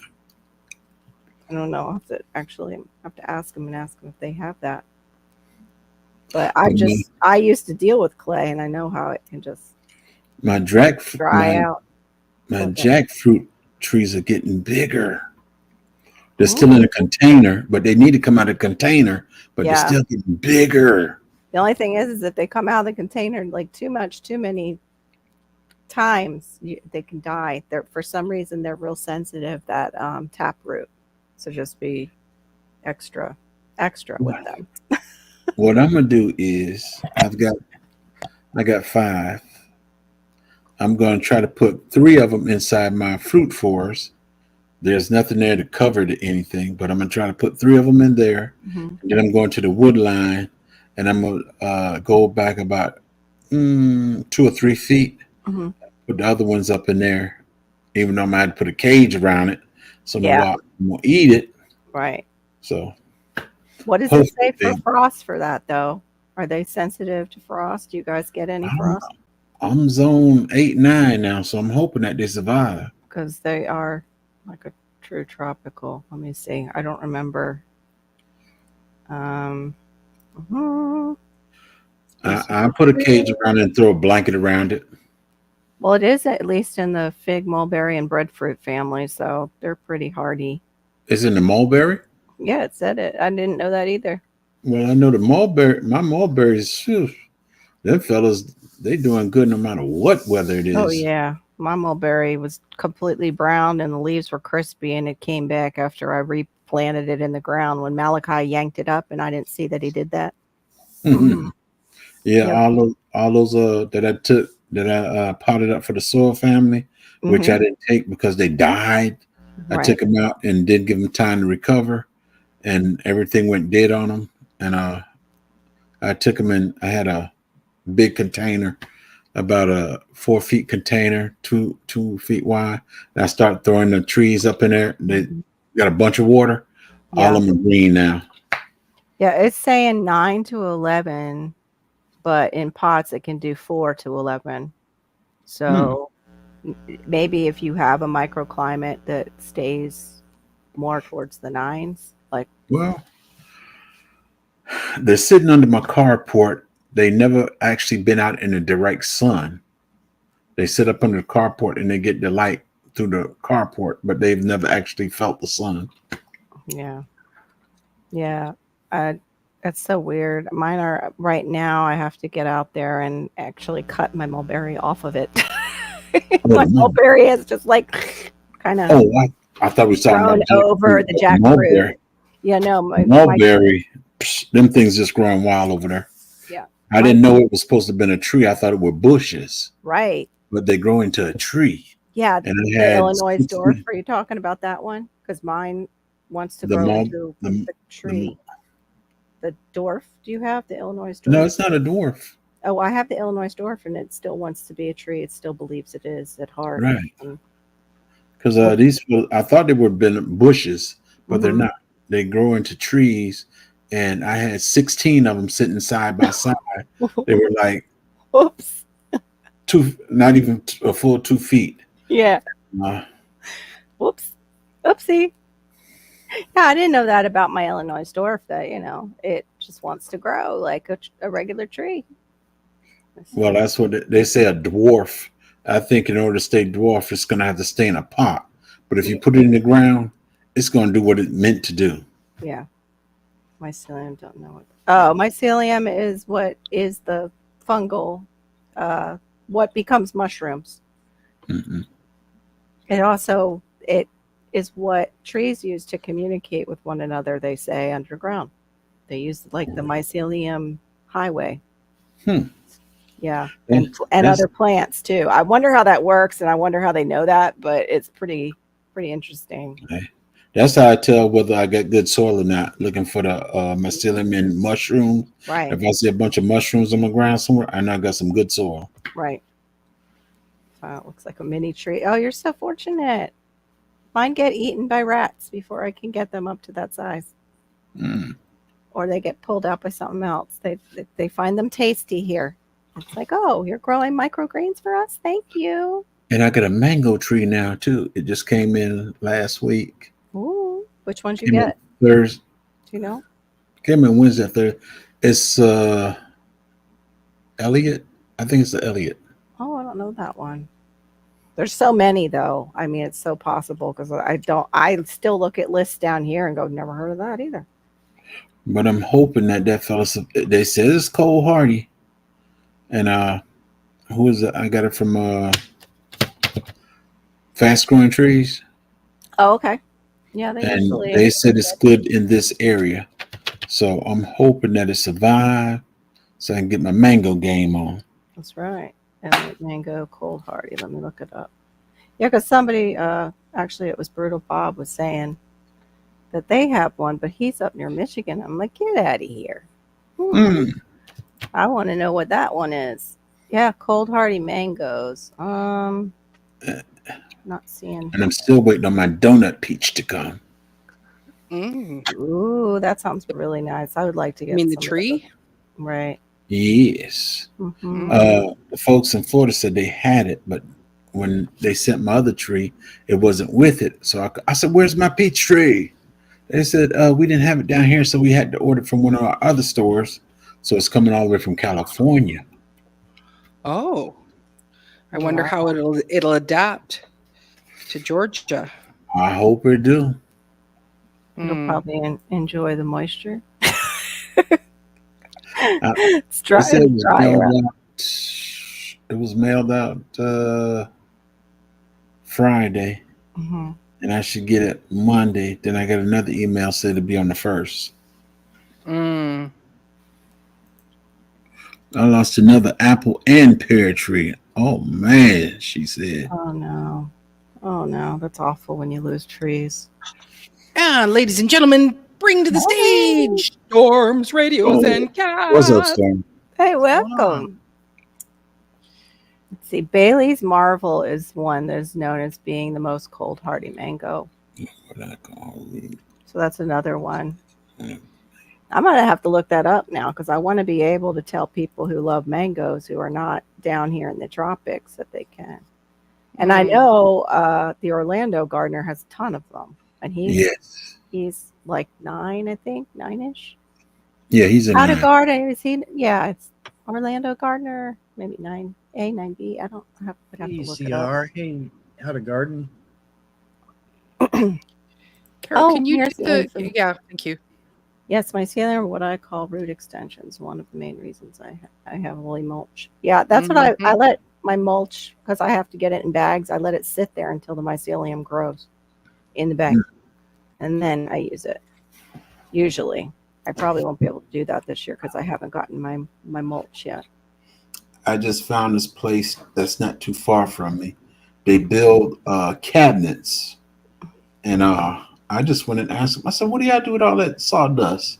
I don't know. I have to ask them if they have that. But I used to deal with clay and I know how it can just My dry out. Okay. jackfruit trees are getting bigger. They're Mm. still in a container, but they need to come out of the container, but they're Yeah. still getting bigger. The only thing is if they come out of the container like too many times, they can die. They're for some reason they're real sensitive that taproot. So just be extra with them. What I'm gonna do is I got 5. I'm gonna try to put 3 of them inside my fruit forest. There's nothing there to cover anything, but I'm gonna try to put 3 of them in there. Mhm. And then I'm going to the wood line, and I'm gonna go back about 2 or 3 feet. Mhm. Put the other ones up in there, even though I might put a cage around it, so no Yeah. wild won't eat it. Right. So What does it say for hopefully, frost for that though? Are they sensitive to frost? Do you guys get any frost? I'm zone 8, 9 now, so I'm hoping that they survive. Because they are like a true tropical. Let me see. I don't remember. Mhm. I put a cage around it and throw a blanket around it. Well, it is at least in the fig, mulberry, and breadfruit family, so they're pretty hardy. It's in the mulberry. Yeah, it said it. I didn't know that either. Well, I know my mulberries, phew, them fellas, they doing good no matter what weather it is. Oh yeah, my mulberry was completely brown and the leaves were crispy, and it came back after I replanted it in the ground when Malachi yanked it up, and I didn't see that he did that. Yeah, Yep. all those that I potted up for the soil family, which I didn't take because they died. I Right. took them out and didn't give them time to recover, and everything went dead on them. And I took them in. I had a big container, about a 4 feet container, 2 feet wide. And I started throwing the trees up in there. They got a bunch of water. Yeah. All of them are green now. Yeah, it's saying 9 to 11, but in pots it can do 4 to 11. So maybe if you have a microclimate that stays more towards the 9s, like Well, they're sitting under my carport. They never actually been out in the direct sun. They sit up under the carport and they get the light through the carport, but they've never actually felt the sun. yeah. That's so weird. Mine are right now. I have to get out there and actually cut my mulberry off of it. My mulberry is just like kind of I thought we were talking grown about over the jackfruit. mulberry. Yeah, no, Mulberry, them things just growing wild over there. Yeah, I didn't know it was supposed to have been a tree. I thought it were bushes, right. but they grow into a tree. Yeah, And I the had Illinois 60 dwarf. Are you talking about that one? Because mine wants to The grow mul- into the- the tree. The dwarf? Do you have the Illinois dwarf? No, it's not a dwarf. Oh, I have the Illinois dwarf, and it still wants to be a tree. It still believes it is at heart. Right. And Because I thought they were been bushes, but they're Mhm. not. They grow into trees, and I had 16 of them sitting side by side. They were like Oops. not even a full 2 feet. Yeah. Uh, Whoops. Oopsie. Yeah, I didn't know that about my Illinois dwarf. That it just wants to grow like a regular tree. well, that's what they say. A dwarf. I think in order to stay dwarf, it's going to have to stay in a pot. But if you put it in the ground, it's going to do what it meant to do. Yeah. Mycelium, don't know what. Oh, mycelium is what is the fungal, what becomes mushrooms. Mm-mm. It is what trees use to communicate with one another. They say underground. They use like the mycelium highway. Hmm. Yeah, Yeah, and that's- other plants too. I wonder how that works, and I wonder how they know that. But it's pretty interesting. That's how I tell whether I got good soil or not. Looking for the mycelium and mushrooms. Right, If I see a bunch of mushrooms on the ground somewhere, I know I got some good soil. right. Wow, it looks like a mini tree. Oh, you're so fortunate. Mine get eaten by rats before I can get them up to that size, Mm. or they get pulled out by something else. They find them tasty here. It's like, oh, you're growing microgreens for us. Thank you. And I got a mango tree now too. It just came in last week. Ooh, which ones you Came in get? Thursday. Do you know? Came in Wednesday. Thursday. It's Elliot. I think it's the Elliot. Oh, I don't know that one. There's so many though. I mean, it's so possible because I still look at lists down here and go, never heard of that either. But I'm hoping that fella. They said it's Cole Hardy, and who is it? I got it from Fast Growing Trees, Oh, okay. Yeah, and usually. they said it's good in this area. So I'm hoping that it survived, so I can get my mango game on. That's right. Elliot Mango Cold Hardy. Let me look it up. Yeah, because somebody, actually, it was Brutal Bob was saying that they have one, but he's up near Michigan. I'm like, get out of here. Mm. I want to know what that one is. Yeah, Cold Hardy mangoes. Not seeing. And I'm still waiting on my donut peach to come. Mm. Ooh, that sounds really nice. I would like to get. You mean the some of tree? those. Right. Yes. Mhm. The folks in Florida said they had it, but when they sent my other tree, it wasn't with it. So I said, "Where's my peach tree?" They said, "We didn't have it down here, so we had to order it from one of our other stores." So it's coming all the way from California. Oh, I wonder Wow. how it'll adapt to Georgia. I hope it do. It'll Mm. probably enjoy the moisture. Uh, It's dry. They said It's dry around. it was mailed out Friday, Mhm. and I should get it Monday. Then I got another email said it'd be on the 1st. Mm. I lost another apple and pear tree. Oh man, she said. Oh no. Oh no. That's awful when you lose trees. And ladies and gentlemen, bring to the stage Storms, Radios, Oh, and Cats. What's up, Storm? Hey, going on? welcome. Let's see. Bailey's Marvel is one that is known as being the most cold hardy mango. What I call it. So that's another one. Yeah. I'm going to have to look that up now because I want to be able to tell people who love mangoes who are not down here in the tropics that they can. And I know the Orlando gardener has a ton of them. And he's like 9, I think, 9-ish. Yeah, he's in How to there. garden? Is he? Yeah, it's Orlando Gardner, maybe 9A, 9B. I don't have, I'd have to look it up. ECR. Hey, how to garden? Carol, Oh, can you here's do the the? info. Yeah, thank you. Yes, mycelium are what I call root extensions. One of the main reasons I have woolly mulch. Yeah, that's what I let my mulch, because I have to get it in bags. I let it sit there until the mycelium grows in the bag, and then I use it. Usually, I probably won't be able to do that this year because I haven't gotten my mulch yet. I just found this place that's not too far from me. They build cabinets, and I just went and asked him. I said, "What do y'all do with all that sawdust?"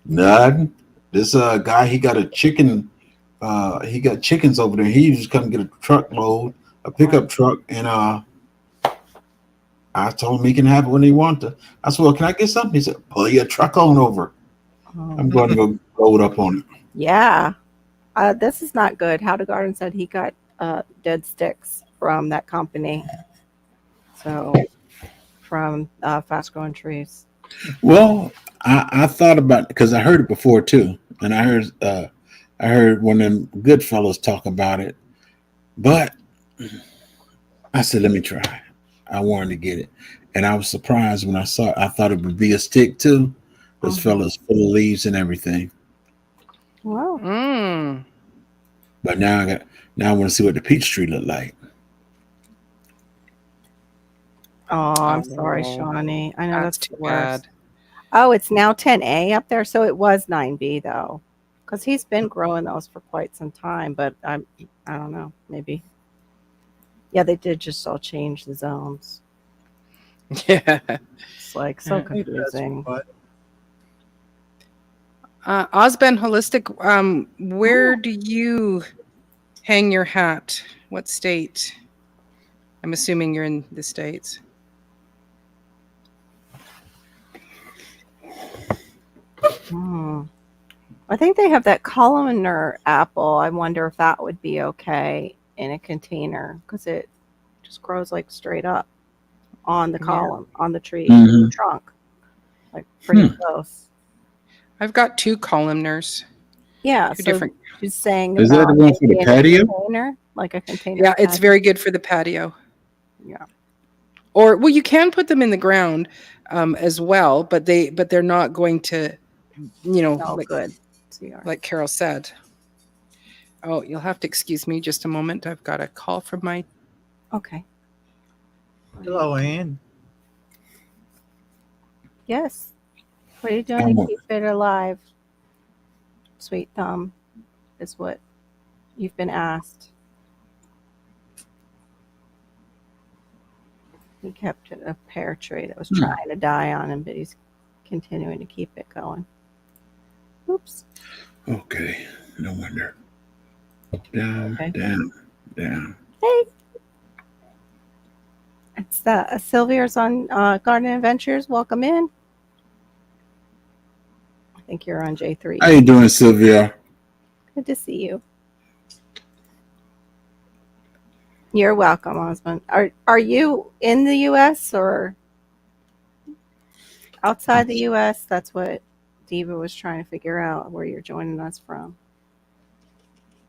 Nothing. This guy, he got a chicken. He got chickens over there. He just come get a truckload, a pickup truck, and I told him he can have it when he wants to. I said, well, can I get something? He said, pull your truck on over. I'm going to go load up on it. Yeah. This is not good. How to Garden said he got dead sticks from that company. So from Fast Growing Trees. Well, I thought about it because I heard it before too, and I heard one of them good fellows talk about it, but I said, let me try. I wanted to get it, and I was surprised when I saw it. I thought it would be a stick too. Those fellas full of leaves and everything. Wow. Mm. But now I want to see what the peach tree look like. Oh, I'm sorry, Shawnee. I know that's too the worst. bad. Oh, it's now 10A up there, so it was 9B though, because he's been growing those for quite some time. But I don't know, maybe. Yeah, they did just all change the zones. Yeah. It's like so Maybe that's confusing. what- Osben Holistic, where do you hang your hat? What state? I'm assuming you're in the States. I think they have that columnar apple. I wonder if that would be okay in a container because it just grows like straight up on the column, on the tree trunk, like pretty close. I've got 2 columnars. Yeah, Two so different. she's saying Is that about the one for the maybe in a patio? container, like a container. Yeah, it's patio. very good for the patio. Yeah. Or well, you can put them in the ground as well, but they're not going to, Oh, good. like Carol said. Oh, you'll have to excuse me just a moment. I've got a call from my. Okay. Hello, Ann. Yes. What are you doing to keep it alive? Sweet thumb is what you've been asked. He kept a pear tree that was trying to die on him, but he's continuing to keep it going. Oops. Okay, no wonder. Down. Hey. It's Sylvia's on Garden Adventures. Welcome in. I think you're on J3. How you doing, Sylvia? Good to see you. You're welcome, Osmond. Are you in the U.S. or outside the U.S.? That's what Diva was trying to figure out, where you're joining us from.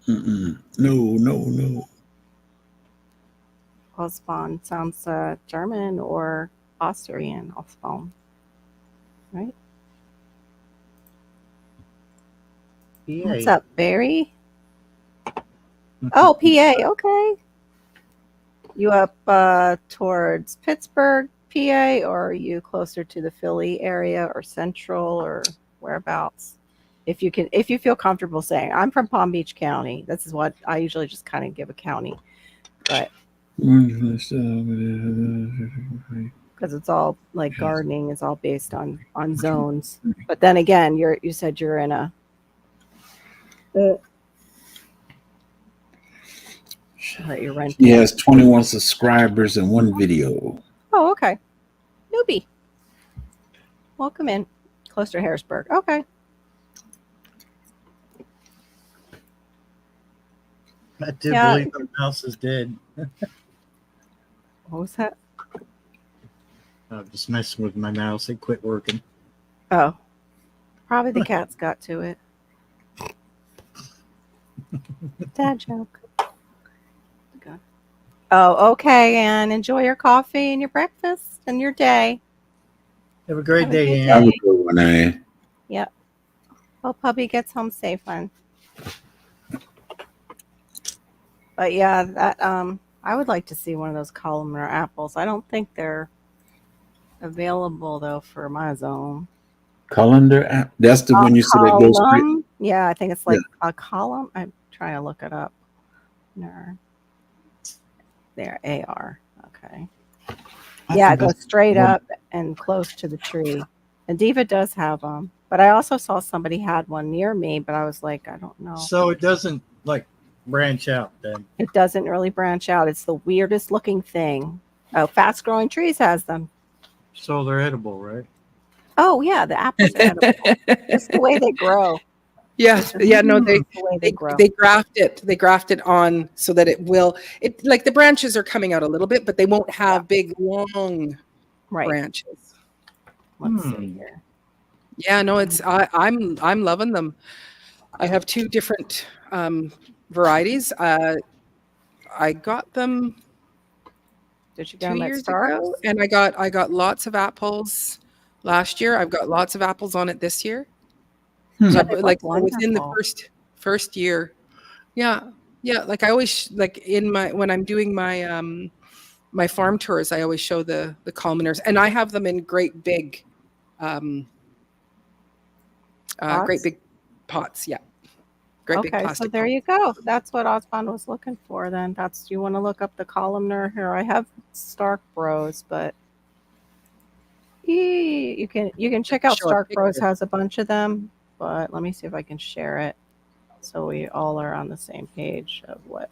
No. Osbon sounds German or Austrian. Osbon, right? What's up, Barry? Oh, PA. Okay. You up towards Pittsburgh, PA, or are you closer to the Philly area or Central or whereabouts? If you feel comfortable saying, I'm from Palm Beach County. This is what I usually just kind of give a county, but because it's all like gardening is all based on zones. But then again, you said you're in a. That you're renting. He has 21 subscribers and 1 video. Oh, okay. Newbie. Welcome in. Close to Harrisburg. Okay. I do believe the mouse is dead. What was that? I'm just messing with my mouse. It quit working. Oh. Probably the cats got to it. Dad joke. Oh, okay. And enjoy your coffee and your breakfast and your day. Have a great day, Have Ann. a good one, Ann. Yep. Hope Puppy gets home safe, one. But yeah, that I would like to see one of those columnar apples. I don't think they're available though for my zone. Colander app. That's the one you said that goes straight. Yeah, I think it's like a column. I'm trying to look it up. No. There, AR. Okay. Yeah, it goes straight up and close to the tree. And Diva does have them. But I also saw somebody had one near me, but I was like, I don't know. So it doesn't like branch out then. It doesn't really branch out. It's the weirdest looking thing. Oh, Fast Growing Trees has them. So they're edible, right? Oh yeah, the apples are edible. Just the way they grow. Yes, yeah, no, The way they grow. they graft it on so that it like the branches are coming out a little bit, but they won't have big long Right. branches. Let's see here. Yeah, no, I'm loving them. I have two different varieties. I got them Did you get 2 them at years Starks? ago, and I got lots of apples last year. I've got lots of apples on it this year. So They look like within the wonderful. first year. Yeah. Yeah, like I always like when I'm doing my my farm tours, I always show the culminars, and I have them in great big great Pots? big pots. Yeah. Great big Okay, so plastic there pots. you go. That's what Osbond was looking for then. You want to look up the columnar here. I have Stark Bros, but you can check out Show a Stark Bros picture. has a bunch of them, but let me see if I can share it so we all are on the same page of what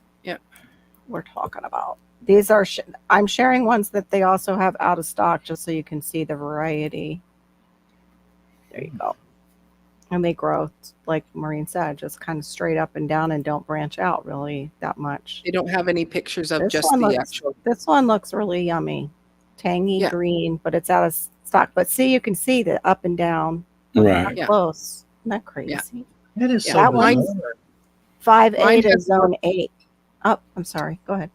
we're talking about. These are I'm sharing ones that they also have out of stock just so you can see the variety. There you go. And they grow, like Maureen said, just kind of straight up and down and don't branch out really that much. They don't have any pictures of just actual. This one looks really yummy. Tangy Yeah. green, but it's out of stock. But see, you can see the up and down Right. Yeah. close. Isn't that crazy? It is Yeah, so that one's- bizarre. 5A Mine to has zone 8. Oh, I'm sorry. Go ahead.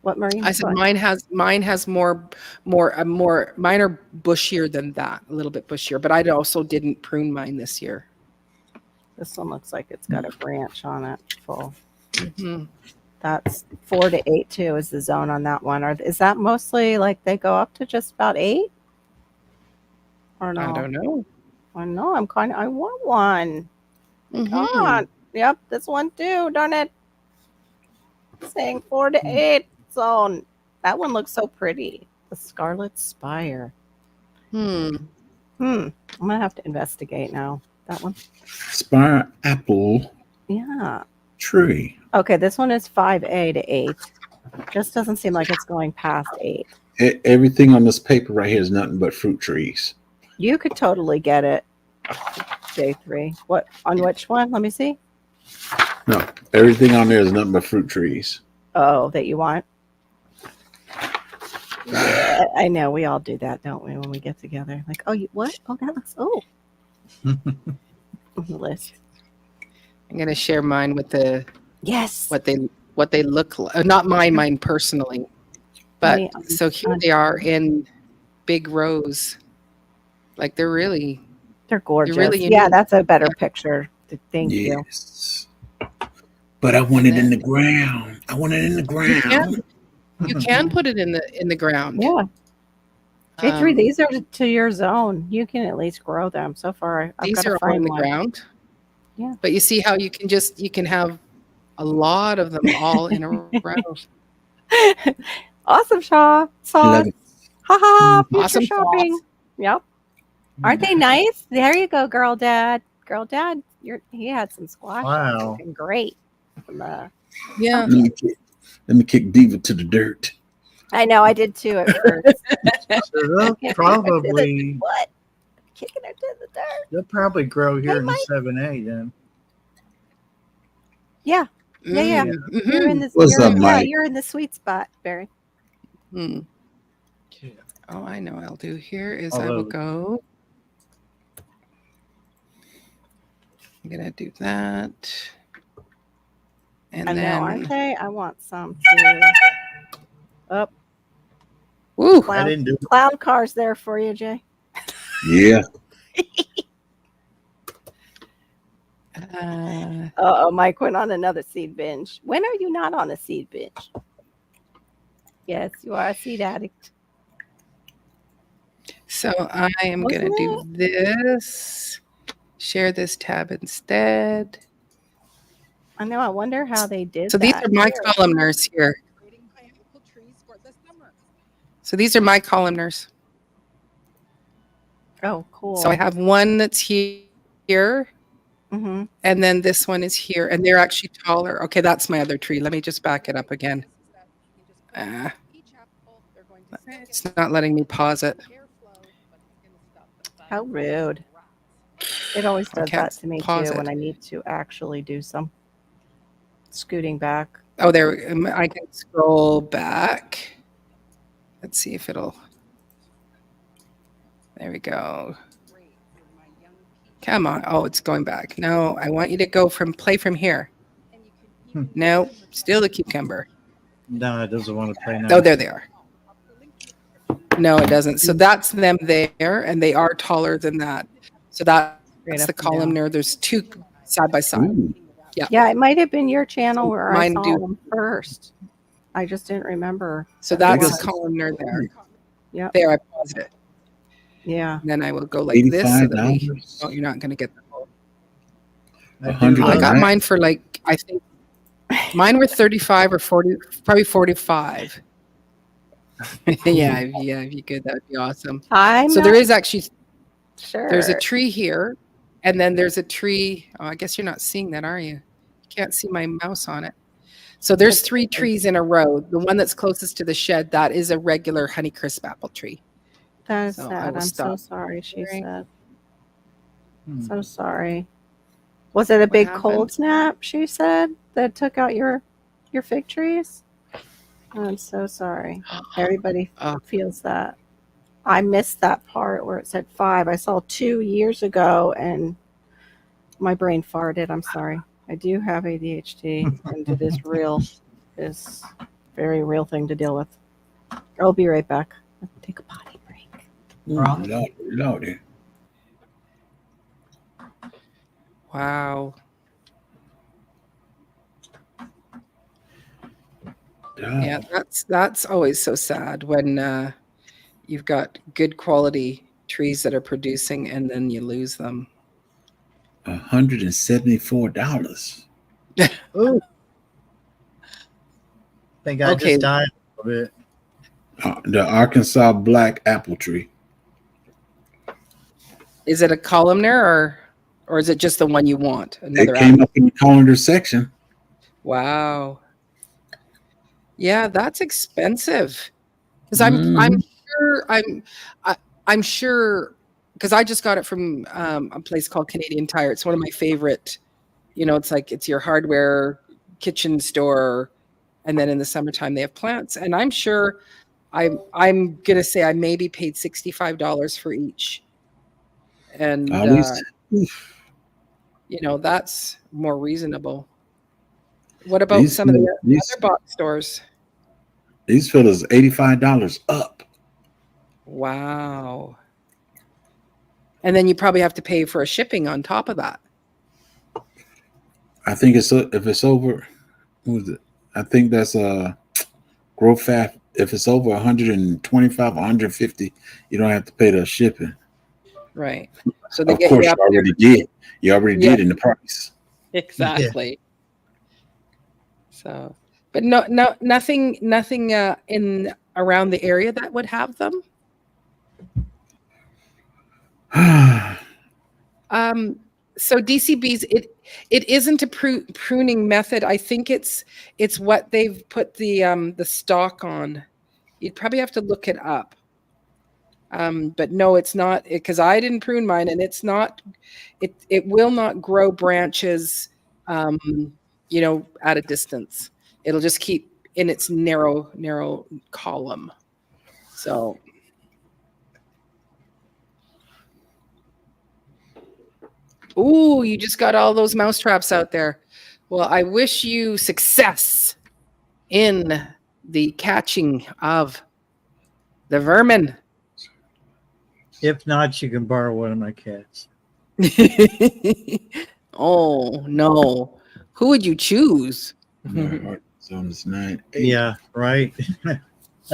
What Maureen? I said Go ahead. mine has more mine are bushier than that, a little bit bushier, but I also didn't prune mine this year. This one looks like it's got a branch on it full. Mhm. That's 4 to 8 too is the zone on that one. Is that mostly like they go up to just about 8? Or no? I don't know. I know. I want one. Mhm. Come on. Yep, this one too. Darn it. Saying 4 to 8 zone. That one looks so pretty. The Scarlet Spire. Hmm. I'm gonna have to investigate now. That one. Spire apple Yeah. tree. Okay, this one is 5A to 8. Just doesn't seem like it's going past 8. Everything on this paper right here is nothing but fruit trees. You could totally get it. J3. What on which one? Let me see. No, everything on there is nothing but fruit trees. Oh, that you want? Yeah, I know. We all do that, don't we, when we get together? Like, oh, what? Oh, that looks. Oh, the list. I'm gonna share mine with the Yes. what they look like. Not mine personally, but Me, so here they are in big rows. Like they're gorgeous. really Yeah, unique. that's a better picture. Thank you. Yes. But I want it in the ground. I want it in the ground. You can put it in the ground. Yeah. J3, Um, these are to your zone. You can at least grow them. So far, I've These got to are on find the one. ground. Yeah. But you see how you can have a lot of them all in a row. Awesome, Shaw. Sauce. Love it. Ha ha. Future Awesome shopping. sauce. Yep. Aren't they nice? There you go, girl dad. Girl dad, he had some squash. Wow. Looking great. From, Yeah. Let me kick Diva to the dirt. I know, I did too at first. So they'll probably What? Kicking her to the dirt. they'll probably grow here Hey, in Mike. the 7A then. Yeah. Yeah. Mhm. You're in this. What's up, yeah, Mike? you're in the sweet spot, Barry. Hmm. Yeah. Oh, I know what I'll do here is All I will over. go. I'm gonna do that. And I know, then aren't they? I want some too. Oh, woo. I clown, didn't do clown cars there for you, Jay. Yeah. Oh, Mike went on another seed binge. When are you not on a seed binge? Yes, you are a seed addict. So I am gonna Wasn't do this. Share this tab instead. I know. I wonder how they did So these that are my here. columnars here. So these are my columnars. Oh, cool. So I have one that's here, Mm-hmm. and then this one is here, and they're actually taller. Okay, that's my other tree. Let me just back it up again. It's not letting me pause it. How rude. It always I does can't that to me pause too it. when I need to actually do some scooting back. Oh, there. I can scroll back. Let's see if it'll. There we go. Come on. Oh, it's going back. No, I want you to go play from here. No, still the cucumber. No, it doesn't want to play now. Oh, there they are. No, it doesn't. So that's them there, and they are taller than that. So that's Straight the up and down. columnar. There's two side by side. Ooh. Yeah, it might have been your channel where I Mine saw do. them first. I just didn't remember. So that it that's was. the columnar there. Yep. There, I paused it. Yeah. And then I will go like this. So that $85. you're not going to get the whole. I do 100. I got Alright. mine for like, I think mine were 35 or 40, probably 45. Yeah, if you could, that would be awesome. I'm So not there is actually, sure. there's a tree here, and then there's a tree. Oh, I guess you're not seeing that, are you? You can't see my mouse on it. So there's 3 trees in a row. The one that's closest to the shed, that is a regular Honeycrisp apple tree. That is So I sad. will I'm so stop sorry, she sharing. said. Hmm. So sorry. Was it a big happened? cold snap, she said, that took out your fig trees? I'm so sorry. Everybody Oh. feels that. I missed that part where it said 5. I saw 2 years ago and my brain farted. I'm sorry. I do have ADHD and it is real. It's a very real thing to deal with. I'll be right back. Take a potty break. Lordy. Wow. Yeah, that's always so sad when you've got good quality trees that are producing and then you lose them. $174. Ooh. I think I Okay. just died a little bit. The Arkansas black apple tree. Is it a columnar or is it just the one you want? It Another came apple? up in the colander section. Wow. Yeah, that's expensive. Because Mhm. I'm sure because I just got it from a place called Canadian Tire. It's one of my favorite. You know, it's like it's your hardware kitchen store, and then in the summertime they have plants. And I'm sure I'm gonna say I maybe paid $65 for each, and At least, you know that's more reasonable. What about These- some of the these- other box stores? these fellas $85 up. Wow. And then you probably have to pay for a shipping on top of that. I think if it's over, who is it? I think that's Grow Fast. If it's over 125, 150, you don't have to pay the shipping. Right. So they Of get course, you you up already did. You already Yeah. did in the price. exactly. So, but nothing in around the area that would have them. So DCBs, it isn't a pruning method. I think it's what they've put the stock on. You'd probably have to look it up. But no, it's not because I didn't prune mine, and it's not. It will not grow branches, you know, at a distance. It'll just keep in its narrow column. So. Ooh, you just got all those mouse traps out there. Well, I wish you success in the catching of the vermin. If not, you can borrow one of my cats. Oh, no. Who would you choose? So on this night. Yeah, right. I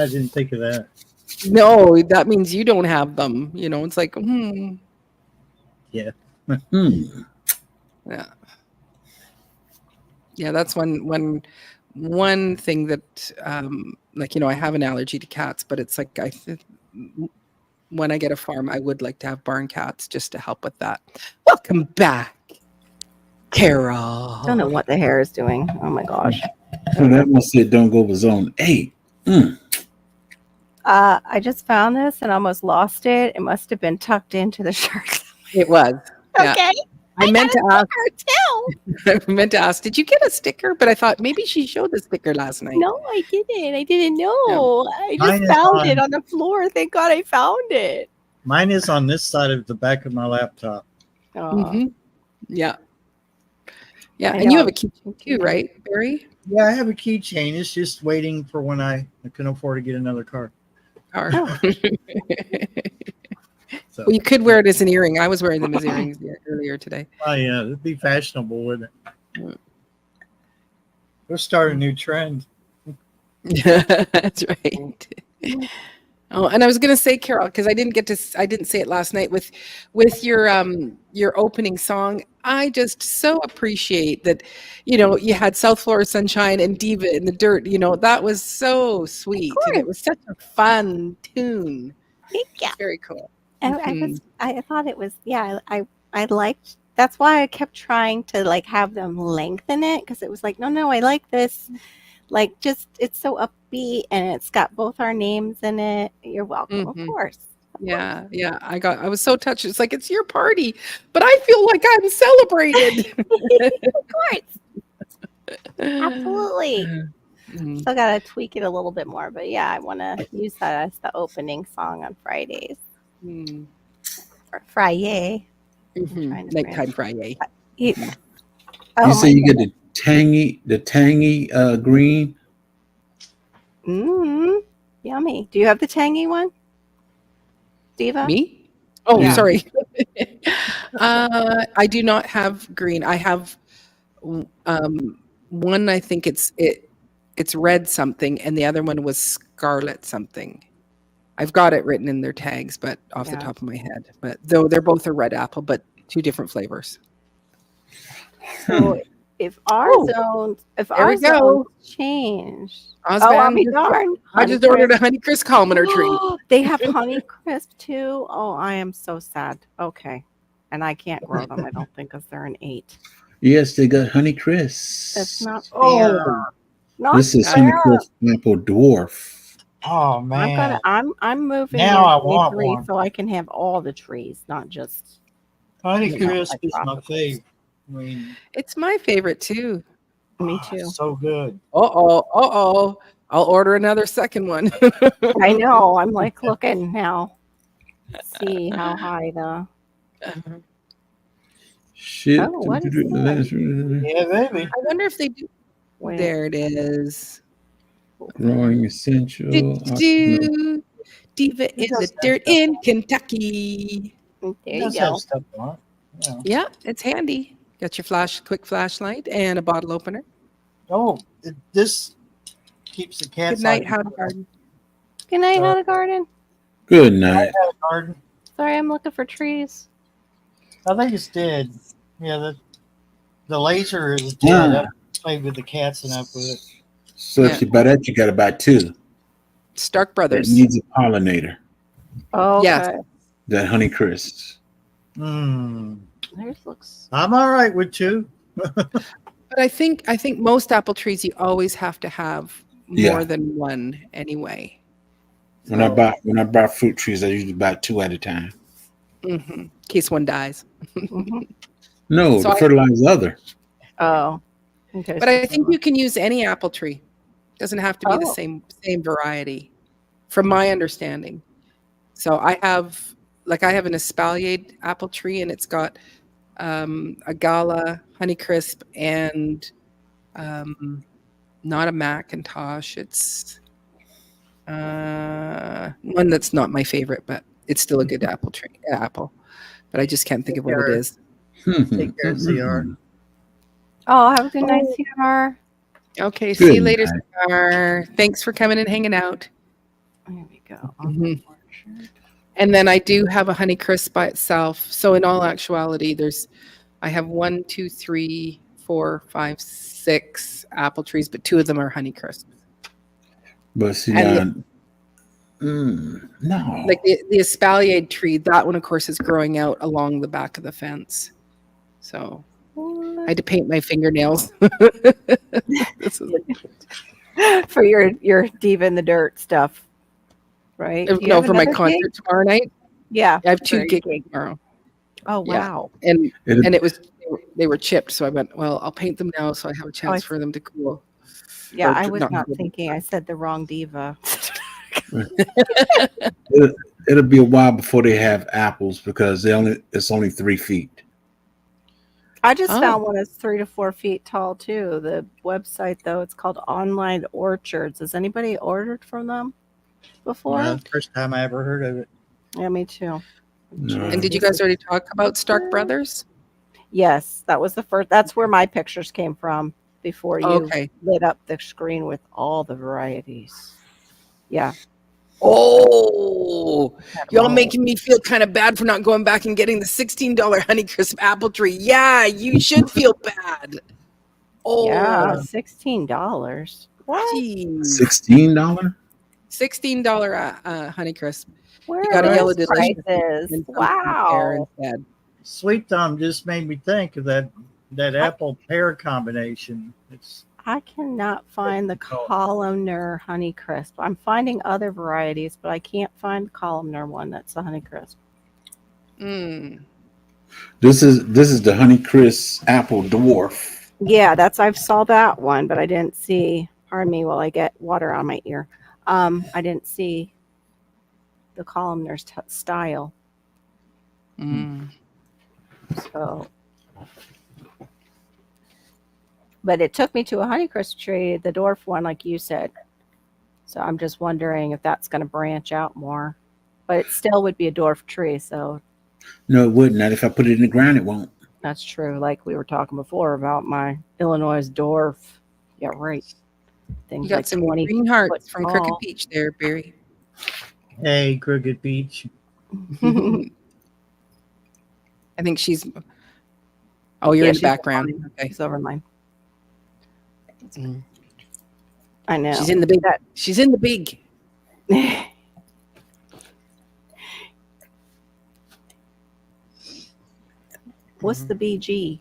didn't think of that. No, that means you don't have them. You know, it's like, Yeah. Hmm. Yeah. Yeah, that's one thing that like, you know, I have an allergy to cats, but it's like when I get a farm, I would like to have barn cats just to help with that. Welcome back, Carol. I don't know what the hair is doing. Oh my gosh. So that must say don't go over zone 8. I just found this and almost lost it. It must have been tucked into the shirt. It was. Yeah. Okay. I meant to ask. Too. I meant to ask. Did you get a sticker? But I thought maybe she showed the sticker last night. No, I didn't. I didn't know. I Mine just is found on- it on the floor. Thank God I found it. Mine is on this side of the back of my laptop. Oh, Mhm. Yeah. Yeah, I and you know. have a keychain too, right, Barry? Yeah, I have a keychain. It's just waiting for when I can afford to get another car. Or- Oh. So, well, you could wear it as an earring. I was wearing them as earrings earlier today. oh yeah, it'd be fashionable, wouldn't it? Mm. We'll start a new trend. That's right. Oh, and I was going to say, Carol, because I didn't say it last night with your opening song. I just so appreciate that, you had South Florida Sunshine and Diva in the Dirt. That was so sweet, and it was such a fun tune. yeah. It's very cool. I thought it was, yeah, I liked, that's why I kept trying to like have them lengthen it, because it was like, no, I like this. Like, just, it's so upbeat and it's got both our names in it. You're welcome, Mhm. of course. Yeah. I was so touched. It's like, it's your party, but I feel like I'm celebrated. Of course. Absolutely. Mhm. Still got to tweak it a little bit more, but yeah, I want to use that as the opening song on Fridays. Mhm. Or Friday. Mhm. trying to Nighttime Friday. You, You say you get the tangy green. yummy. Do you have the tangy one, Diva? Me? Oh, Yeah. sorry. I do not have green. I have one. I think it's red something, and the other one was scarlet something. I've got it written in their tags, but off the Yeah. top of my head. But though they're both a red apple, but two different flavors. So if our Oh, zones, if there our we go. zones change, Osvan, I'll be darned. I just ordered a Honeycrisp Almond treat. They have Honey Crisp too. Oh, I am so sad. Okay, and I can't grow them. I don't think, because they're an 8. Yes, they got Honeycrisp. That's not fair. Oh, Not This is fair. Honeycrisp Apple Dwarf. oh man. I'm moving Now I in want 23 one. so I can have all the trees, not just. Honeycrisp like is my tropicals. favorite. I mean, It's my favorite too. Me oh, too. it's so good. Uh-oh. I'll order another second one. I know. I'm like looking now. See how high the. Shit. Oh, what is that? Yeah, baby. I wonder if they do. Wait, There it is. Growing Essential. Do Diva in the Dirt in Kentucky. there It you does go. have stuff on it. Yeah. Yeah, it's handy. Got your quick flashlight and a bottle opener. Oh, this keeps the cats Good night, out Howdy Garden. Good night, Howdy Garden. Good night. of the garden. Sorry, I'm looking for trees. I think it's dead. Yeah, the laser is dead. Yeah. I played with the cats enough with it. So if you buy that, you got to buy 2. Stark That Brothers. needs a pollinator. Oh, Yes. okay. That Honeycrisp. Theirs looks. I'm all right with 2. But I think most apple trees you always have to have more Yeah. than one anyway. When I buy fruit trees, I usually buy 2 at a time. In case one dies. Mhm. No, So to I- fertilize other. Oh. Okay. But I think you can use any apple tree. Doesn't have to be the Oh. same variety, from my understanding. So I have an espaliered apple tree, and it's got a Gala, Honeycrisp, and not a Macintosh. It's one that's not my favorite, but it's still a good apple. But I just can't think of what it is. Take care, CR. Oh, have a good night, CR. Okay, see you Good later, night. Star. Thanks for coming and hanging out. There we go. Mhm. And then I do have a Honeycrisp by itself. So in all actuality, I have 1, 2, 3, 4, 5, 6 apple trees, but 2 of them are Honeycrisp. But see, And no. Like the espaliered tree, that one, of course, is growing out along the back of the fence. So I had to paint my fingernails. This is For your Diva in the Dirt stuff. right? Do you No, have for my another concert gig? tomorrow night. Yeah. I have for 2 your gigs gig. tomorrow. Oh Yeah. wow. And It'll, it was they were chipped, so I went, well, I'll paint them now so I have a Oh, chance for them to cool. yeah, Or I was not not cool. thinking. I said the wrong diva. it'll, it'll be a while before they have apples because it's only 3 feet. I just Oh. found one that's 3 to 4 feet tall too. The website though, it's called Online Orchards. Has anybody ordered from them before? Well, first time I ever heard of it. Yeah, me too. No. And did you guys already talk about Stark Brothers? Yes, that was the first. That's where my pictures came from before you Okay. lit up the screen with all the varieties. Yeah. Oh, had 'em y'all all. making me feel kind of bad for not going back and getting the $16 Honeycrisp apple tree. Yeah, you should feel bad. Oh, Yeah, $16. What? geez. $16? $16 Honeycrisp. Where You got are a Yellow those Delicious prices? and something there Wow. instead. Sweet Thumb just made me think of that apple pear combination. It's I cannot find the columnar Honeycrisp. I'm finding other varieties, but I can't find the columnar one that's the Honeycrisp. Mm. This is the Honeycrisp apple dwarf. Yeah, I saw that one, but I didn't see. Pardon me while I get water on my ear. I didn't see the columnar style. Mm. So, but it took me to a Honeycrisp tree, the dwarf one, like you said. So I'm just wondering if that's going to branch out more. But it still would be a dwarf tree, so No, it wouldn't. Not if I put it in the ground, it won't. that's true. Like we were talking before about my Illinois dwarf. Yeah, right. Things You got like some 20 green hearts foot from Crooked tall. Peach there, Barry. hey, Crooked Beach. I think she's. Oh, you're Yeah, in the she's over background. mine. Okay. She's over mine. Mm. I know. She's in the big. She's in the big. What's the BG?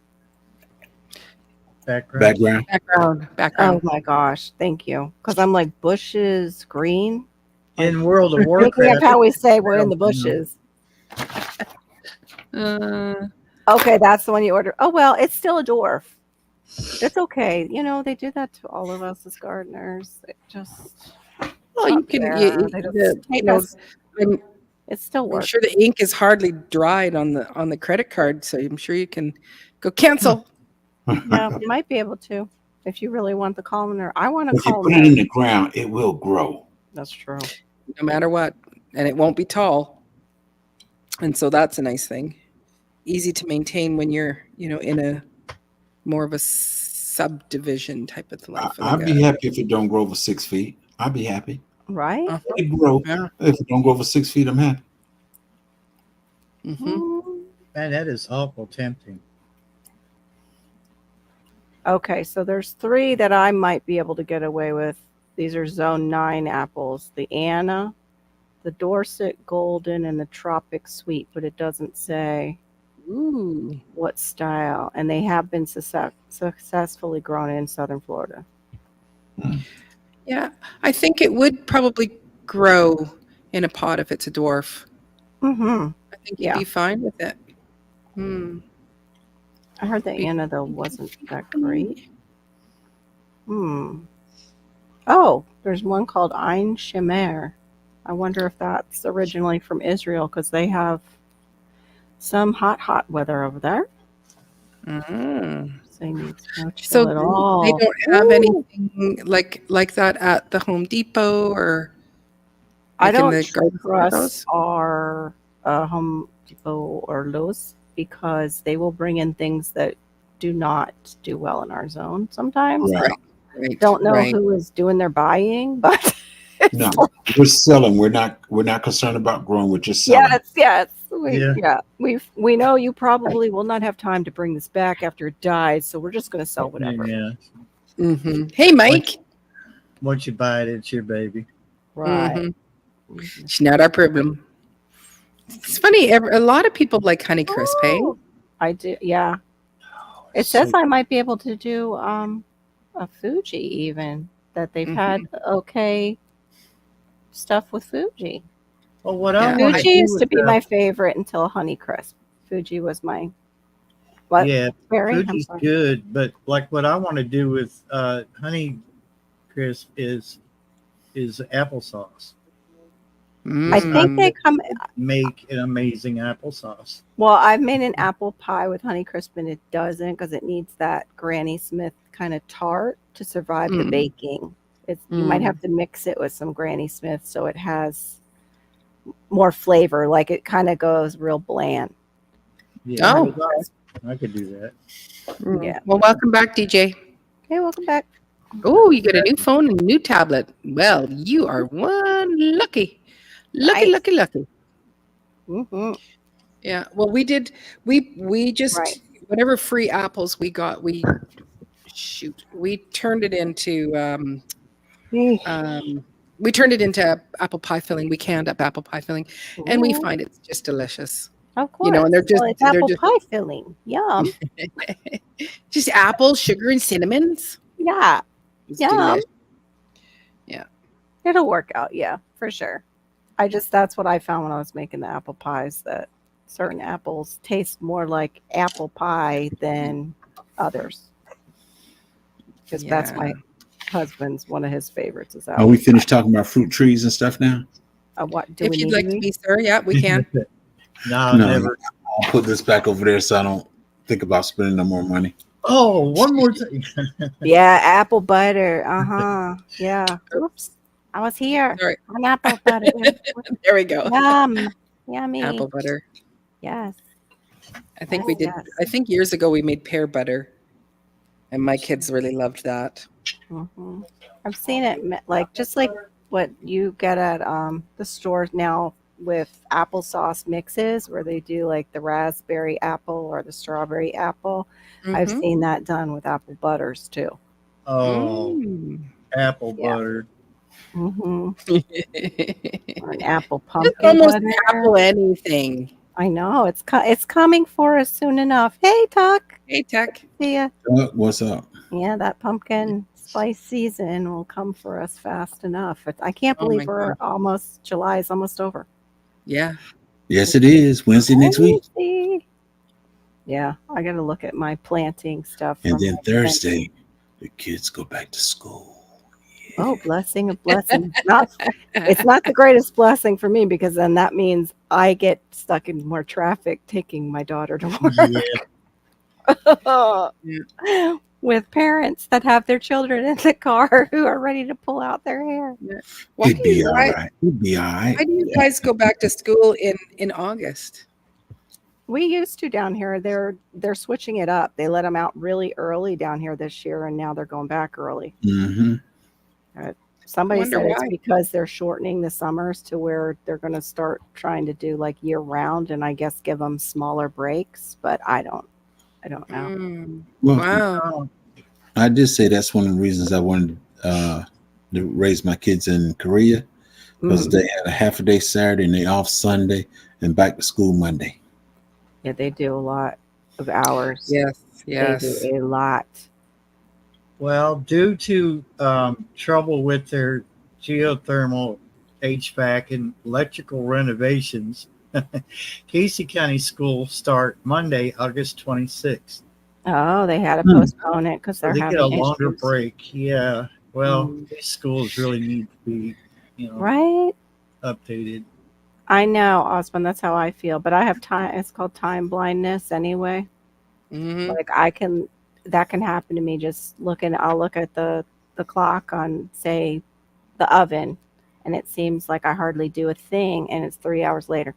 Background. Background. Background. Oh my gosh, thank you. Because I'm like bushes green. In World of Thinking of Warcraft. how we say we're in the bushes. Okay, that's the one you ordered. Oh well, it's still a dwarf. It's okay. You know, they do that to all of us as gardeners. It just Well, you up can. there. You, They just you take know, us- I'm, it still I'm works. sure the ink is hardly dried on the credit card, so I'm sure you can go cancel. Yeah, you might be able to if you really want the columnar. I want a If you put it columnar. in the ground, it will grow. That's true. No matter what, and it won't be tall. And so that's a nice thing. Easy to maintain when you're, in a more of a subdivision type of life. I'd be happy if it don't grow over 6 feet. I'd be happy. Right? It grow. Yeah. If it don't go over 6 feet, I'm happy. Mm-hmm. Mm. Man, that is awful tempting. Okay, so there's 3 that I might be able to get away with. These are Zone 9 apples. The Anna, the Dorset Golden, and the Tropic Sweet, but it doesn't say Ooh. what style. And they have been successfully grown in Southern Florida. Yeah, I think it would probably grow in a pot if it's a dwarf. Mm-hmm. I think Yeah. you'd be fine with it. Hmm. I heard the Anna, though, wasn't that great. Oh, there's one called Ein Shemer. I wonder if that's originally from Israel because they have some hot weather over there. Mm. So they need no chill So at all. they don't have Ooh. anything like that at the Home Depot or I like in don't the garden trust stores? our Home Depot or Lowe's because they will bring in things that do not do well in our zone sometimes. Right. Right, Don't know right. who is doing their buying, but it's No, we're selling. We're not concerned about growing. We're just selling. yes. Yeah. We know you probably will not have time to bring this back after it dies, so we're just going to sell whatever. Yeah. Mhm. Hey, Mike. Once you buy it, it's your baby. Right. Mhm. It's not our problem. It's funny. A lot of people like Honeycrisp, hey? Oh, I do. Yeah. It says I might be able to do a Fuji even that they've had okay stuff with Fuji. Well, what Yeah. I want Fuji do used to with be that- my favorite until Honeycrisp. Fuji was my what? Yeah, Berry? I'm Fuji's sorry. good, but like what I want to do with Honey Crisp is applesauce. I think they come. Make an amazing applesauce. Well, I've made an apple pie with Honeycrisp, and it doesn't because it needs that Granny Smith kind of tart to survive the Mm. baking. You might have to mix it with some Granny Smith so it has more flavor. Like it kind of goes real bland. Yeah, Oh. I could do that. Yeah. Well, welcome back, DJ. Okay, welcome back. Oh, you get a new phone and a new tablet. Well, you are one lucky. Nice. Lucky. Hmm. Yeah. Well, we just Right. whatever free apples we got, we turned it into we turned it into apple pie filling. We canned up apple pie filling, and we find it's just delicious. Of course. You know, and they're just- well, it's they're apple just- pie filling. Yum. Just apple, sugar, and cinnamons. Yeah. It's Yum. delish. It'll work out. Yeah, for sure. That's what I found when I was making the apple pies, that certain apples taste more like apple pie than others. Because that's my husband's, one of his favorites is Are apple we finished talking about fruit trees and stuff now? What do If we you'd need like to to be? be, sir, yeah, we can. No, No. never. I'll put this back over there so I don't think about spending no more money. Oh, one more thing. Yeah, apple butter. Uh-huh. Yeah. Oops. I was here. Sorry. On apple butter. There we go. Yum. Yummy. Apple butter. Yes. I think we did. Yes. I think years ago we made pear butter, and my kids really loved that. Hmm. I've seen it just like what you get at the stores now with applesauce mixes, where they do like the raspberry apple or the strawberry apple. I've Mhm. seen that done with apple butters too. Oh, Mm. apple Yeah. butter. Hmm. Or an apple Just pumpkin almost butter. apple anything. I know it's coming for us soon enough. Hey, Tuck. Hey, Tech. See ya. What's up? Yeah, that pumpkin spice season will come for us fast enough. I can't Oh believe my God. July is almost over. Yeah. Yes, it is. Wednesday next week. Wednesday. Yeah, I got to look at my planting stuff. And from then my Thursday, the kids go back to school. Oh, blessing of blessing. It's not the greatest blessing for me because then that means I get stuck in more traffic taking my daughter to work. Yeah. With parents that have their children in the car who are ready to pull out their hair. Why It'd do be you, all why, right. It'd be all why right. do you guys go back to school in August? We used to down here. They're switching it up. They let them out really early down here this year, and now they're going back early. Mm-hmm. Somebody Wonder said it's why. because they're shortening the summers to where they're going to start trying to do like year round, and I guess give them smaller breaks. But I don't know. Mm. Well, Wow. I did say that's one of the reasons I wanted to raise my kids in Korea, because Mhm. they had a half a day Saturday and they off Sunday and back to school Monday. Yeah, they do a lot of hours. Yes. They Yes. do a lot. Well, due to trouble with their geothermal HVAC and electrical renovations, Casey County schools start Monday, August 26th. Oh, they had to Hmm. postpone it because So they're they having get a longer issues. break. Yeah. Well, Mm. these schools really need to be, Right? updated. I know, Osmond. That's how I feel. But I have time. It's called time blindness anyway. Mhm. Like that can happen to me just looking. I'll look at the clock on, say, the oven, and it seems like I hardly do a thing, and it's 3 hours later.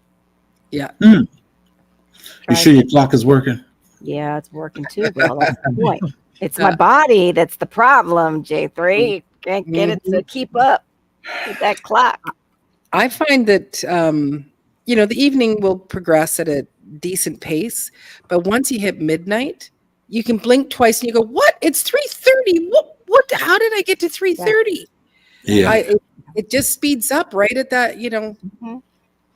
Yeah. You Try sure to- your clock is working? Yeah, it's working too, girl. That's the point. It's my body that's the problem, J3. You can't get it to keep up with that clock. I find that the evening will progress at a decent pace, but once you hit midnight, you can blink twice and you go, "What? It's 3:30. What? How did I get to 3:30?" Yeah. It just speeds up right at that. Mhm.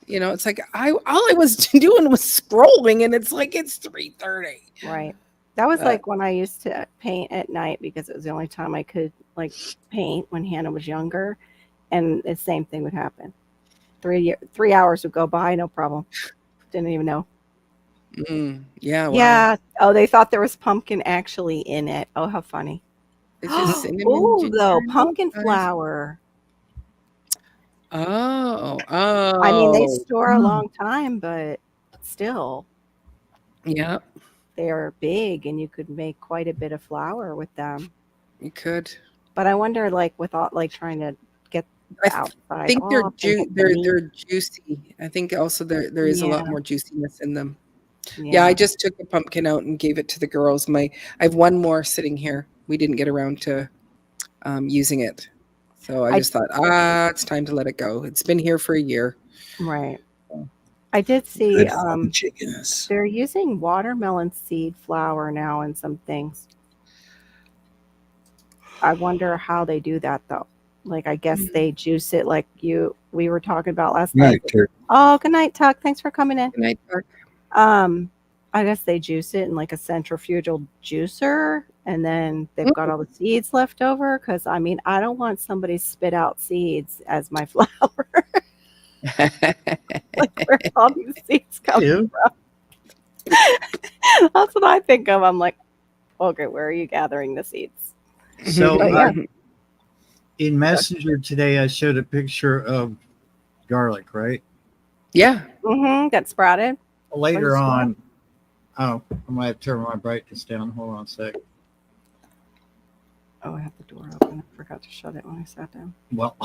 It's like all I was doing was scrolling, and it's like it's 3:30. Right. That was But- like when I used to paint at night because it was the only time I could like paint when Hannah was younger. and the same thing would happen. 3 hours would go by, no problem. Didn't even know. Yeah. Wow. Yeah. Oh, they thought there was pumpkin actually in it. Oh, how funny. It's just cinnamon. Oh, though, ginger, pumpkin guys. flour. Oh. I mean, they Oh. store a long time, but still, Yeah. they're big, and you could make quite a bit of flour with them. You could. But I wonder, like, with all, like, trying to get I the outside think they're off and get the meat. they're juicy. I think also there is a lot Yeah. more juiciness in them. Yeah, I Yeah. just took a pumpkin out and gave it to the girls. I have one more sitting here. We didn't get around to using it. So I I just thought, it's time to let it go. It's been here for a year. right. I did see Good fucking chickens. they're using watermelon seed flour now in some things. I wonder how they do that though. Like, I guess they juice it like we were talking about last night. Right, Kurt. Oh, good night, Tuck. Thanks for coming in. Good night, Mark. I guess they juice it in like a centrifugal juicer, and then they've got all the seeds left over. Because I mean, I don't want somebody spit out seeds as my flour. Like, where all these seeds come You? from? That's what I think of. I'm like, okay, where are you gathering the seeds? So But yeah. in Messenger today, I showed a picture of garlic, right? Yeah. That sprouted. Later What is on, I might have to turn my brightness down. Hold on a sec. Oh, I have the door open. I forgot to shut it when I sat down. Well,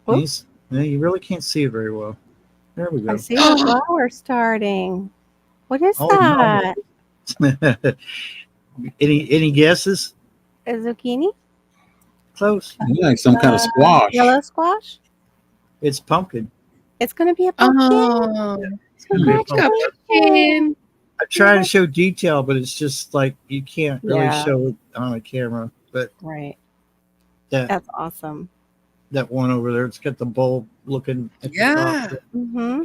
Oops. you really can't see it very well. There we I go. see the flower starting. What is Oh, no. that? Any guesses? A zucchini? Close. Like some kind of squash. Yellow squash? It's pumpkin. It's going to be a pumpkin. Oh, Congratulations. I try to show detail, but it's just like you can't really Yeah. show it on a camera. But Right. that That's awesome. that one over there, it's got the bulb looking at the yeah. top. Mm-hmm.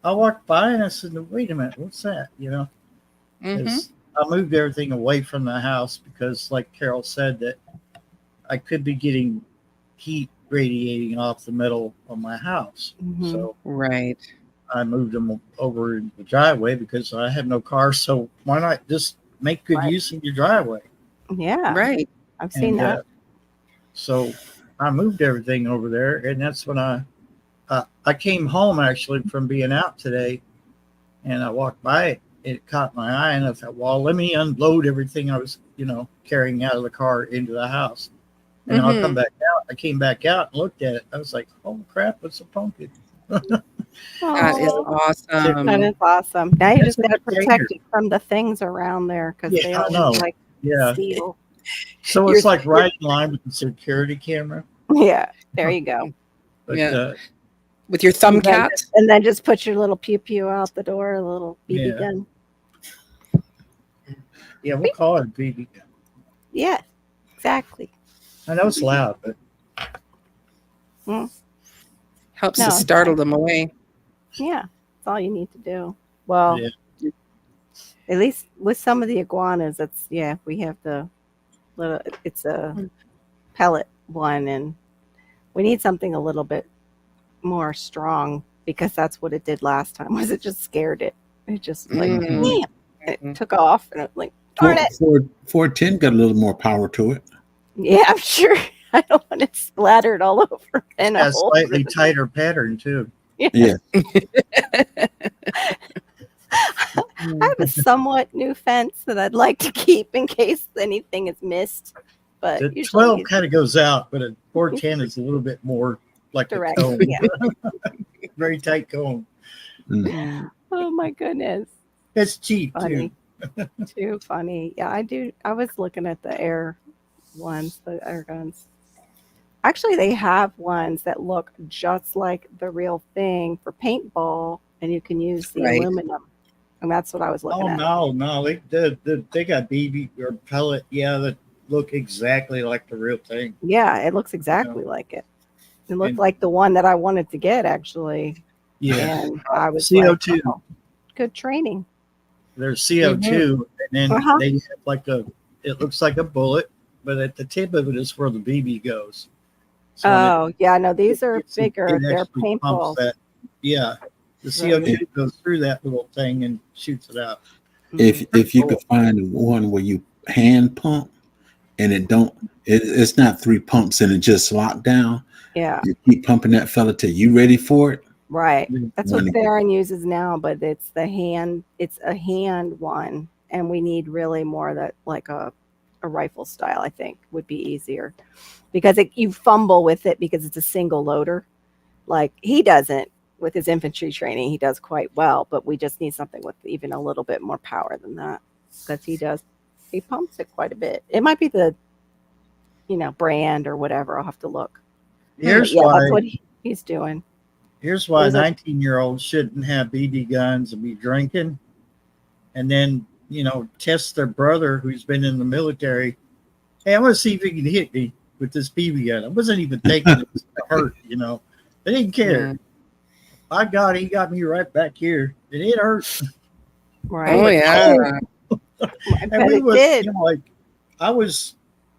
I walked by and I said, wait a minute, what's that? You know, Mhm. 'cause I moved everything away from the house because, like Carol said, that I could be getting heat radiating off the metal of my house. Mhm. So Right. I moved them over in the driveway because I have no car. So why not just make good Right. use of your driveway? Yeah. Right. I've seen And, that. so I moved everything over there, and that's when I came home actually from being out today, and I walked by it. It caught my eye, and I thought, well, let me unload everything I was, carrying out of the car into the house, and I'll come back out. I came back out and looked at it. I was like, oh crap, it's a pumpkin. That is Oh, awesome. that is awesome. Now you That's just got to a container. protect it from the things around there because Yeah, they I all know. like Yeah. steel. So it's like right in line with the security camera. Yeah. There you go. But Yeah. With your thumb cat. And then just put your little pew pew out the door, a little BB Yeah. gun. yeah, we'll call it a BB gun. Yeah. Exactly. I know it's loud, but Helps No, to it's startle them away. Yeah. That's all you need to do. Well, Yeah. at least with some of the iguanas, we have the little, it's a pellet one, and we need something a little bit more strong because that's what it did last time. Was it just scared it? It just like Mhm. it took off, and it like darn it. 410 got a little more power to it. Yeah, I'm sure. I don't want it splattered all over and a slightly tighter pattern too. Yeah. I have a somewhat new fence that I'd like to keep in case anything is missed. But The usually 12 it's kind of goes out, but a 410 is a little bit more like direct. a cone. Yeah. Very tight cone. Oh my goodness. It's cheap Funny. too. Too funny. Yeah, I do. I was looking at the air ones, the air guns. Actually, they have ones that look just like the real thing for paintball, and you can use the Right. aluminum. And that's what I was looking Oh at. no, they got BB or pellet, that look exactly like the real thing. Yeah, it looks exactly like it. It looked And- like the one that I wanted to get, actually. Yeah, And I was CO2. like, oh, good training. There's CO2, and then Uh-huh. they have it looks like a bullet, but at the tip of it is where the BB goes. So Oh, yeah, no, these are it bigger. They're actually pumps painful. that. Yeah, the CO2 goes through that little thing and shoots it out. If you could find one where you hand pump and it's not 3 pumps and it just locked down. Yeah, You keep pumping that fella till you ready for it. right. That's what Money. Theron uses now, but it's a hand one, and we need really more that like a rifle style, I think would be easier because you fumble with it because it's a single loader. Like he doesn't with his infantry training, he does quite well, but we just need something with even a little bit more power than that because he pumps it quite a bit. It might be the, brand or whatever. I'll have to look. Here's Yeah, why. that's what he's doing. Here's why There's a- 19-year-olds shouldn't have BB guns and be drinking, and then test their brother who's been in the military. Hey, I want to see if he can hit me with this BB gun. I wasn't even thinking it was gonna hurt. They didn't care. Yeah. By God, he got me right back here, and it hurt. Right. Oh yeah. I And bet we it was, did.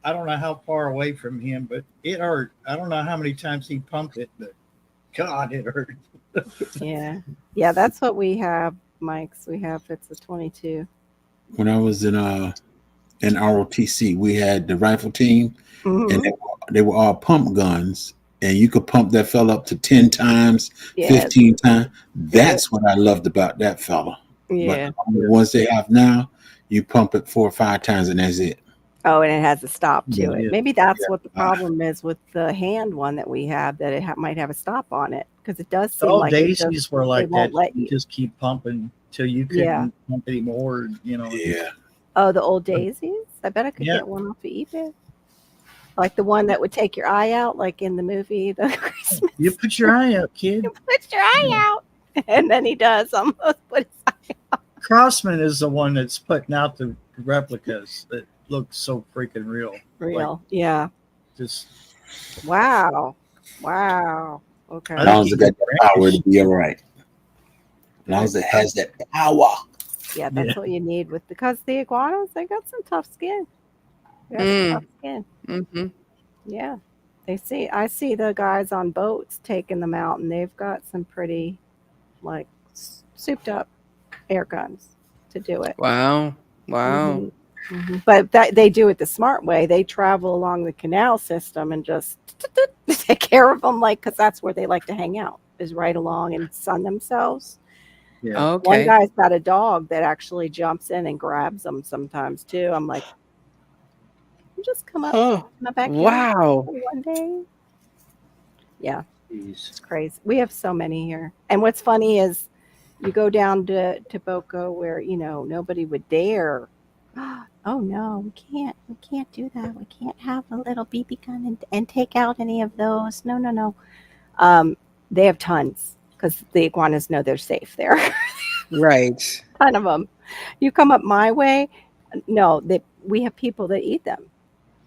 I don't know how far away from him, but it hurt. I don't know how many times he pumped it, but God, it hurt. Yeah. Yeah, that's what we have, Mike's. It's a 22. When I was in ROTC, we had the rifle team, Mhm. and they were all pump guns, and you could pump that fella up to 10 times, Yeah. 15 times. That's what I loved about that fella. Yeah. But the ones they have now, you pump it 4 or 5 times, and that's it. Oh, and it has a stop to Yeah. it. Maybe that's what the problem is with the hand one that we have, that it might have a stop on it because it does seem All like daisies were like won't that. let You you. just keep pumping till you couldn't Yeah. pump anymore. Yeah. Oh, the old daisies? I bet I could Yeah. get one off of eBay. Like the one that would take your eye out, like in the movie The Christmas. You put your eye out, kid. You put your eye out. And then he does almost put his eye. Crossman is the one that's putting out the replicas that look so freaking real. Real. Yeah. Just Wow. Okay. As long as it got the power, it'll be all right. As long as it has that power. Yeah, that's Yeah. what you need because the iguanas, they got some tough skin. They got some tough skin. Mm-hmm. Yeah. I see the guys on boats taking them out, and they've got some pretty like souped up air guns to do it. Wow. Wow. Mhm. But they do it the smart way. They travel along the canal system and just take care of them, because that's where they like to hang out, is right along and sun themselves. yeah. One Okay. guy's got a dog that actually jumps in and grabs them sometimes too. I'm like, you just come up Oh, in my backyard wow. one day. Yeah, Jeez. it's crazy. We have so many here. And what's funny is you go down to Boca where, nobody would dare. Oh no, we can't do that. We can't have a little BB gun and take out any of those. No. They have tons because the iguanas know they're safe there. Right. Ton of them. You come up my way, no, we have people that eat them.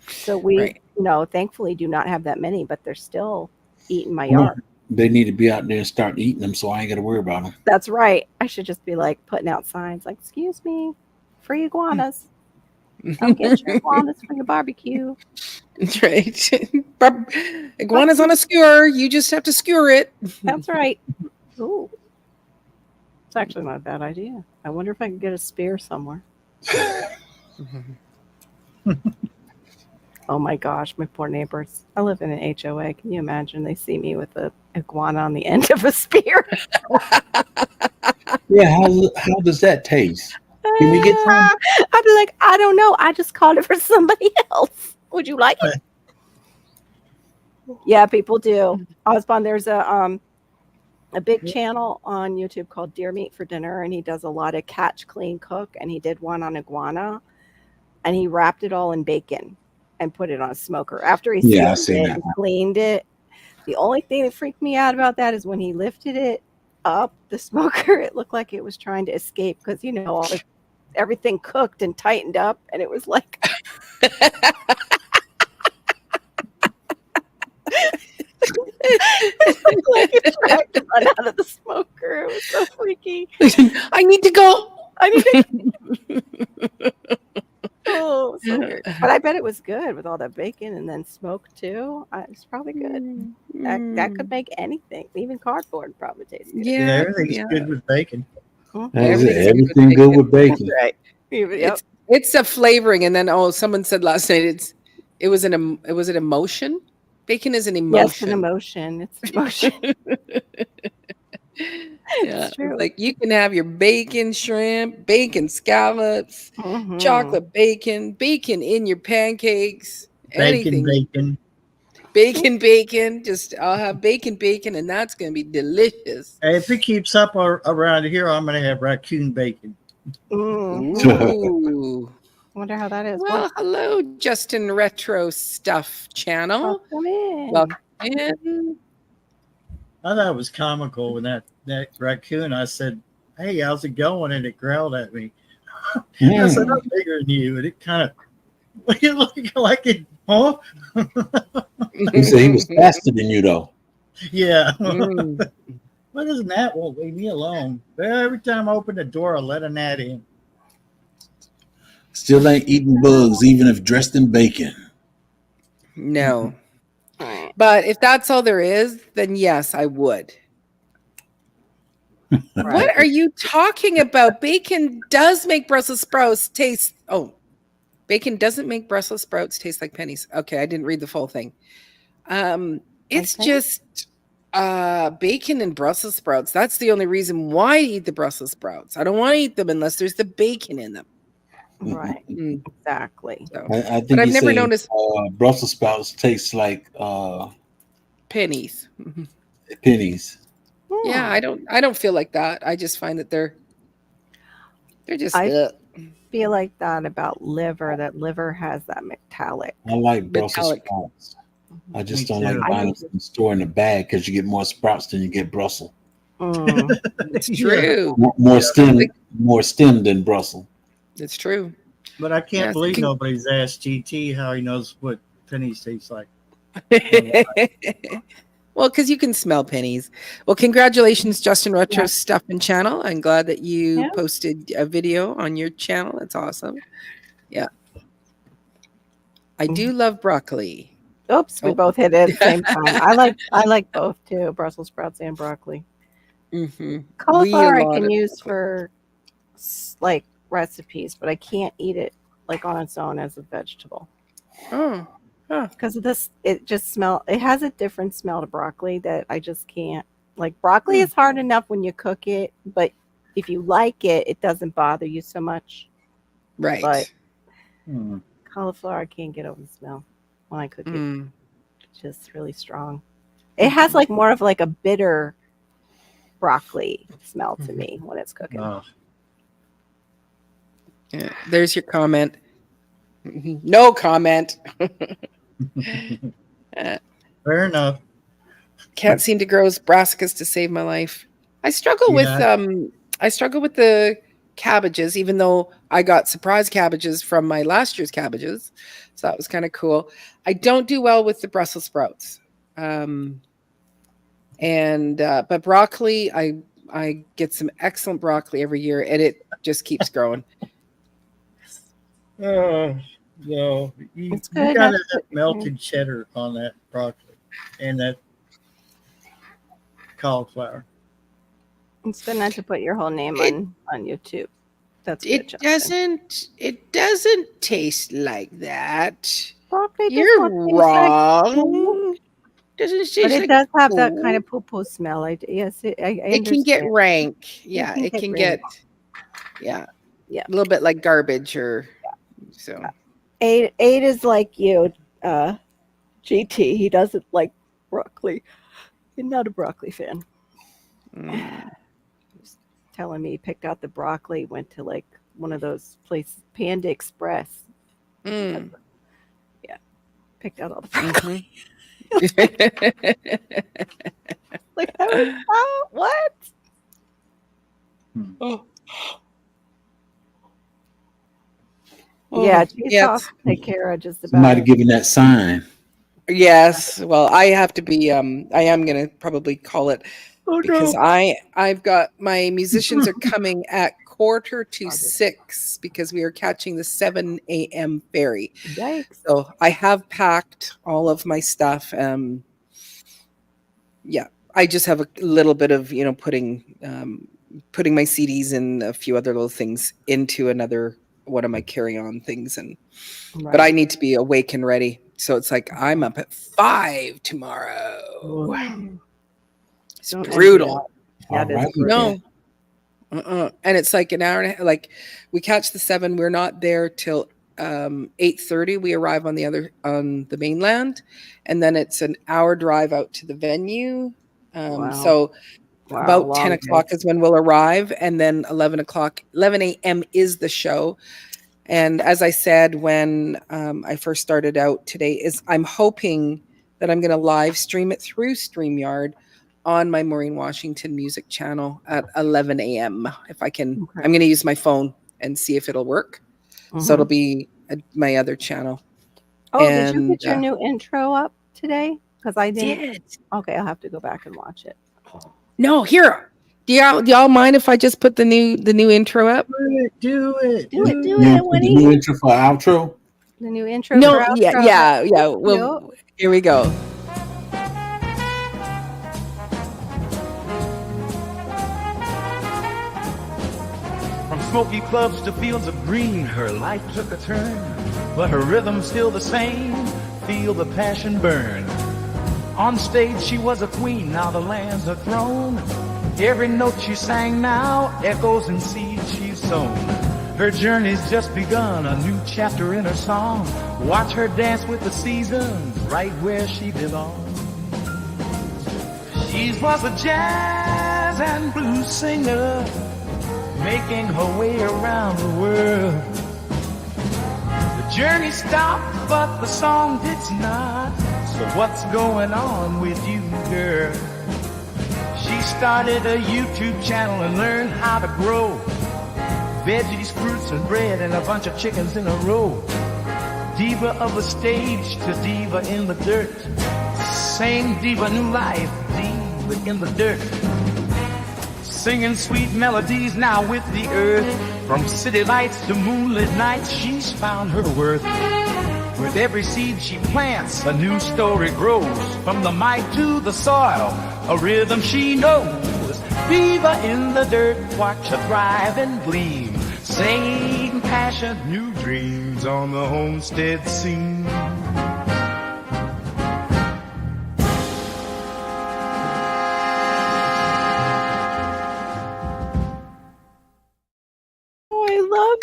So we, Right. thankfully do not have that many, but they're still eating my Well, yard. They need to be out there and start eating them, so I ain't got to worry about them. That's right. I should just be like putting out signs like, excuse me, free iguanas. Come get your iguanas for your barbecue. That's right. Iguana's on a skewer. You just have to skewer it. That's right. Ooh. It's actually not a bad idea. I wonder if I can get a spear somewhere. Oh my gosh, my poor neighbors. I live in an HOA. Can you imagine? They see me with a iguana on the end of a spear. Yeah, how does that taste? Can we get some? I'd be like, I don't know. I just called it for somebody else. Would you like it? Yeah, people do. Osbon, there's a big channel on YouTube called Deer Meat for Dinner, and he does a lot of catch, clean, cook, and he did one on iguana, and he wrapped it all in bacon and put it on a smoker. After he Yeah, I seasoned seen it that and one. cleaned it, the only thing that freaked me out about that is when he lifted it up the smoker, it looked like it was trying to escape because everything cooked and tightened up, and it was like like it tried to run out of the smoker. It was so freaky. I need to go. I need to. Oh, so weird. But I bet it was good with all that bacon and then smoke too. It's probably good. That could make anything, even cardboard probably tastes good. Yeah, Yeah, everything's good with bacon. That's it. Everything's Everything good with bacon. Right. Yep. It's a flavoring, and then someone said last night it was an emotion. Bacon is an emotion. Yes, an emotion. It's an emotion. Yeah, true. like you can have your bacon shrimp, bacon scallops, Mhm. chocolate bacon in your pancakes, anything. Bacon. Just I'll have bacon, and that's gonna be delicious. Hey, if it keeps up around here, I'm going to have raccoon bacon. Ooh. Wonder how that is. Well, hello, Justin Retro Stuff Channel. Welcome in. Welcome in. I thought it was comical when that raccoon, I said, "Hey, how's it going?" And it growled at me. I said, "I'm bigger than you." And it kind of looked like it, huh? He said he was faster than you, though. Yeah. Mm. Why doesn't that won't leave me alone? Every time I open the door, I let a gnat in. Still ain't eating bugs, even if dressed in bacon. No. But if that's all there is, then yes, I would. What are you talking about? Bacon does make Brussels sprouts taste. Oh, bacon doesn't make Brussels sprouts taste like pennies. Okay, I didn't read the full thing. It's just bacon and Brussels sprouts. That's the only reason why I eat the Brussels sprouts. I don't want to eat them unless there's the bacon in them. Right. Exactly. So, I think but I've he never said, noticed Brussels sprouts taste like pennies. pennies. Yeah, I don't feel like that. I just find that they're just I feel like that about liver. That liver has that metallic. I like Brussels Metallic. sprouts. I just Me don't too. like buying them from the store in the bag because you get more sprouts than you get Brussels. It's true. More stem than Brussels. It's true. But I can't Yes, believe nobody's asked GT how he knows what pennies taste like. Well, because you can smell pennies. Well, congratulations, Justin Retro Stuff and Channel. I'm glad that you posted a video on your channel. That's awesome. Yeah. I do love broccoli. Oops, we both hit it at the same time. I like both too, Brussels sprouts and broccoli. Mm-hmm. Cauliflower I can use for like recipes, but I can't eat it like on its own as a vegetable. Oh. Huh. Because of this, it has a different smell to broccoli that I just can't. Like broccoli is hard enough when you cook it, but if you like it, it doesn't bother you so much. Right. But cauliflower, I can't get over the smell when I cook it. It's just really strong. It has like more of like a bitter broccoli smell to me when it's cooking. Yeah, there's your comment. No comment. Fair enough. Can't seem to grow brassicas to save my life. I struggle with the cabbages, even though I got surprise cabbages from my last year's cabbages. So that was kind of cool. I don't do well with the Brussels sprouts. But broccoli, I get some excellent broccoli every year and it just keeps growing. Oh, no. You got to have melted cheddar on that broccoli and that cauliflower. It's good not to put your whole name on YouTube. That's good, it doesn't taste like that. Broccoli You're wrong. Doesn't taste but it like does have that kind of poo-poo smell. It can get rank. Yeah, it can get a little bit like garbage or so. Aid is like you, GT. He doesn't like broccoli. He's not a broccoli fan. He's telling me he picked out the broccoli, went to like one of those places, Panda Express. Yeah, picked out all the broccoli. Like, what? Yeah, take care of just about somebody giving that sign. Yes. Well, I have to be I am gonna probably call it because I've got my musicians are coming at 5:45 because we are catching the 7 a.m. ferry. Yikes. So I have packed all of my stuff. Yeah, I just have a little bit of, putting my CDs and a few other little things into another one of my carry-on things, but I need to be awake and ready. So it's like I'm up at 5 tomorrow. Ooh. It's Don't envy brutal. Yeah, All it is right, No. And it's like an hour and a half. Like we catch the 7. We're not there till 8:30. We arrive on the mainland, and then it's an hour drive out to the venue. Wow. So Wow, about long 10 day. o'clock is when we'll arrive, and then 11 a.m. is the show. And as I said when I first started out today, I'm hoping that I'm going to live stream it through StreamYard on my Maureen Washington music channel at 11 a.m. If I can. Okay. I'm going to use my phone and see if it'll work. So it'll be my other channel. Oh, did you and, get your new intro up today? Because I didn't. Did. Okay, I'll have to go back and watch it. No, here. Do y'all mind if I just put the new intro up? Do it. Do it, The Winnie. new intro for outro. The new intro. No, for yeah, outro. yeah. Well, here we go. From smoky clubs to fields of green, her life took a turn, but her rhythm's still the same. Feel the passion burn. On stage she was a queen, now the land's her throne. Every note she sang now echoes in seeds she's sown. Her journey's just begun, a new chapter in her song. Watch her dance with the seasons, right where she belongs. She was a jazz and blues singer, making her way around the world. The journey stopped, but the song did not. So what's going on with you, girl? She started a YouTube channel and learned how to grow veggies, fruits, and bread, and a bunch of chickens in a row. Diva of the stage to diva in the dirt. Same diva, new life, diva in the dirt. Singing sweet melodies now with the earth. From city lights to moonlit nights, she's found her worth. With every seed she plants, a new story grows. From the mic to the soil, a rhythm she knows. Diva in the dirt, watch her thrive and gleam. Same passion, new dreams on the homestead scene. Oh, I love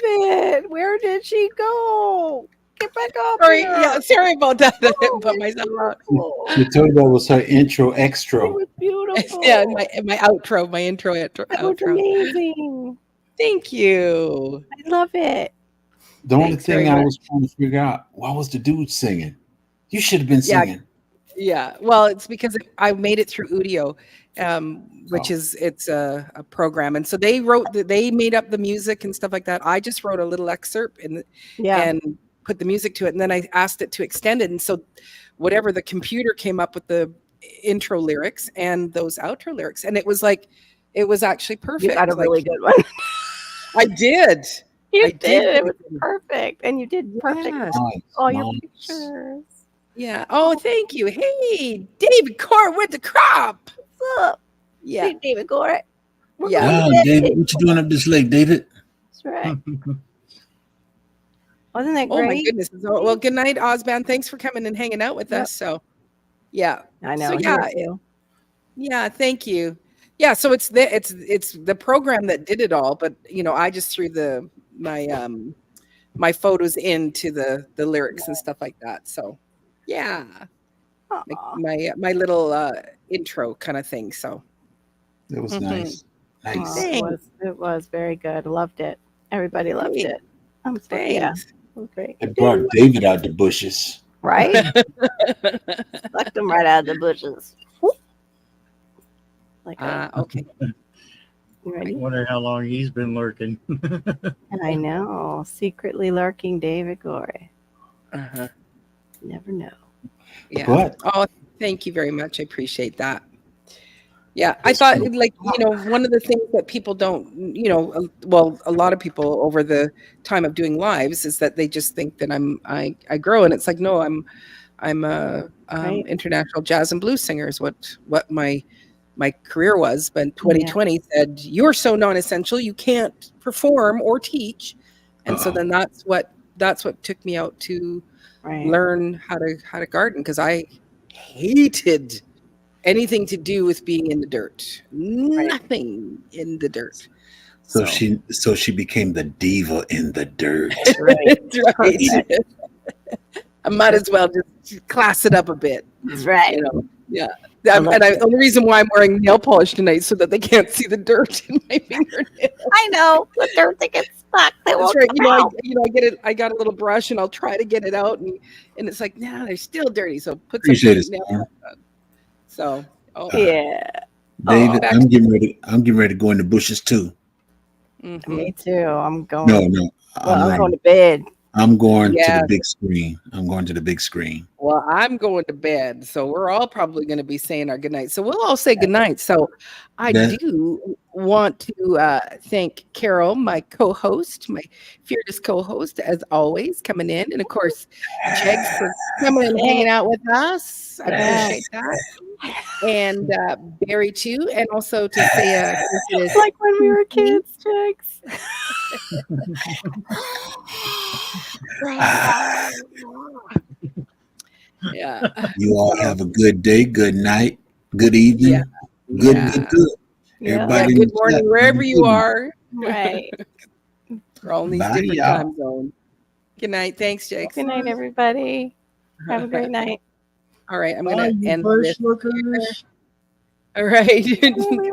it. Where did she go? Get back up. Sorry, here. yeah, sorry about that. I Oh, didn't put it's myself out. beautiful. She told that was her intro It extra. was beautiful. Yeah, my outro, my intro. That was outro. amazing. Thank you. I love it. The only Thanks thing very I much. was trying to figure out, why was the dude singing? You should have been Yeah. singing. Yeah, well, it's because I made it through Udio, which Oh. it's a program, and so they made up the music and stuff like that. I just wrote a little excerpt and put the music to it, and then I asked it to extend it, and so whatever the computer came up with the intro lyrics and those outro lyrics, and it was actually perfect. You got a Like, really good one. I did. You I did. did. It was perfect. And you did perfect. Yes. Nice, All your nice. pictures. Yeah. Oh, thank you. Hey, David Core with the crop. What's up? Yeah. Hey, David Gore. We're Yeah. going Oh, to bed. David, what you doing up this late, David? That's right. Wasn't that Oh my great? goodness. Well, good night, Osban. Thanks for coming and hanging out with Yep. us. So, yeah. I know. So, he yeah, was too. Yeah, thank you. Yeah, so it's the program that did it all, but I just threw my photos into the lyrics and stuff like that. So, yeah, Aw. my little intro kind of thing. So, It was Mhm. nice. Aw, Nice. Thanks. it was very good. Loved it. Everybody loved Great. it. I'm so yeah, thanks. it was great. It brought David out the bushes. Right? Sucked them right out of the bushes. Whoop. Like Okay. you ready? Wonder how long he's been lurking. I know. Secretly lurking David Gore. Uh-huh. Never know. Yeah. But Oh, thank you very much. I appreciate that. Yeah, I thought, like, one of the things that people don't, well, a lot of people over the time of doing lives is that they just think that I grow, and it's like, no, I'm a Right. international jazz and blues singer is what my career was. But 2020 said, you're so non-essential, you can't perform or teach, and so then that's what took me out to Right. learn how to garden, because I hated anything to do with being in the dirt. Nothing in the dirt. So she became the diva in the dirt. Right. Right. I might as well just class it up a bit. Right. Yeah. The only reason why I'm wearing nail polish tonight so that they can't see the dirt in my fingernails. I know. The dirt that gets stuck. They That's won't right. come out. I get it. I got a little brush and I'll try to get it out, and it's like, nah, they're still dirty. So put Appreciate some it, nail Storm. polish on. So Yeah. David, back I'm getting ready to go in the bushes too. mhm. Me too. I'm going. No, I'm going to bed. I'm going to Yeah. the big screen. I'm going to the big screen. Well, I'm going to bed, so we're all probably going to be saying our goodnight. So we'll all say goodnight. So I That- do want to thank Carol, my co-host, my fearless co-host, as always, coming in, and of course, Jegs for coming and hanging out with us. I appreciate that, and Barry too, and also to say It's like when we were kids, Jigs. yeah, You all have a good day, good night, good evening, Yeah. good. Yeah. Everybody in good the morning chat, wherever good you evening. are. Right. We're all in these Bye, different y'all. time zones. Good night. Thanks, Jakes. Good night, everybody. Have a great night. All right, I'm Bye, going to you end bush this. lookers. All right.